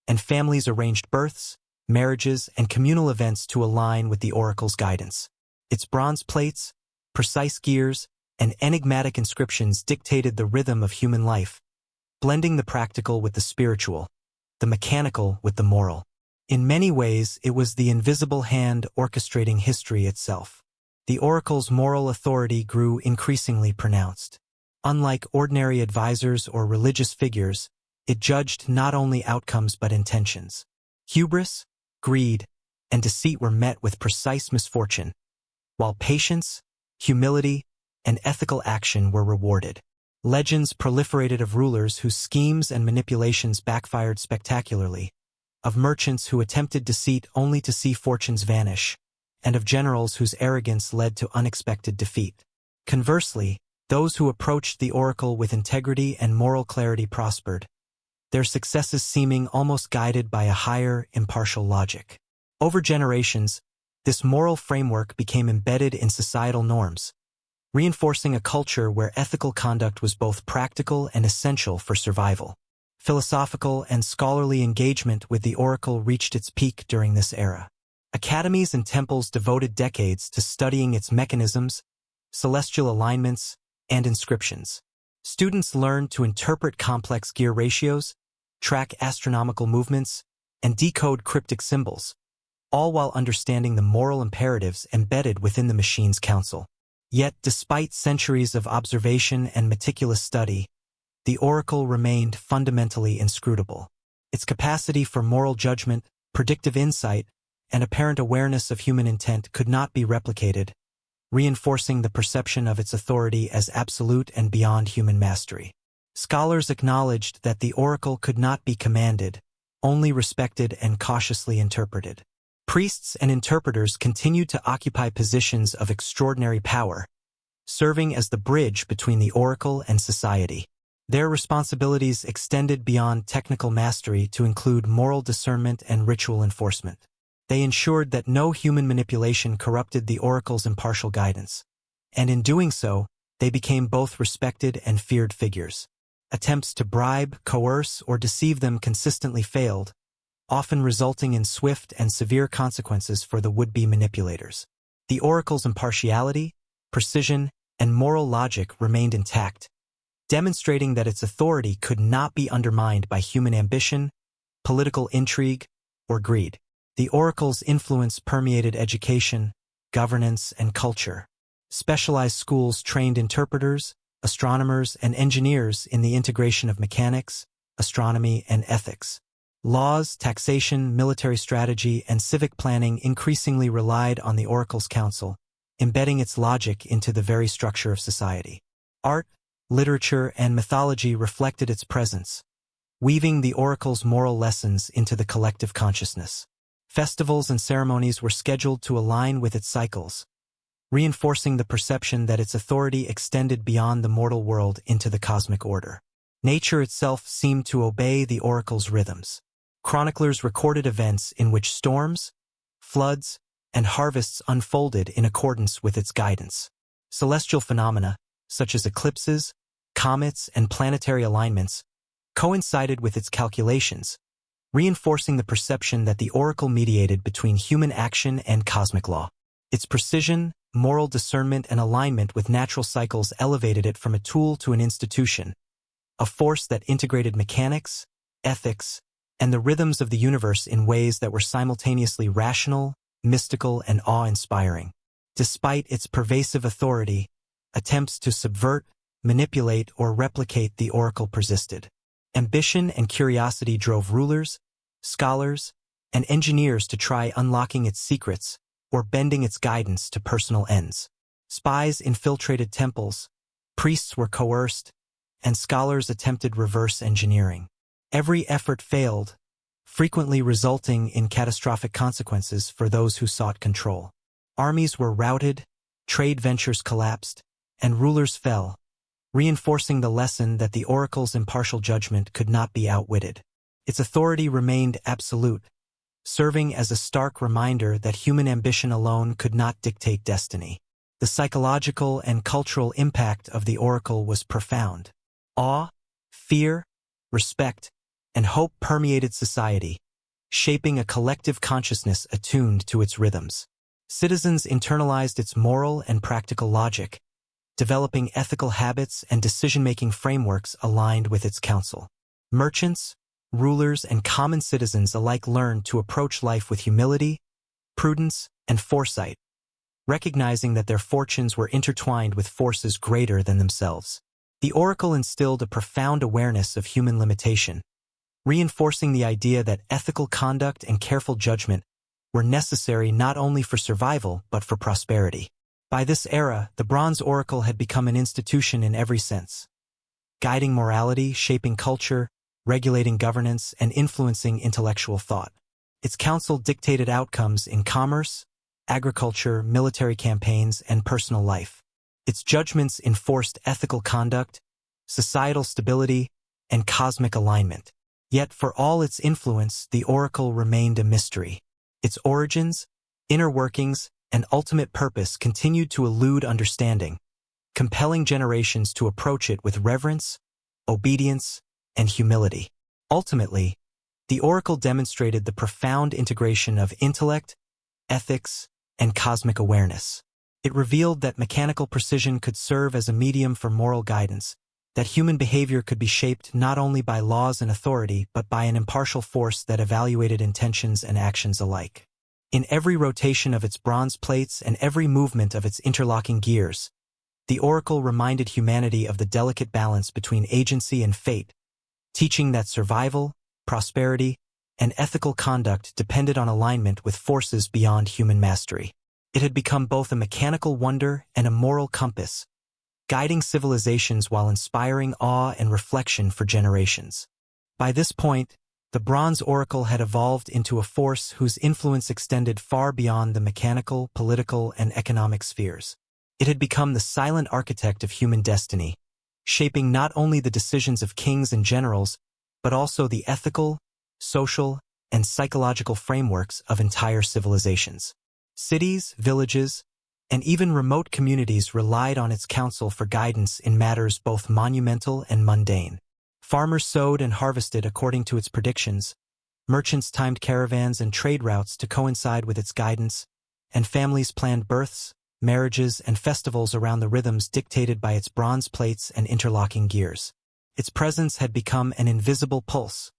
and families arranged births, marriages, and communal events to align with the oracle's guidance. Its bronze plates, precise gears, and enigmatic inscriptions dictated the rhythm of human life, blending the practical with the spiritual, the mechanical with the moral. In many ways, it was the invisible hand orchestrating history itself. The oracle's moral authority grew increasingly pronounced. Unlike ordinary advisors or religious figures, it judged not only outcomes but intentions. Hubris, greed, and deceit were met with precise misfortune, while patience, humility, and ethical action were rewarded. Legends proliferated of rulers whose schemes and manipulations backfired spectacularly, of merchants who attempted deceit only to see fortunes vanish, and of generals whose arrogance led to unexpected defeat. Conversely, those who approached the oracle with integrity and moral clarity prospered, their successes seeming almost guided by a higher, impartial logic. Over generations, this moral framework became embedded in societal norms, reinforcing a culture where ethical conduct was both practical and essential for survival. Philosophical and scholarly engagement with the oracle reached its peak during this era. Academies and temples devoted decades to studying its mechanisms, celestial alignments, and inscriptions. Students learned to interpret complex gear ratios, track astronomical movements, and decode cryptic symbols, all while understanding the moral imperatives embedded within the machine's counsel. Yet, despite centuries of observation and meticulous study, the oracle remained fundamentally inscrutable. Its capacity for moral judgment, predictive insight, and apparent awareness of human intent could not be replicated, reinforcing the perception of its authority as absolute and beyond human mastery. Scholars acknowledged that the oracle could not be commanded, only respected and cautiously interpreted. Priests and interpreters continued to occupy positions of extraordinary power, serving as the bridge between the oracle and society. Their responsibilities extended beyond technical mastery to include moral discernment and ritual enforcement. They ensured that no human manipulation corrupted the oracle's impartial guidance, and in doing so, they became both respected and feared figures. Attempts to bribe, coerce, or deceive them consistently failed, often resulting in swift and severe consequences for the would-be manipulators. The oracle's impartiality, precision, and moral logic remained intact, demonstrating that its authority could not be undermined by human ambition, political intrigue, or greed. The oracle's influence permeated education, governance, and culture. Specialized schools trained interpreters, astronomers, and engineers in the integration of mechanics, astronomy, and ethics. Laws, taxation, military strategy, and civic planning increasingly relied on the oracle's counsel, embedding its logic into the very structure of society. Art, literature, and mythology reflected its presence, weaving the oracle's moral lessons into the collective consciousness. Festivals and ceremonies were scheduled to align with its cycles, reinforcing the perception that its authority extended beyond the mortal world into the cosmic order. Nature itself seemed to obey the oracle's rhythms. Chroniclers recorded events in which storms, floods, and harvests unfolded in accordance with its guidance. Celestial phenomena, such as eclipses, comets, and planetary alignments, coincided with its calculations, reinforcing the perception that the oracle mediated between human action and cosmic law. Its precision, moral discernment, and alignment with natural cycles elevated it from a tool to an institution, a force that integrated mechanics, ethics, and the rhythms of the universe in ways that were simultaneously rational, mystical, and awe-inspiring. Despite its pervasive authority, attempts to subvert, manipulate, or replicate the oracle persisted. Ambition and curiosity drove rulers, scholars, and engineers to try unlocking its secrets or bending its guidance to personal ends. Spies infiltrated temples, priests were coerced, and scholars attempted reverse engineering. Every effort failed, frequently resulting in catastrophic consequences for those who sought control. Armies were routed, trade ventures collapsed, and rulers fell, reinforcing the lesson that the oracle's impartial judgment could not be outwitted. Its authority remained absolute, serving as a stark reminder that human ambition alone could not dictate destiny. The psychological and cultural impact of the oracle was profound. Awe, fear, respect, and hope permeated society, shaping a collective consciousness attuned to its rhythms. Citizens internalized its moral and practical logic, developing ethical habits and decision-making frameworks aligned with its counsel. Merchants, rulers, and common citizens alike learned to approach life with humility, prudence, and foresight, recognizing that their fortunes were intertwined with forces greater than themselves. The oracle instilled a profound awareness of human limitation, reinforcing the idea that ethical conduct and careful judgment were necessary not only for survival but for prosperity. By this era, the Bronze Oracle had become an institution in every sense, guiding morality, shaping culture, regulating governance, and influencing intellectual thought. Its counsel dictated outcomes in commerce, agriculture, military campaigns, and personal life. Its judgments enforced ethical conduct, societal stability, and cosmic alignment. Yet for all its influence, the oracle remained a mystery. Its origins, inner workings, and ultimate purpose continued to elude understanding, compelling generations to approach it with reverence, obedience, and humility. Ultimately, the oracle demonstrated the profound integration of intellect, ethics, and cosmic awareness. It revealed that mechanical precision could serve as a medium for moral guidance, that human behavior could be shaped not only by laws and authority but by an impartial force that evaluated intentions and actions alike. In every rotation of its bronze plates and every movement of its interlocking gears, the oracle reminded humanity of the delicate balance between agency and fate, teaching that survival, prosperity, and ethical conduct depended on alignment with forces beyond human mastery. It had become both a mechanical wonder and a moral compass, guiding civilizations while inspiring awe and reflection for generations. By this point, the Bronze Oracle had evolved into a force whose influence extended far beyond the mechanical, political, and economic spheres. It had become the silent architect of human destiny, shaping not only the decisions of kings and generals, but also the ethical, social, and psychological frameworks of entire civilizations. Cities, villages, and even remote communities relied on its counsel for guidance in matters both monumental and mundane. Farmers sowed and harvested according to its predictions, merchants timed caravans and trade routes to coincide with its guidance, and families planned births, marriages, and festivals around the rhythms dictated by its bronze plates and interlocking gears. Its presence had become an invisible pulse,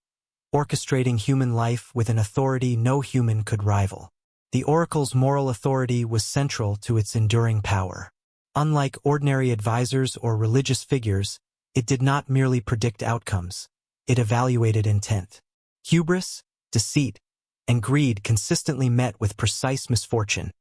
orchestrating human life with an authority no human could rival. The oracle's moral authority was central to its enduring power. Unlike ordinary advisors or religious figures, it did not merely predict outcomes. It evaluated intent. Hubris, deceit, and greed consistently met with precise misfortune,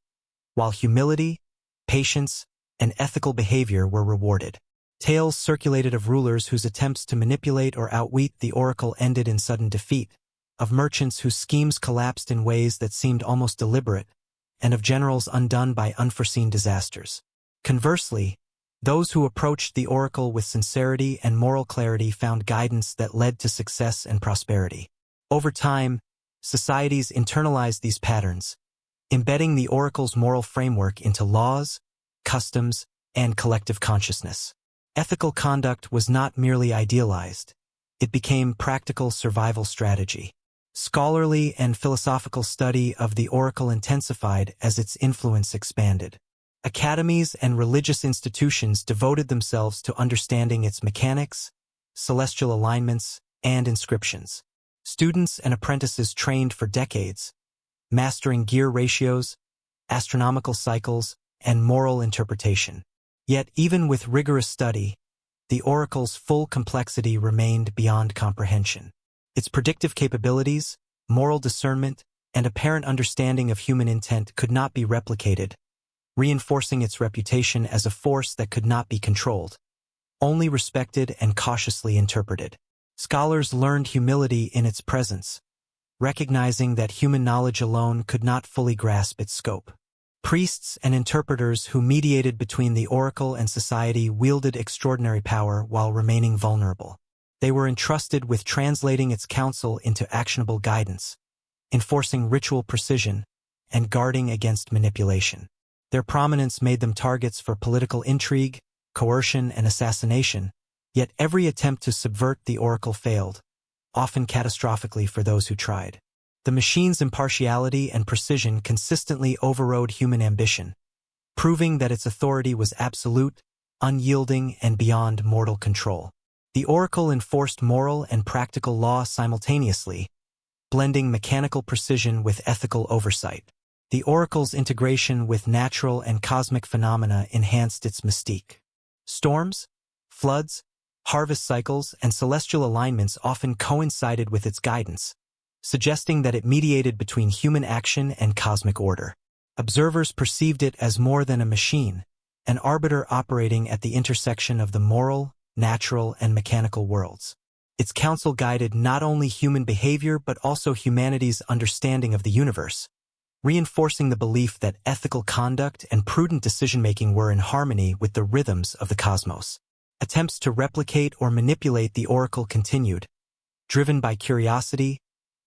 while humility, patience, and ethical behavior were rewarded. Tales circulated of rulers whose attempts to manipulate or outwit the oracle ended in sudden defeat, of merchants whose schemes collapsed in ways that seemed almost deliberate, and of generals undone by unforeseen disasters. Conversely, those who approached the oracle with sincerity and moral clarity found guidance that led to success and prosperity. Over time, societies internalized these patterns, embedding the oracle's moral framework into laws, customs, and collective consciousness. Ethical conduct was not merely idealized. It became practical survival strategy. Scholarly and philosophical study of the oracle intensified as its influence expanded. Academies and religious institutions devoted themselves to understanding its mechanics, celestial alignments, and inscriptions. Students and apprentices trained for decades, mastering gear ratios, astronomical cycles, and moral interpretation. Yet even with rigorous study, the oracle's full complexity remained beyond comprehension. Its predictive capabilities, moral discernment, and apparent understanding of human intent could not be replicated, reinforcing its reputation as a force that could not be controlled, only respected and cautiously interpreted. Scholars learned humility in its presence, recognizing that human knowledge alone could not fully grasp its scope. Priests and interpreters who mediated between the oracle and society wielded extraordinary power while remaining vulnerable. They were entrusted with translating its counsel into actionable guidance, enforcing ritual precision, and guarding against manipulation. Their prominence made them targets for political intrigue, coercion, and assassination, yet every attempt to subvert the oracle failed, often catastrophically for those who tried. The machine's impartiality and precision consistently overrode human ambition, proving that its authority was absolute, unyielding, and beyond mortal control. The oracle enforced moral and practical law simultaneously, blending mechanical precision with ethical oversight. The oracle's integration with natural and cosmic phenomena enhanced its mystique. Storms, floods, harvest cycles, and celestial alignments often coincided with its guidance, suggesting that it mediated between human action and cosmic order. Observers perceived it as more than a machine, an arbiter operating at the intersection of the moral, natural, and mechanical worlds. Its counsel guided not only human behavior but also humanity's understanding of the universe, reinforcing the belief that ethical conduct and prudent decision-making were in harmony with the rhythms of the cosmos. Attempts to replicate or manipulate the oracle continued, driven by curiosity,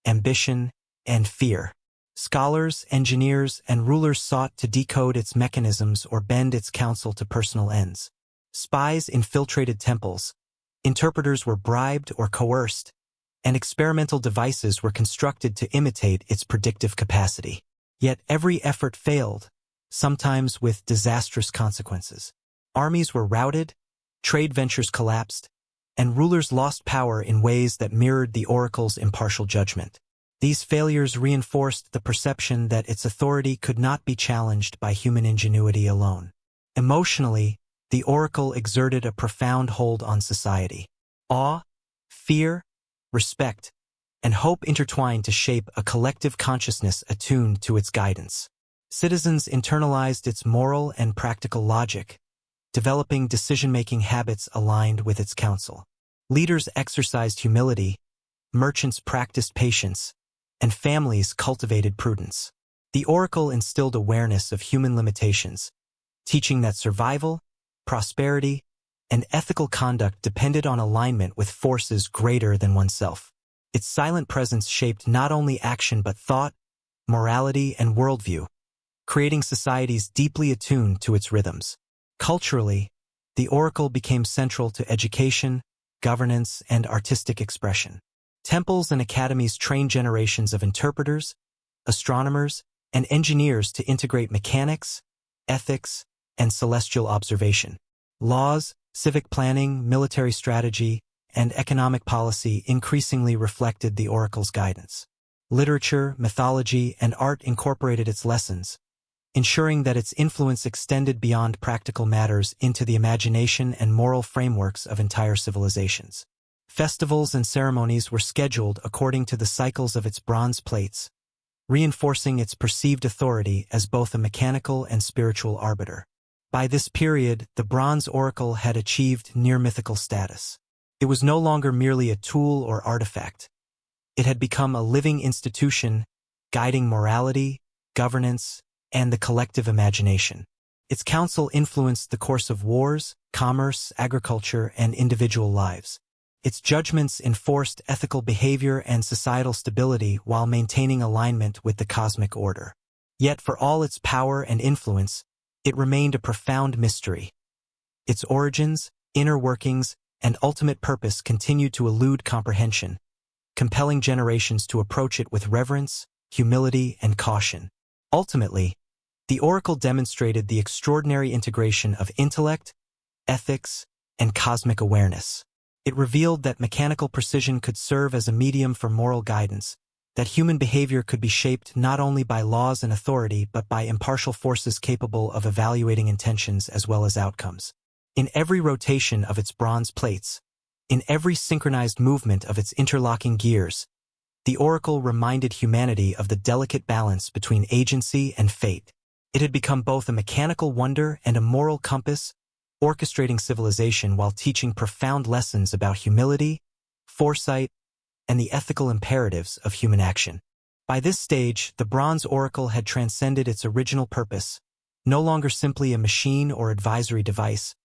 ambition, and fear. Scholars, engineers, and rulers sought to decode its mechanisms or bend its counsel to personal ends. Spies infiltrated temples, interpreters were bribed or coerced, and experimental devices were constructed to imitate its predictive capacity. Yet every effort failed, sometimes with disastrous consequences. Armies were routed, trade ventures collapsed, and rulers lost power in ways that mirrored the oracle's impartial judgment. These failures reinforced the perception that its authority could not be challenged by human ingenuity alone. Emotionally, the oracle exerted a profound hold on society. Awe, fear, respect, and hope intertwined to shape a collective consciousness attuned to its guidance. Citizens internalized its moral and practical logic, developing decision-making habits aligned with its counsel. Leaders exercised humility, merchants practiced patience, and families cultivated prudence. The oracle instilled awareness of human limitations, teaching that survival, prosperity, and ethical conduct depended on alignment with forces greater than oneself. Its silent presence shaped not only action but thought, morality, and worldview, creating societies deeply attuned to its rhythms. Culturally, the oracle became central to education, governance, and artistic expression. Temples and academies trained generations of interpreters, astronomers, and engineers to integrate mechanics, ethics, and celestial observation. Laws, civic planning, military strategy, and economic policy increasingly reflected the oracle's guidance. Literature, mythology, and art incorporated its lessons, ensuring that its influence extended beyond practical matters into the imagination and moral frameworks of entire civilizations. Festivals and ceremonies were scheduled according to the cycles of its bronze plates, reinforcing its perceived authority as both a mechanical and spiritual arbiter. By this period, the bronze oracle had achieved near-mythical status. It was no longer merely a tool or artifact. It had become a living institution, guiding morality, governance, and the collective imagination. Its counsel influenced the course of wars, commerce, agriculture, and individual lives. Its judgments enforced ethical behavior and societal stability while maintaining alignment with the cosmic order. Yet for all its power and influence, it remained a profound mystery. Its origins, inner workings, and ultimate purpose continued to elude comprehension, compelling generations to approach it with reverence, humility, and caution. Ultimately, the oracle demonstrated the extraordinary integration of intellect, ethics, and cosmic awareness. It revealed that mechanical precision could serve as a medium for moral guidance, that human behavior could be shaped not only by laws and authority but by impartial forces capable of evaluating intentions as well as outcomes. In every rotation of its bronze plates, in every synchronized movement of its interlocking gears, the oracle reminded humanity of the delicate balance between agency and fate. It had become both a mechanical wonder and a moral compass, orchestrating civilization while teaching profound lessons about humility, foresight, and the ethical imperatives of human action. By this stage, the bronze oracle had transcended its original purpose, no longer simply a machine or advisory device,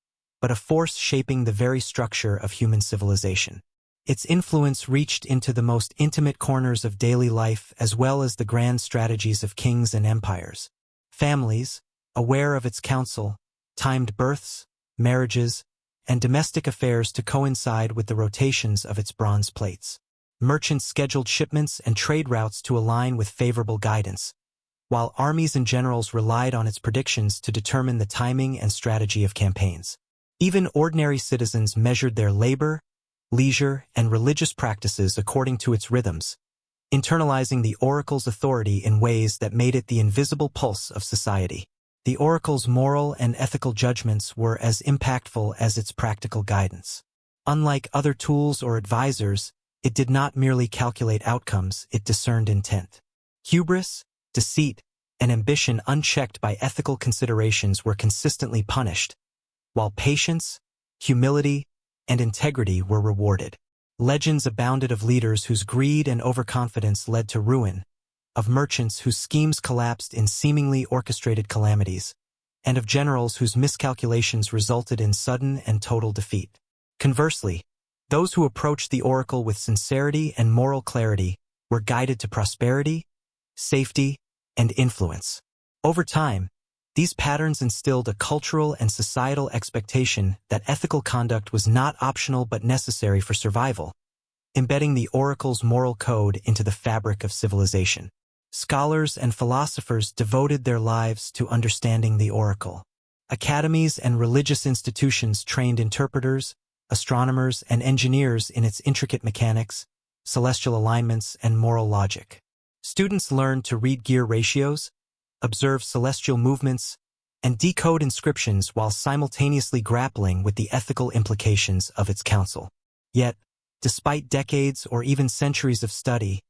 but a force shaping the very structure of human civilization. Its influence reached into the most intimate corners of daily life as well as the grand strategies of kings and empires. Families, aware of its counsel, timed births, marriages, and domestic affairs to coincide with the rotations of its bronze plates. Merchants scheduled shipments and trade routes to align with favorable guidance, while armies and generals relied on its predictions to determine the timing and strategy of campaigns. Even ordinary citizens measured their labor, leisure, and religious practices according to its rhythms, internalizing the oracle's authority in ways that made it the invisible pulse of society. The oracle's moral and ethical judgments were as impactful as its practical guidance. Unlike other tools or advisors, it did not merely calculate outcomes, it discerned intent. Hubris, deceit, and ambition unchecked by ethical considerations were consistently punished, while patience, humility, and integrity were rewarded. Legends abounded of leaders whose greed and overconfidence led to ruin, of merchants whose schemes collapsed in seemingly orchestrated calamities, and of generals whose miscalculations resulted in sudden and total defeat. Conversely, those who approached the oracle with sincerity and moral clarity were guided to prosperity, safety, and influence. Over time, these patterns instilled a cultural and societal expectation that ethical conduct was not optional but necessary for survival, embedding the oracle's moral code into the fabric of civilization. Scholars and philosophers devoted their lives to understanding the oracle. Academies and religious institutions trained interpreters, astronomers, and engineers in its intricate mechanics, celestial alignments, and moral logic. Students learned to read gear ratios, observe celestial movements, and decode inscriptions while simultaneously grappling with the ethical implications of its counsel. Yet, despite decades or even centuries of study,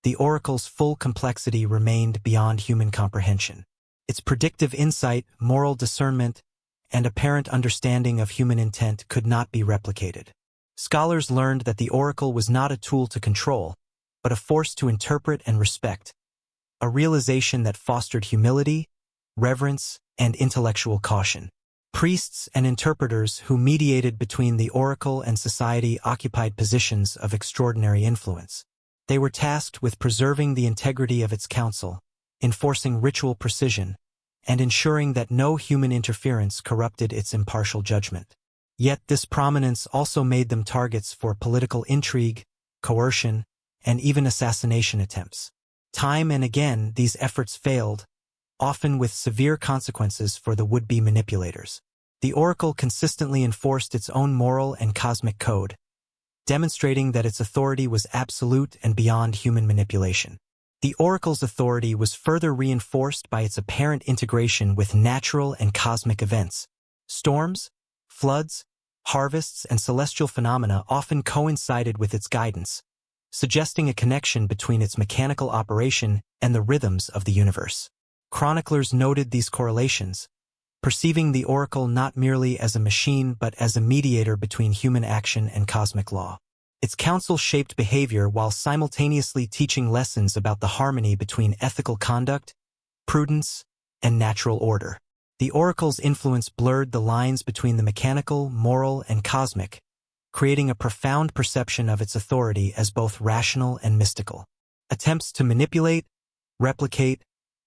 the oracle's full complexity remained beyond human comprehension. Its predictive insight, moral discernment, and apparent understanding of human intent could not be replicated. Scholars learned that the oracle was not a tool to control, but a force to interpret and respect, a realization that fostered humility, reverence, and intellectual caution. Priests and interpreters who mediated between the oracle and society occupied positions of extraordinary influence. They were tasked with preserving the integrity of its counsel, enforcing ritual precision, and ensuring that no human interference corrupted its impartial judgment. Yet this prominence also made them targets for political intrigue, coercion, and even assassination attempts. Time and again, these efforts failed, often with severe consequences for the would-be manipulators. The oracle consistently enforced its own moral and cosmic code, demonstrating that its authority was absolute and beyond human manipulation. The oracle's authority was further reinforced by its apparent integration with natural and cosmic events. Storms, floods, harvests, and celestial phenomena often coincided with its guidance, suggesting a connection between its mechanical operation and the rhythms of the universe. Chroniclers noted these correlations, perceiving the oracle not merely as a machine but as a mediator between human action and cosmic law. Its counsel shaped behavior while simultaneously teaching lessons about the harmony between ethical conduct, prudence, and natural order. The oracle's influence blurred the lines between the mechanical, moral, and cosmic, creating a profound perception of its authority as both rational and mystical. Attempts to manipulate, replicate,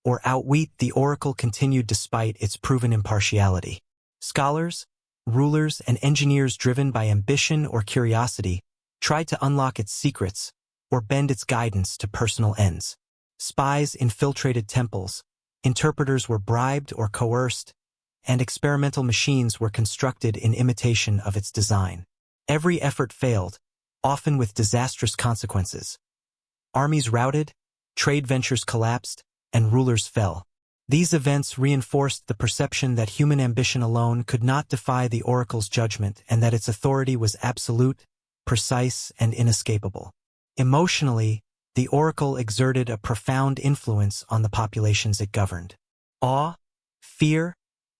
or outwit the oracle continued despite its proven impartiality. Scholars, rulers, and engineers driven by ambition or curiosity tried to unlock its secrets or bend its guidance to personal ends. Spies infiltrated temples, interpreters were bribed or coerced, and experimental machines were constructed in imitation of its design. Every effort failed, often with disastrous consequences. Armies routed, trade ventures collapsed, and rulers fell. These events reinforced the perception that human ambition alone could not defy the oracle's judgment and that its authority was absolute, precise, and inescapable. Emotionally, the oracle exerted a profound influence on the populations it governed. Awe, fear,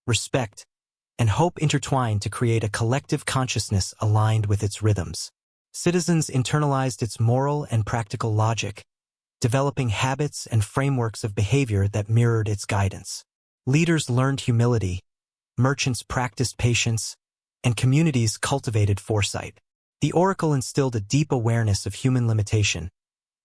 respect, and hope intertwined to create a collective consciousness aligned with its rhythms. Citizens internalized its moral and practical logic, developing habits and frameworks of behavior that mirrored its guidance. Leaders learned humility, merchants practiced patience, and communities cultivated foresight. The oracle instilled a deep awareness of human limitation,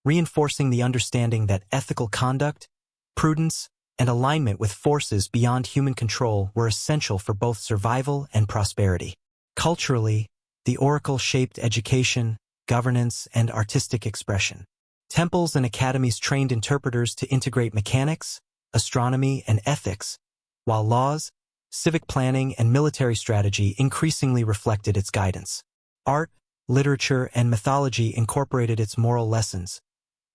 reinforcing the understanding that ethical conduct, prudence, and alignment with forces beyond human control were essential for both survival and prosperity. Culturally, the oracle shaped education, governance, and artistic expression. Temples and academies trained interpreters to integrate mechanics, astronomy, and ethics, while laws, civic planning, and military strategy increasingly reflected its guidance. Art, literature, and mythology incorporated its moral lessons,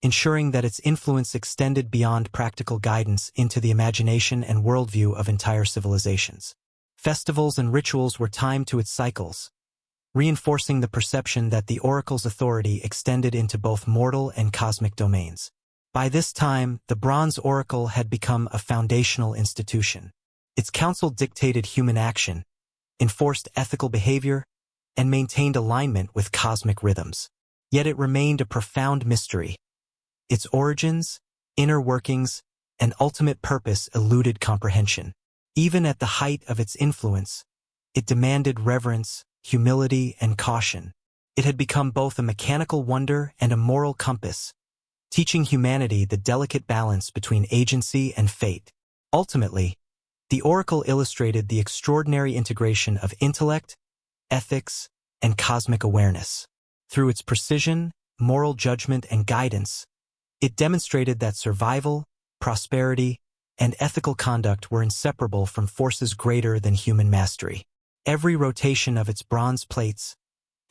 ensuring that its influence extended beyond practical guidance into the imagination and worldview of entire civilizations. Festivals and rituals were timed to its cycles, reinforcing the perception that the oracle's authority extended into both mortal and cosmic domains. By this time, the Bronze Oracle had become a foundational institution. Its counsel dictated human action, enforced ethical behavior, and maintained alignment with cosmic rhythms. Yet it remained a profound mystery. Its origins, inner workings, and ultimate purpose eluded comprehension. Even at the height of its influence, it demanded reverence, humility, and caution. It had become both a mechanical wonder and a moral compass, teaching humanity the delicate balance between agency and fate. Ultimately, the oracle illustrated the extraordinary integration of intellect, ethics, and cosmic awareness. Through its precision, moral judgment, and guidance, it demonstrated that survival, prosperity, and ethical conduct were inseparable from forces greater than human mastery. Every rotation of its bronze plates,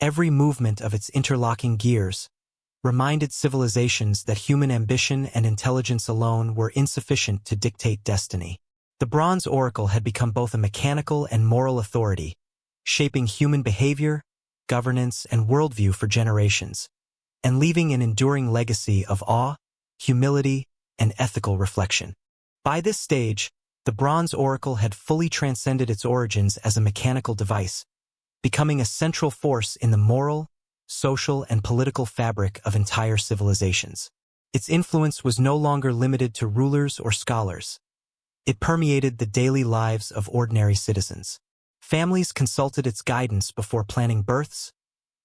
every movement of its interlocking gears, reminded civilizations that human ambition and intelligence alone were insufficient to dictate destiny. The Bronze Oracle had become both a mechanical and moral authority, shaping human behavior, governance, and worldview for generations, and leaving an enduring legacy of awe, humility, and ethical reflection. By this stage, the Bronze Oracle had fully transcended its origins as a mechanical device, becoming a central force in the moral, social, and political fabric of entire civilizations. Its influence was no longer limited to rulers or scholars. It permeated the daily lives of ordinary citizens. Families consulted its guidance before planning births,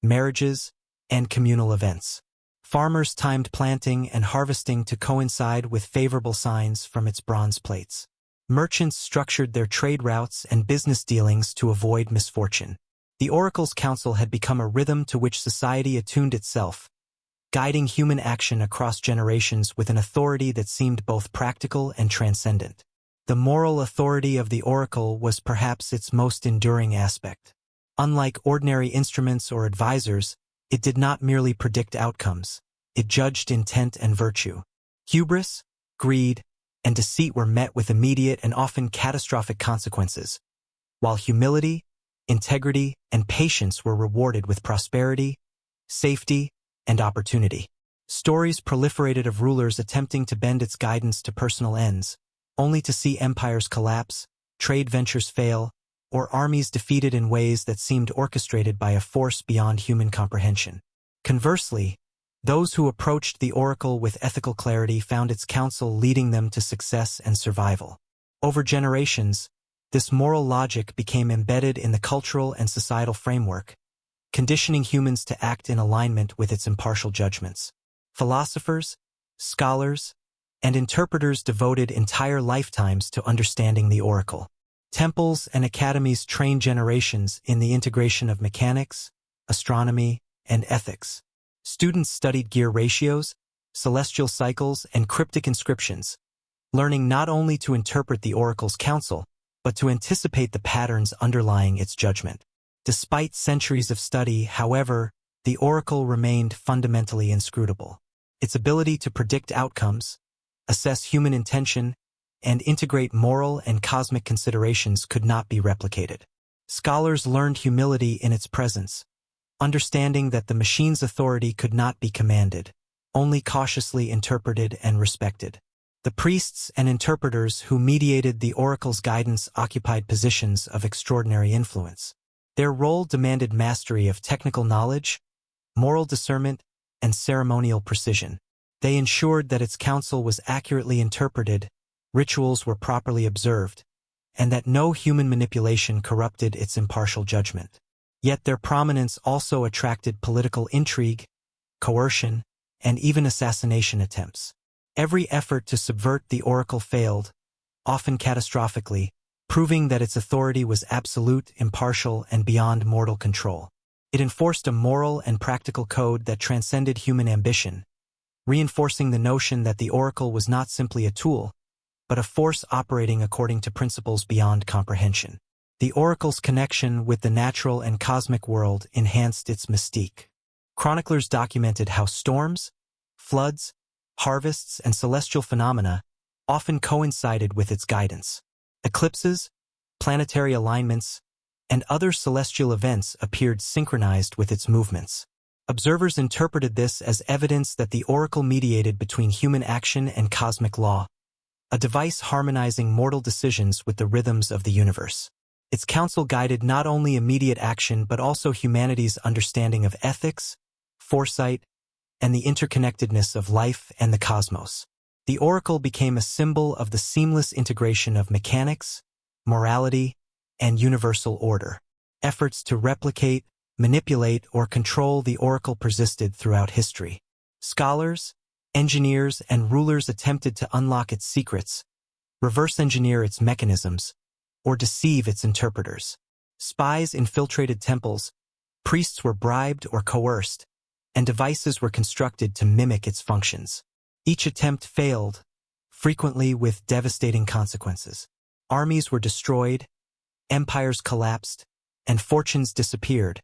marriages, and communal events. Farmers timed planting and harvesting to coincide with favorable signs from its bronze plates. Merchants structured their trade routes and business dealings to avoid misfortune. The Oracle's counsel had become a rhythm to which society attuned itself, guiding human action across generations with an authority that seemed both practical and transcendent. The moral authority of the Oracle was perhaps its most enduring aspect. Unlike ordinary instruments or advisors, it did not merely predict outcomes. It judged intent and virtue. Hubris, greed, and deceit were met with immediate and often catastrophic consequences, while humility, integrity, and patience were rewarded with prosperity, safety, and opportunity. Stories proliferated of rulers attempting to bend its guidance to personal ends, only to see empires collapse, trade ventures fail, or armies defeated in ways that seemed orchestrated by a force beyond human comprehension. Conversely, those who approached the Oracle with ethical clarity found its counsel leading them to success and survival. Over generations, this moral logic became embedded in the cultural and societal framework, conditioning humans to act in alignment with its impartial judgments. Philosophers, scholars, and interpreters devoted entire lifetimes to understanding the Oracle. Temples and academies trained generations in the integration of mechanics, astronomy, and ethics. Students studied gear ratios, celestial cycles, and cryptic inscriptions, learning not only to interpret the Oracle's counsel, but to anticipate the patterns underlying its judgment. Despite centuries of study, however, the Oracle remained fundamentally inscrutable. Its ability to predict outcomes, assess human intention, and integrate moral and cosmic considerations could not be replicated. Scholars learned humility in its presence, understanding that the machine's authority could not be commanded, only cautiously interpreted and respected. The priests and interpreters who mediated the Oracle's guidance occupied positions of extraordinary influence. Their role demanded mastery of technical knowledge, moral discernment, and ceremonial precision. They ensured that its counsel was accurately interpreted, rituals were properly observed, and that no human manipulation corrupted its impartial judgment. Yet their prominence also attracted political intrigue, coercion, and even assassination attempts. Every effort to subvert the Oracle failed, often catastrophically, proving that its authority was absolute, impartial, and beyond mortal control. It enforced a moral and practical code that transcended human ambition, reinforcing the notion that the Oracle was not simply a tool, but a force operating according to principles beyond comprehension. The Oracle's connection with the natural and cosmic world enhanced its mystique. Chroniclers documented how storms, floods, harvests, and celestial phenomena often coincided with its guidance. Eclipses, planetary alignments, and other celestial events appeared synchronized with its movements. Observers interpreted this as evidence that the Oracle mediated between human action and cosmic law, a device harmonizing mortal decisions with the rhythms of the universe. Its counsel guided not only immediate action but also humanity's understanding of ethics, foresight, and the interconnectedness of life and the cosmos. The Oracle became a symbol of the seamless integration of mechanics, morality, and universal order. Efforts to replicate, manipulate, or control the Oracle persisted throughout history. Scholars, engineers, and rulers attempted to unlock its secrets, reverse engineer its mechanisms, or deceive its interpreters. Spies infiltrated temples, priests were bribed or coerced, and devices were constructed to mimic its functions. Each attempt failed, frequently with devastating consequences. Armies were destroyed, empires collapsed, and fortunes disappeared,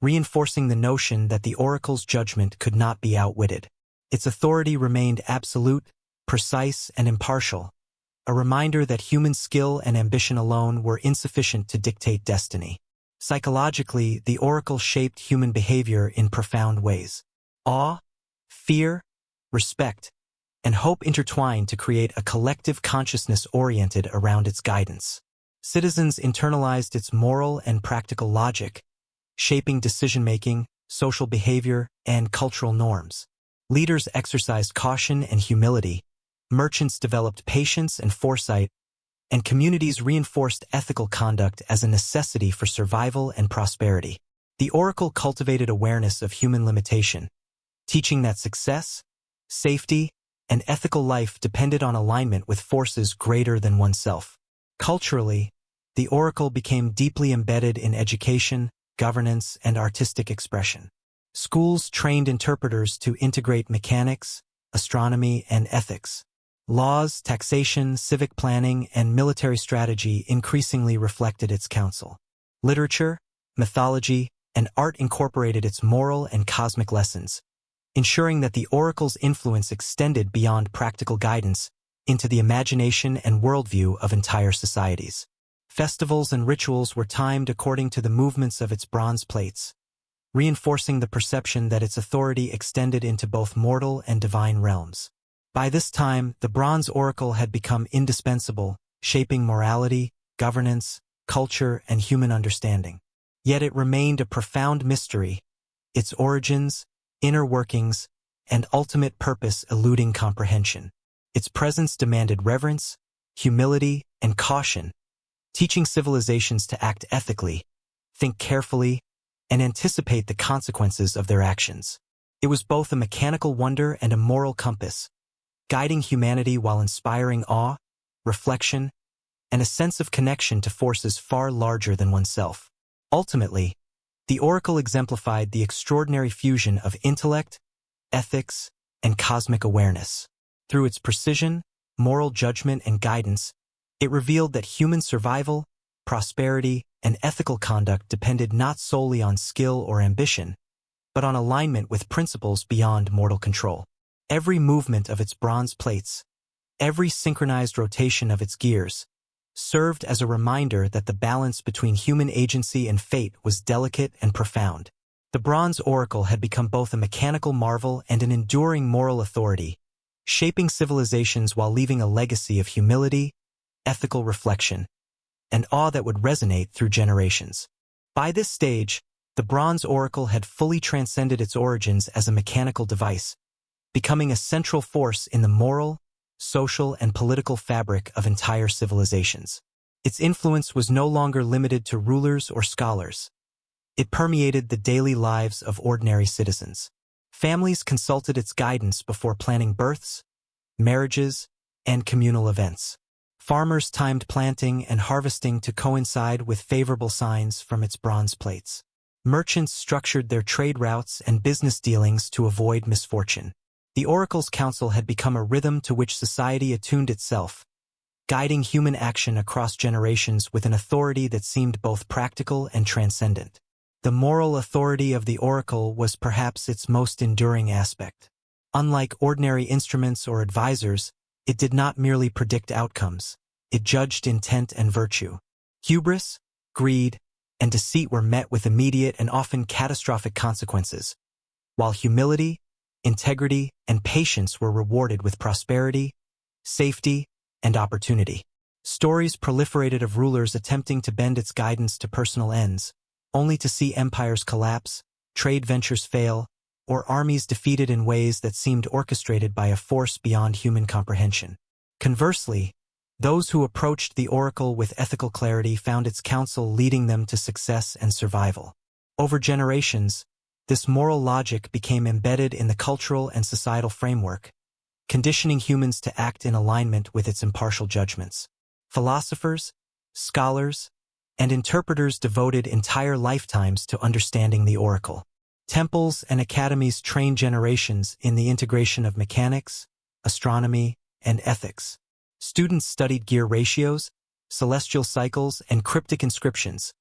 reinforcing the notion that the oracle's judgment could not be outwitted. Its authority remained absolute, precise, and impartial, a reminder that human skill and ambition alone were insufficient to dictate destiny. Psychologically, the oracle shaped human behavior in profound ways. Awe, fear, respect, and hope intertwined to create a collective consciousness oriented around its guidance. Citizens internalized its moral and practical logic, shaping decision-making, social behavior, and cultural norms. Leaders exercised caution and humility, merchants developed patience and foresight, and communities reinforced ethical conduct as a necessity for survival and prosperity. The oracle cultivated awareness of human limitation, teaching that success, safety, and ethical life depended on alignment with forces greater than oneself. Culturally, the oracle became deeply embedded in education, governance, and artistic expression. Schools trained interpreters to integrate mechanics, astronomy, and ethics. Laws, taxation, civic planning, and military strategy increasingly reflected its counsel. Literature, mythology, and art incorporated its moral and cosmic lessons, ensuring that the oracle's influence extended beyond practical guidance into the imagination and worldview of entire societies. Festivals and rituals were timed according to the movements of its bronze plates, reinforcing the perception that its authority extended into both mortal and divine realms. By this time, the bronze oracle had become indispensable, shaping morality, governance, culture, and human understanding. Yet it remained a profound mystery, its origins, inner workings, and ultimate purpose eluding comprehension. Its presence demanded reverence, humility, and caution, teaching civilizations to act ethically, think carefully, and anticipate the consequences of their actions. It was both a mechanical wonder and a moral compass, guiding humanity while inspiring awe, reflection, and a sense of connection to forces far larger than oneself. Ultimately, the oracle exemplified the extraordinary fusion of intellect, ethics, and cosmic awareness. Through its precision, moral judgment, and guidance, it revealed that human survival, prosperity, and ethical conduct depended not solely on skill or ambition, but on alignment with principles beyond mortal control. Every movement of its bronze plates, every synchronized rotation of its gears, served as a reminder that the balance between human agency and fate was delicate and profound. The bronze oracle had become both a mechanical marvel and an enduring moral authority, shaping civilizations while leaving a legacy of humility, ethical reflection, and awe that would resonate through generations. By this stage, the bronze oracle had fully transcended its origins as a mechanical device, becoming a central force in the moral, social, and political fabric of entire civilizations. Its influence was no longer limited to rulers or scholars. It permeated the daily lives of ordinary citizens. Families consulted its guidance before planning births, marriages, and communal events. Farmers timed planting and harvesting to coincide with favorable signs from its bronze plates. Merchants structured their trade routes and business dealings to avoid misfortune. The oracle's counsel had become a rhythm to which society attuned itself, guiding human action across generations with an authority that seemed both practical and transcendent. The moral authority of the oracle was perhaps its most enduring aspect. Unlike ordinary instruments or advisors, it did not merely predict outcomes. It judged intent and virtue. Hubris, greed, and deceit were met with immediate and often catastrophic consequences, while humility, integrity, and patience were rewarded with prosperity, safety, and opportunity. Stories proliferated of rulers attempting to bend its guidance to personal ends, only to see empires collapse, trade ventures fail, or armies defeated in ways that seemed orchestrated by a force beyond human comprehension. Conversely, those who approached the oracle with ethical clarity found its counsel leading them to success and survival. Over generations, this moral logic became embedded in the cultural and societal framework, conditioning humans to act in alignment with its impartial judgments. Philosophers, scholars, and interpreters devoted entire lifetimes to understanding the oracle. Temples and academies trained generations in the integration of mechanics, astronomy, and ethics. Students studied gear ratios, celestial cycles, and cryptic inscriptions,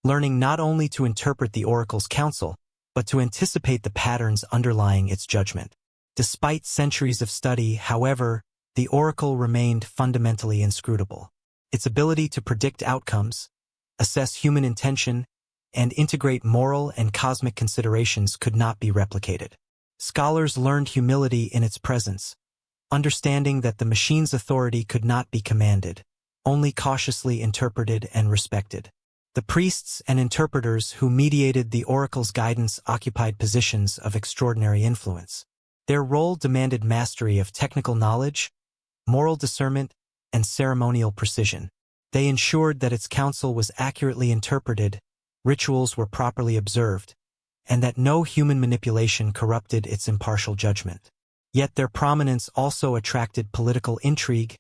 learning not only to interpret the oracle's counsel, but to anticipate the patterns underlying its judgment. Despite centuries of study, however, the oracle remained fundamentally inscrutable. Its ability to predict outcomes, assess human intention, and integrate moral and cosmic considerations could not be replicated. Scholars learned humility in its presence, understanding that the machine's authority could not be commanded, only cautiously interpreted and respected. The priests and interpreters who mediated the oracle's guidance occupied positions of extraordinary influence. Their role demanded mastery of technical knowledge, moral discernment, and ceremonial precision. They ensured that its counsel was accurately interpreted, rituals were properly observed, and that no human manipulation corrupted its impartial judgment. Yet their prominence also attracted political intrigue,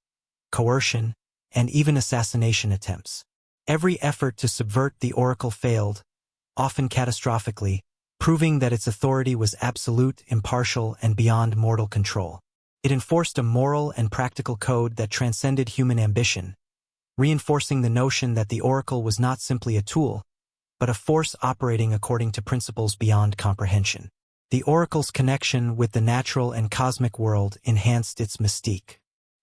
coercion, and even assassination attempts. Every effort to subvert the oracle failed, often catastrophically, proving that its authority was absolute, impartial, and beyond mortal control. It enforced a moral and practical code that transcended human ambition, reinforcing the notion that the oracle was not simply a tool, but a force operating according to principles beyond comprehension. The oracle's connection with the natural and cosmic world enhanced its mystique.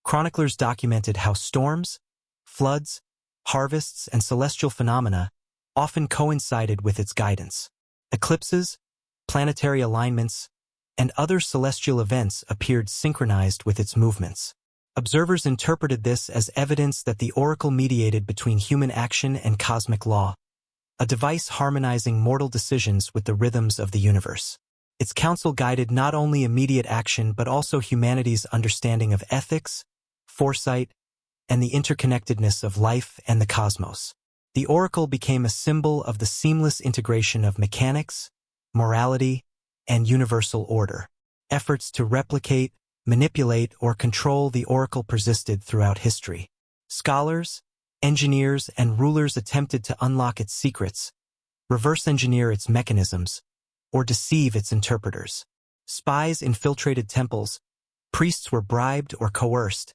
Chroniclers documented how storms, floods, harvests, and celestial phenomena often coincided with its guidance. Eclipses, planetary alignments, and other celestial events appeared synchronized with its movements. Observers interpreted this as evidence that the oracle mediated between human action and cosmic law, a device harmonizing mortal decisions with the rhythms of the universe. Its counsel guided not only immediate action but also humanity's understanding of ethics, foresight, and the interconnectedness of life and the cosmos. The oracle became a symbol of the seamless integration of mechanics, morality, and universal order. Efforts to replicate, manipulate, or control the oracle persisted throughout history. Scholars, engineers, and rulers attempted to unlock its secrets, reverse-engineer its mechanisms, or deceive its interpreters. Spies infiltrated temples, priests were bribed or coerced,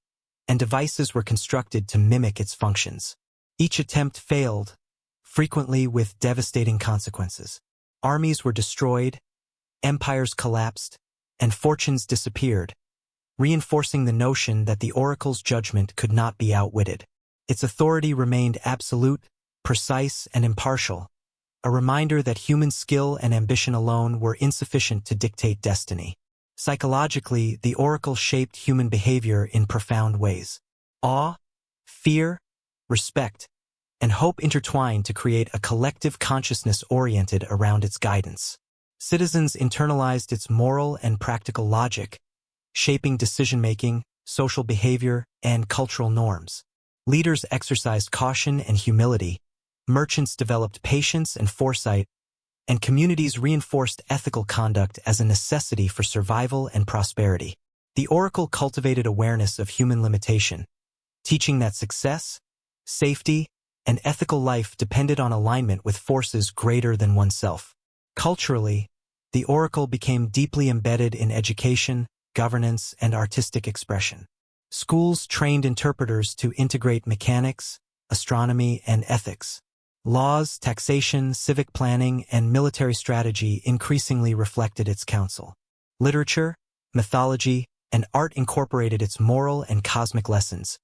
and devices were constructed to mimic its functions. Each attempt failed, frequently with devastating consequences. Armies were destroyed, empires collapsed, and fortunes disappeared, reinforcing the notion that the oracle's judgment could not be outwitted. Its authority remained absolute, precise, and impartial, a reminder that human skill and ambition alone were insufficient to dictate destiny. Psychologically, the oracle shaped human behavior in profound ways. Awe, fear, respect, and hope intertwined to create a collective consciousness oriented around its guidance. Citizens internalized its moral and practical logic, shaping decision-making, social behavior, and cultural norms. Leaders exercised caution and humility, merchants developed patience and foresight, and communities reinforced ethical conduct as a necessity for survival and prosperity. The oracle cultivated awareness of human limitation, teaching that success, safety, and ethical life depended on alignment with forces greater than oneself. Culturally, the oracle became deeply embedded in education, governance, and artistic expression. Schools trained interpreters to integrate mechanics, astronomy, and ethics. Laws, taxation, civic planning, and military strategy increasingly reflected its counsel. Literature, mythology, and art incorporated its moral and cosmic lessons,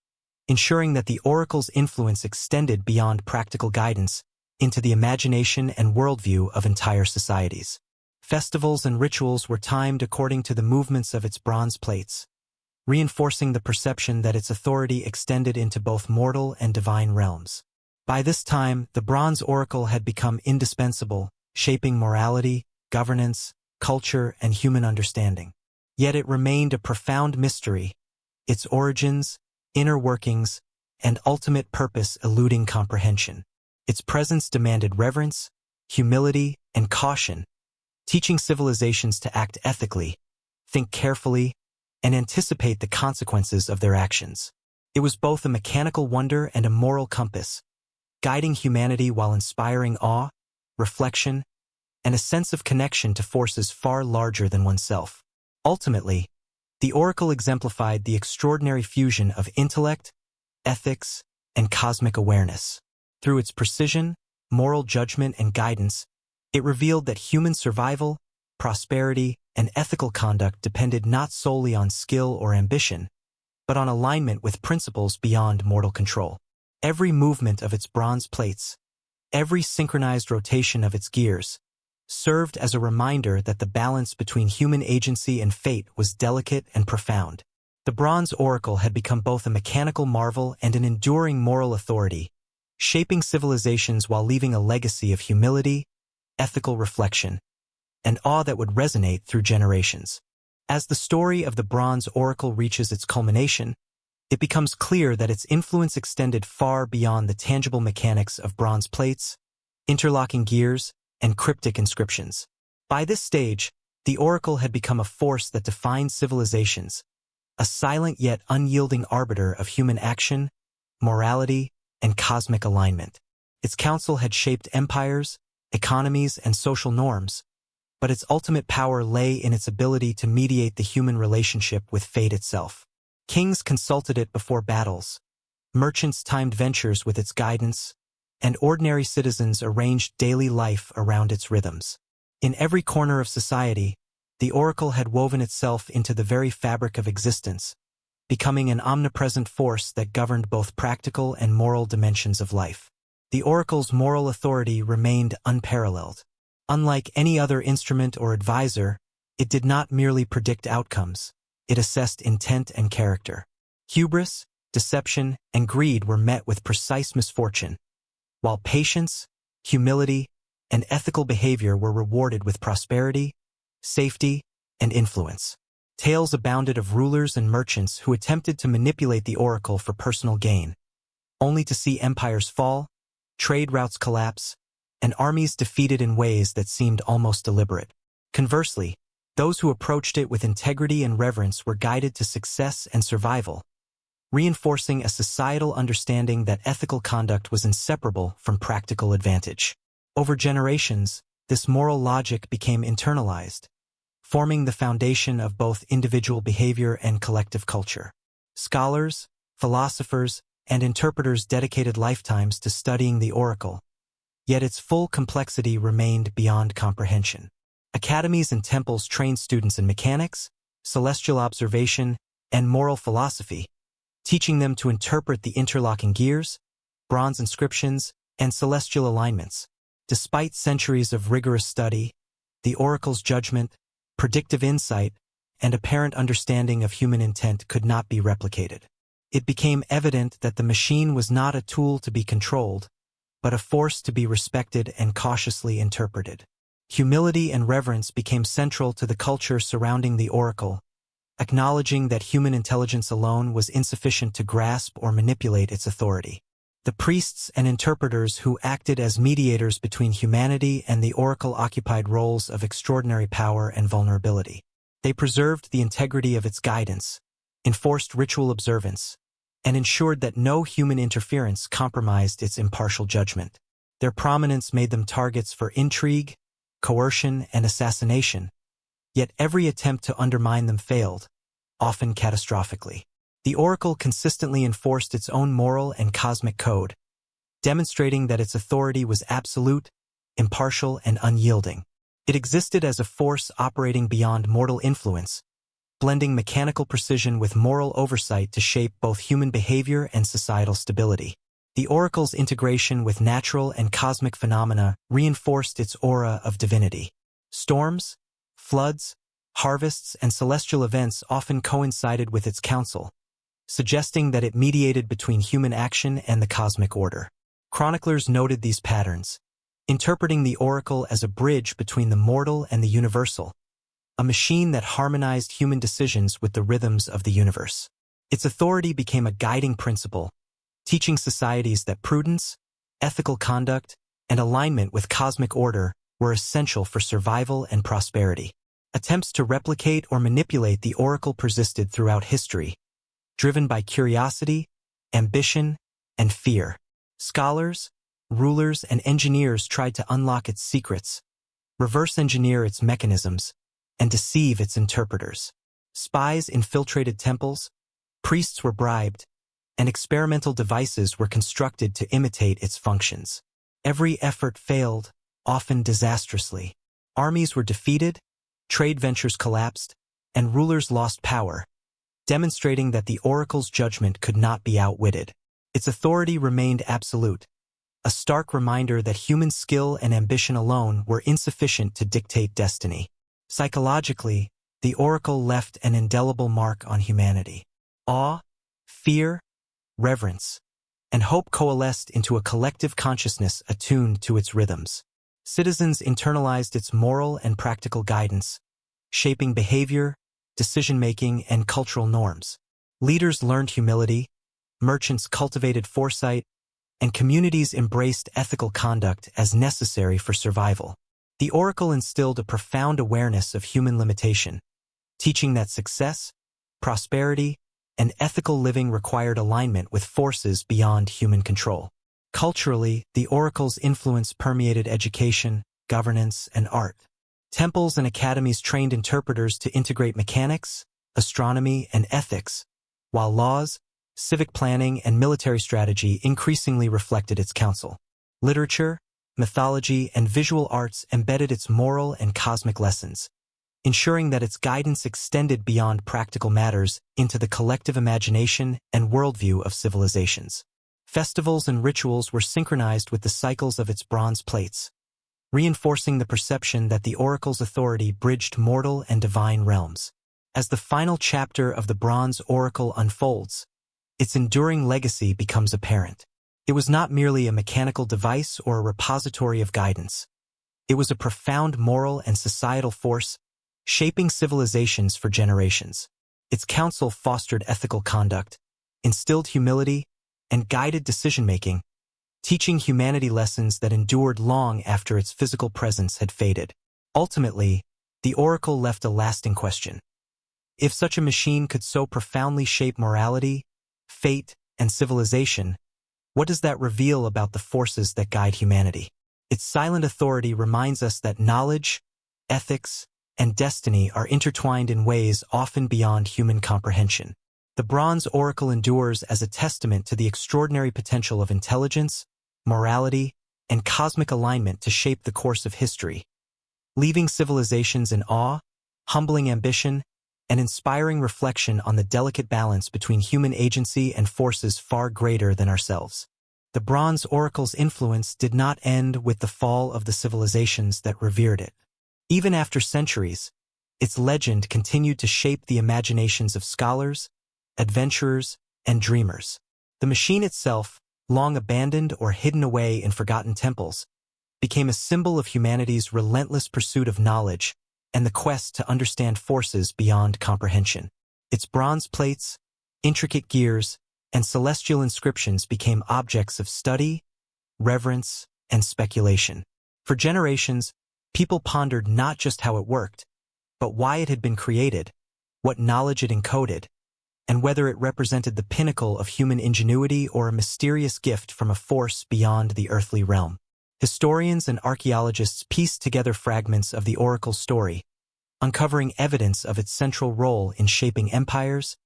ensuring that the oracle's influence extended beyond practical guidance into the imagination and worldview of entire societies. Festivals and rituals were timed according to the movements of its bronze plates, reinforcing the perception that its authority extended into both mortal and divine realms. By this time, the bronze oracle had become indispensable, shaping morality, governance, culture, and human understanding. Yet it remained a profound mystery, its origins, inner workings, and ultimate purpose eluding comprehension. Its presence demanded reverence, humility, and caution, teaching civilizations to act ethically, think carefully, and anticipate the consequences of their actions. It was both a mechanical wonder and a moral compass, guiding humanity while inspiring awe, reflection, and a sense of connection to forces far larger than oneself. Ultimately, the oracle exemplified the extraordinary fusion of intellect, ethics, and cosmic awareness. Through its precision, moral judgment, and guidance, it revealed that human survival, prosperity, and ethical conduct depended not solely on skill or ambition, but on alignment with principles beyond mortal control. Every movement of its bronze plates, every synchronized rotation of its gears, served as a reminder that the balance between human agency and fate was delicate and profound. The bronze oracle had become both a mechanical marvel and an enduring moral authority, shaping civilizations while leaving a legacy of humility, ethical reflection, and awe that would resonate through generations. As the story of the bronze oracle reaches its culmination, it becomes clear that its influence extended far beyond the tangible mechanics of bronze plates, interlocking gears, and cryptic inscriptions. By this stage, the oracle had become a force that defined civilizations, a silent yet unyielding arbiter of human action, morality, and cosmic alignment. Its counsel had shaped empires, economies, and social norms, but its ultimate power lay in its ability to mediate the human relationship with fate itself. Kings consulted it before battles, merchants timed ventures with its guidance, and ordinary citizens arranged daily life around its rhythms. In every corner of society, the oracle had woven itself into the very fabric of existence, becoming an omnipresent force that governed both practical and moral dimensions of life. The oracle's moral authority remained unparalleled. Unlike any other instrument or advisor, it did not merely predict outcomes, it assessed intent and character. Hubris, deception, and greed were met with precise misfortune, while patience, humility, and ethical behavior were rewarded with prosperity, safety, and influence. Tales abounded of rulers and merchants who attempted to manipulate the oracle for personal gain, only to see empires fall, trade routes collapse, and armies defeated in ways that seemed almost deliberate. Conversely, those who approached it with integrity and reverence were guided to success and survival, reinforcing a societal understanding that ethical conduct was inseparable from practical advantage. Over generations, this moral logic became internalized, forming the foundation of both individual behavior and collective culture. Scholars, philosophers, and interpreters dedicated lifetimes to studying the oracle, yet its full complexity remained beyond comprehension. Academies and temples trained students in mechanics, celestial observation, and moral philosophy, teaching them to interpret the interlocking gears, bronze inscriptions, and celestial alignments. Despite centuries of rigorous study, the oracle's judgment, predictive insight, and apparent understanding of human intent could not be replicated. It became evident that the machine was not a tool to be controlled, but a force to be respected and cautiously interpreted. Humility and reverence became central to the culture surrounding the oracle, acknowledging that human intelligence alone was insufficient to grasp or manipulate its authority. The priests and interpreters who acted as mediators between humanity and the oracle occupied roles of extraordinary power and vulnerability. They preserved the integrity of its guidance, enforced ritual observance, and ensured that no human interference compromised its impartial judgment. Their prominence made them targets for intrigue, coercion, and assassination, yet every attempt to undermine them failed, often catastrophically. The oracle consistently enforced its own moral and cosmic code, demonstrating that its authority was absolute, impartial, and unyielding. It existed as a force operating beyond mortal influence, blending mechanical precision with moral oversight to shape both human behavior and societal stability. The oracle's integration with natural and cosmic phenomena reinforced its aura of divinity. Storms, floods, harvests, and celestial events often coincided with its counsel, suggesting that it mediated between human action and the cosmic order. Chroniclers noted these patterns, interpreting the oracle as a bridge between the mortal and the universal, a machine that harmonized human decisions with the rhythms of the universe. Its authority became a guiding principle, teaching societies that prudence, ethical conduct, and alignment with cosmic order were essential for survival and prosperity. Attempts to replicate or manipulate the oracle persisted throughout history, driven by curiosity, ambition, and fear. Scholars, rulers, and engineers tried to unlock its secrets, reverse engineer its mechanisms, and deceive its interpreters. Spies infiltrated temples, priests were bribed, and experimental devices were constructed to imitate its functions. Every effort failed, often disastrously. Armies were defeated, trade ventures collapsed, and rulers lost power, demonstrating that the oracle's judgment could not be outwitted. Its authority remained absolute, a stark reminder that human skill and ambition alone were insufficient to dictate destiny. Psychologically, the oracle left an indelible mark on humanity. Awe, fear, reverence, and hope coalesced into a collective consciousness attuned to its rhythms. Citizens internalized its moral and practical guidance, shaping behavior, decision-making, and cultural norms. Leaders learned humility, merchants cultivated foresight, and communities embraced ethical conduct as necessary for survival. The oracle instilled a profound awareness of human limitation, teaching that success, prosperity, and ethical living required alignment with forces beyond human control. Culturally, the oracle's influence permeated education, governance, and art. Temples and academies trained interpreters to integrate mechanics, astronomy, and ethics, while laws, civic planning, and military strategy increasingly reflected its counsel. Literature, mythology, and visual arts embedded its moral and cosmic lessons, ensuring that its guidance extended beyond practical matters into the collective imagination and worldview of civilizations. Festivals and rituals were synchronized with the cycles of its bronze plates, reinforcing the perception that the oracle's authority bridged mortal and divine realms. As the final chapter of the Bronze Oracle unfolds, its enduring legacy becomes apparent. It was not merely a mechanical device or a repository of guidance. It was a profound moral and societal force, shaping civilizations for generations. Its counsel fostered ethical conduct, instilled humility, and guided decision-making, teaching humanity lessons that endured long after its physical presence had faded. Ultimately, the oracle left a lasting question. If such a machine could so profoundly shape morality, fate, and civilization, what does that reveal about the forces that guide humanity? Its silent authority reminds us that knowledge, ethics, and destiny are intertwined in ways often beyond human comprehension. The Bronze Oracle endures as a testament to the extraordinary potential of intelligence, morality, and cosmic alignment to shape the course of history, leaving civilizations in awe, humbling ambition, and inspiring reflection on the delicate balance between human agency and forces far greater than ourselves. The Bronze Oracle's influence did not end with the fall of the civilizations that revered it. Even after centuries, its legend continued to shape the imaginations of scholars, adventurers, and dreamers. The machine itself, long abandoned or hidden away in forgotten temples, became a symbol of humanity's relentless pursuit of knowledge and the quest to understand forces beyond comprehension. Its bronze plates, intricate gears, and celestial inscriptions became objects of study, reverence, and speculation. For generations, people pondered not just how it worked, but why it had been created, what knowledge it encoded, and whether it represented the pinnacle of human ingenuity or a mysterious gift from a force beyond the earthly realm. Historians and archaeologists pieced together fragments of the oracle's story, uncovering evidence of its central role in shaping empires,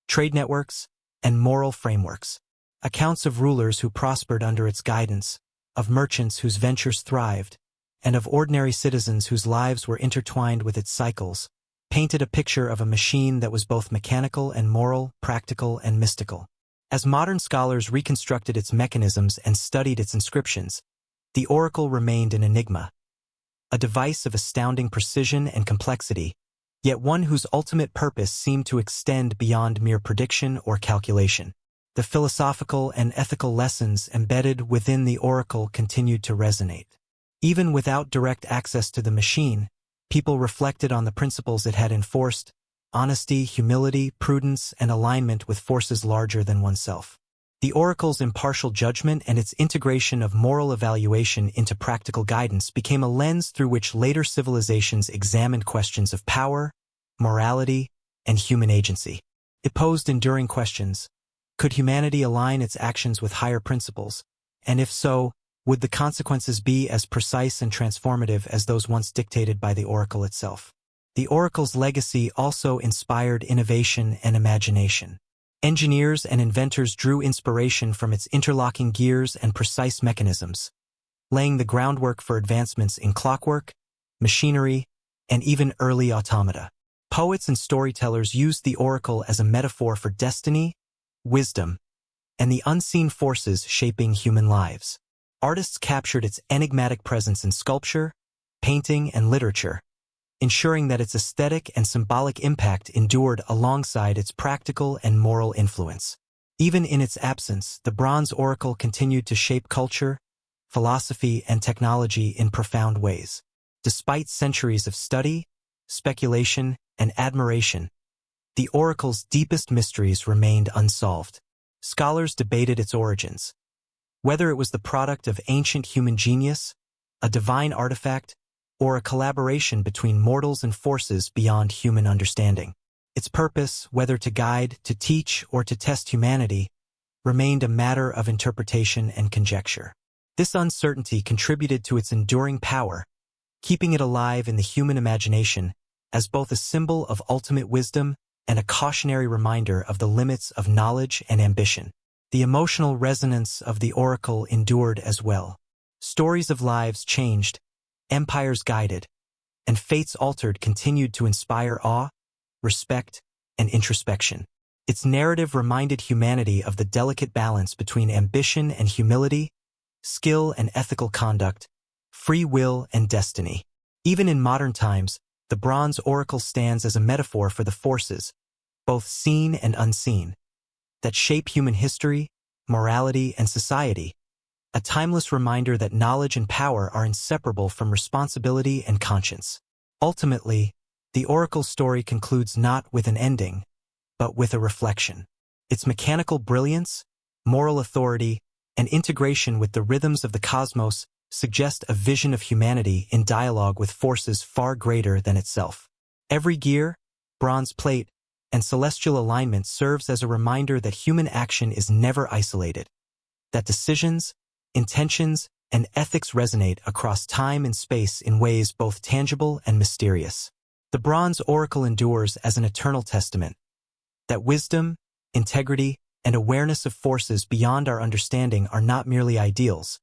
trade networks, and moral frameworks. Accounts of rulers who prospered under its guidance, of merchants whose ventures thrived, and of ordinary citizens whose lives were intertwined with its cycles, painted a picture of a machine that was both mechanical and moral, practical and mystical. As modern scholars reconstructed its mechanisms and studied its inscriptions, the oracle remained an enigma, a device of astounding precision and complexity, yet one whose ultimate purpose seemed to extend beyond mere prediction or calculation. The philosophical and ethical lessons embedded within the oracle continued to resonate. Even without direct access to the machine, people reflected on the principles it had enforced: honesty, humility, prudence, and alignment with forces larger than oneself. The oracle's impartial judgment and its integration of moral evaluation into practical guidance became a lens through which later civilizations examined questions of power, morality, and human agency. It posed enduring questions. Could humanity align its actions with higher principles? And if so, Would the consequences be as precise and transformative as those once dictated by the oracle itself? The oracle's legacy also inspired innovation and imagination. Engineers and inventors drew inspiration from its interlocking gears and precise mechanisms, laying the groundwork for advancements in clockwork, machinery, and even early automata. Poets and storytellers used the oracle as a metaphor for destiny, wisdom, and the unseen forces shaping human lives. Artists captured its enigmatic presence in sculpture, painting, and literature, ensuring that its aesthetic and symbolic impact endured alongside its practical and moral influence. Even in its absence, the bronze oracle continued to shape culture, philosophy, and technology in profound ways. Despite centuries of study, speculation, and admiration, the oracle's deepest mysteries remained unsolved. Scholars debated its origins, whether it was the product of ancient human genius, a divine artifact, or a collaboration between mortals and forces beyond human understanding. Its purpose, whether to guide, to teach, or to test humanity, remained a matter of interpretation and conjecture. This uncertainty contributed to its enduring power, keeping it alive in the human imagination as both a symbol of ultimate wisdom and a cautionary reminder of the limits of knowledge and ambition. The emotional resonance of the oracle endured as well. Stories of lives changed, empires guided, and fates altered continued to inspire awe, respect, and introspection. Its narrative reminded humanity of the delicate balance between ambition and humility, skill and ethical conduct, free will and destiny. Even in modern times, the bronze oracle stands as a metaphor for the forces, both seen and unseen, that shape human history, morality, and society. A timeless reminder that knowledge and power are inseparable from responsibility and conscience. Ultimately, the oracle story concludes not with an ending, but with a reflection. Its mechanical brilliance, moral authority, and integration with the rhythms of the cosmos suggest a vision of humanity in dialogue with forces far greater than itself. Every gear, bronze plate, and celestial alignment serves as a reminder that human action is never isolated, that decisions, intentions, and ethics resonate across time and space in ways both tangible and mysterious. The bronze oracle endures as an eternal testament that wisdom, integrity, and awareness of forces beyond our understanding are not merely ideals,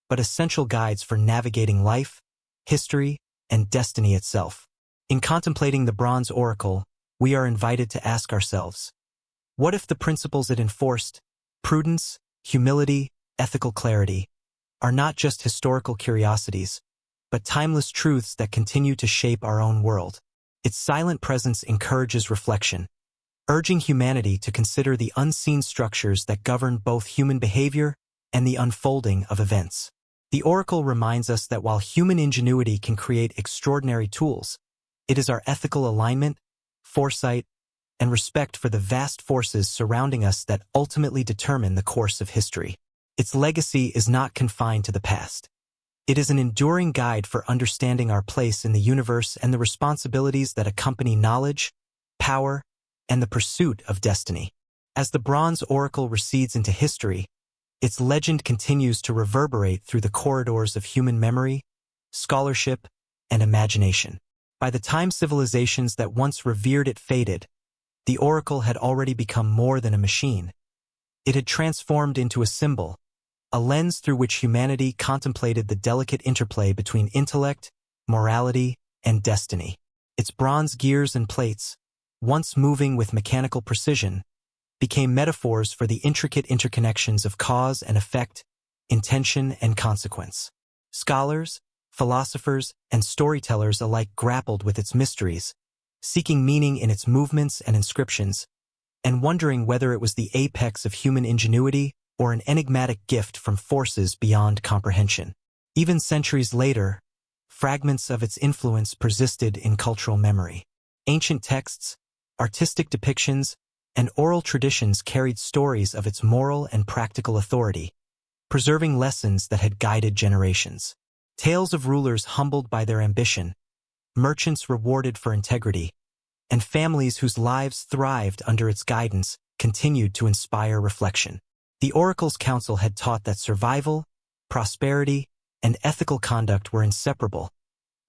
but essential guides for navigating life, history, and destiny itself. In contemplating the bronze oracle, we are invited to ask ourselves, what if the principles it enforced, prudence, humility, ethical clarity, are not just historical curiosities, but timeless truths that continue to shape our own world? Its silent presence encourages reflection, urging humanity to consider the unseen structures that govern both human behavior and the unfolding of events. The oracle reminds us that while human ingenuity can create extraordinary tools, it is our ethical alignment, foresight, and respect for the vast forces surrounding us that ultimately determine the course of history. Its legacy is not confined to the past. It is an enduring guide for understanding our place in the universe and the responsibilities that accompany knowledge, power, and the pursuit of destiny. As the bronze oracle recedes into history, its legend continues to reverberate through the corridors of human memory, scholarship, and imagination. By the time civilizations that once revered it faded, the oracle had already become more than a machine. It had transformed into a symbol, a lens through which humanity contemplated the delicate interplay between intellect, morality, and destiny. Its bronze gears and plates, once moving with mechanical precision, became metaphors for the intricate interconnections of cause and effect, intention and consequence. Scholars, philosophers, and storytellers alike grappled with its mysteries, seeking meaning in its movements and inscriptions, and wondering whether it was the apex of human ingenuity or an enigmatic gift from forces beyond comprehension. Even centuries later, fragments of its influence persisted in cultural memory. Ancient texts, artistic depictions, and oral traditions carried stories of its moral and practical authority, preserving lessons that had guided generations. Tales of rulers humbled by their ambition, merchants rewarded for integrity, and families whose lives thrived under its guidance continued to inspire reflection. The oracle's counsel had taught that survival, prosperity, and ethical conduct were inseparable,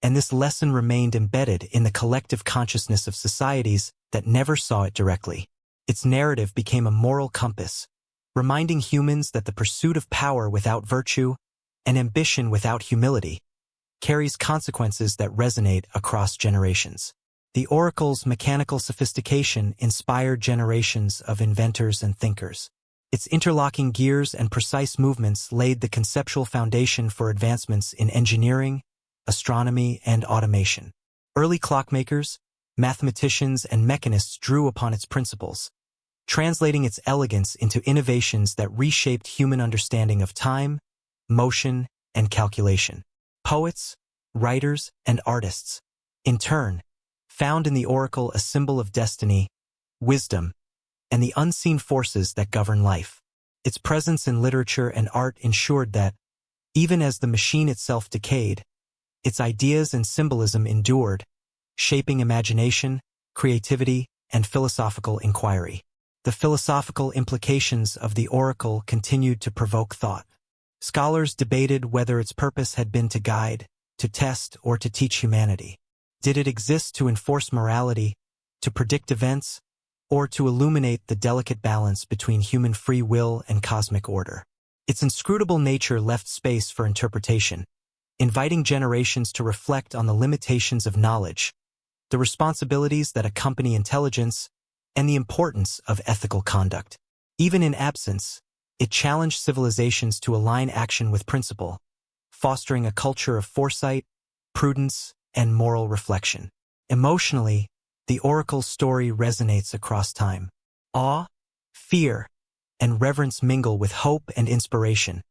and this lesson remained embedded in the collective consciousness of societies that never saw it directly. Its narrative became a moral compass, reminding humans that the pursuit of power without virtue and ambition without humility carries consequences that resonate across generations. The oracle's mechanical sophistication inspired generations of inventors and thinkers. Its interlocking gears and precise movements laid the conceptual foundation for advancements in engineering, astronomy, and automation. Early clockmakers, mathematicians, and mechanists drew upon its principles, translating its elegance into innovations that reshaped human understanding of time, motion, and calculation. Poets, writers, and artists, in turn, found in the oracle a symbol of destiny, wisdom, and the unseen forces that govern life. Its presence in literature and art ensured that, even as the machine itself decayed, its ideas and symbolism endured, shaping imagination, creativity, and philosophical inquiry. The philosophical implications of the oracle continued to provoke thought. Scholars debated whether its purpose had been to guide, to test, or to teach humanity. Did it exist to enforce morality, to predict events, or to illuminate the delicate balance between human free will and cosmic order? Its inscrutable nature left space for interpretation, inviting generations to reflect on the limitations of knowledge, the responsibilities that accompany intelligence, and the importance of ethical conduct. Even in absence, it challenged civilizations to align action with principle, fostering a culture of foresight, prudence, and moral reflection. Emotionally, the oracle's story resonates across time. Awe, fear, and reverence mingle with hope and inspiration,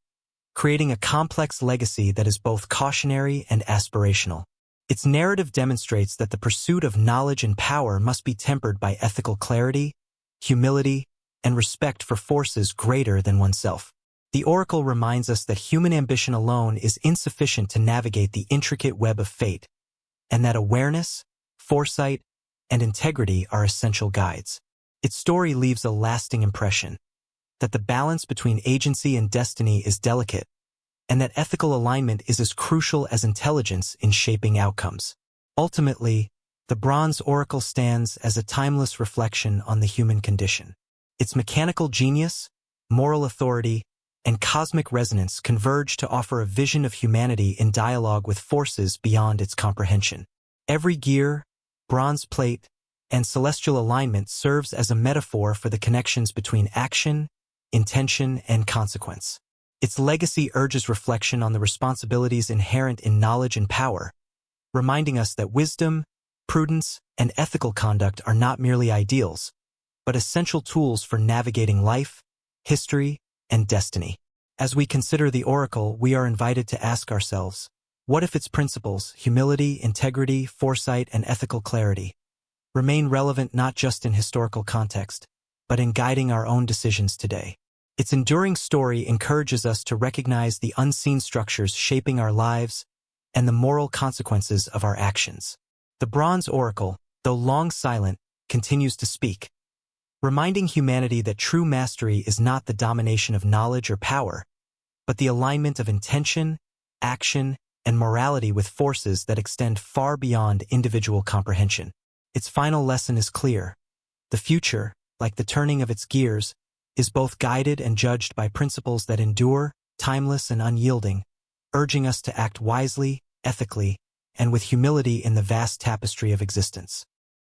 creating a complex legacy that is both cautionary and aspirational. Its narrative demonstrates that the pursuit of knowledge and power must be tempered by ethical clarity, humility, and respect for forces greater than oneself. The oracle reminds us that human ambition alone is insufficient to navigate the intricate web of fate, and that awareness, foresight, and integrity are essential guides. Its story leaves a lasting impression that the balance between agency and destiny is delicate, and that ethical alignment is as crucial as intelligence in shaping outcomes. Ultimately, the bronze oracle stands as a timeless reflection on the human condition. Its mechanical genius, moral authority, and cosmic resonance converge to offer a vision of humanity in dialogue with forces beyond its comprehension. Every gear, bronze plate, and celestial alignment serves as a metaphor for the connections between action, intention, and consequence. Its legacy urges reflection on the responsibilities inherent in knowledge and power, reminding us that wisdom, prudence, and ethical conduct are not merely ideals, but essential tools for navigating life, history, and destiny. As we consider the oracle, we are invited to ask ourselves, what if its principles, humility, integrity, foresight, and ethical clarity, remain relevant not just in historical context, but in guiding our own decisions today? Its enduring story encourages us to recognize the unseen structures shaping our lives and the moral consequences of our actions. The bronze oracle, though long silent, continues to speak, reminding humanity that true mastery is not the domination of knowledge or power, but the alignment of intention, action, and morality with forces that extend far beyond individual comprehension. Its final lesson is clear. The future, like the turning of its gears, is both guided and judged by principles that endure, timeless and unyielding, urging us to act wisely, ethically, and with humility in the vast tapestry of existence.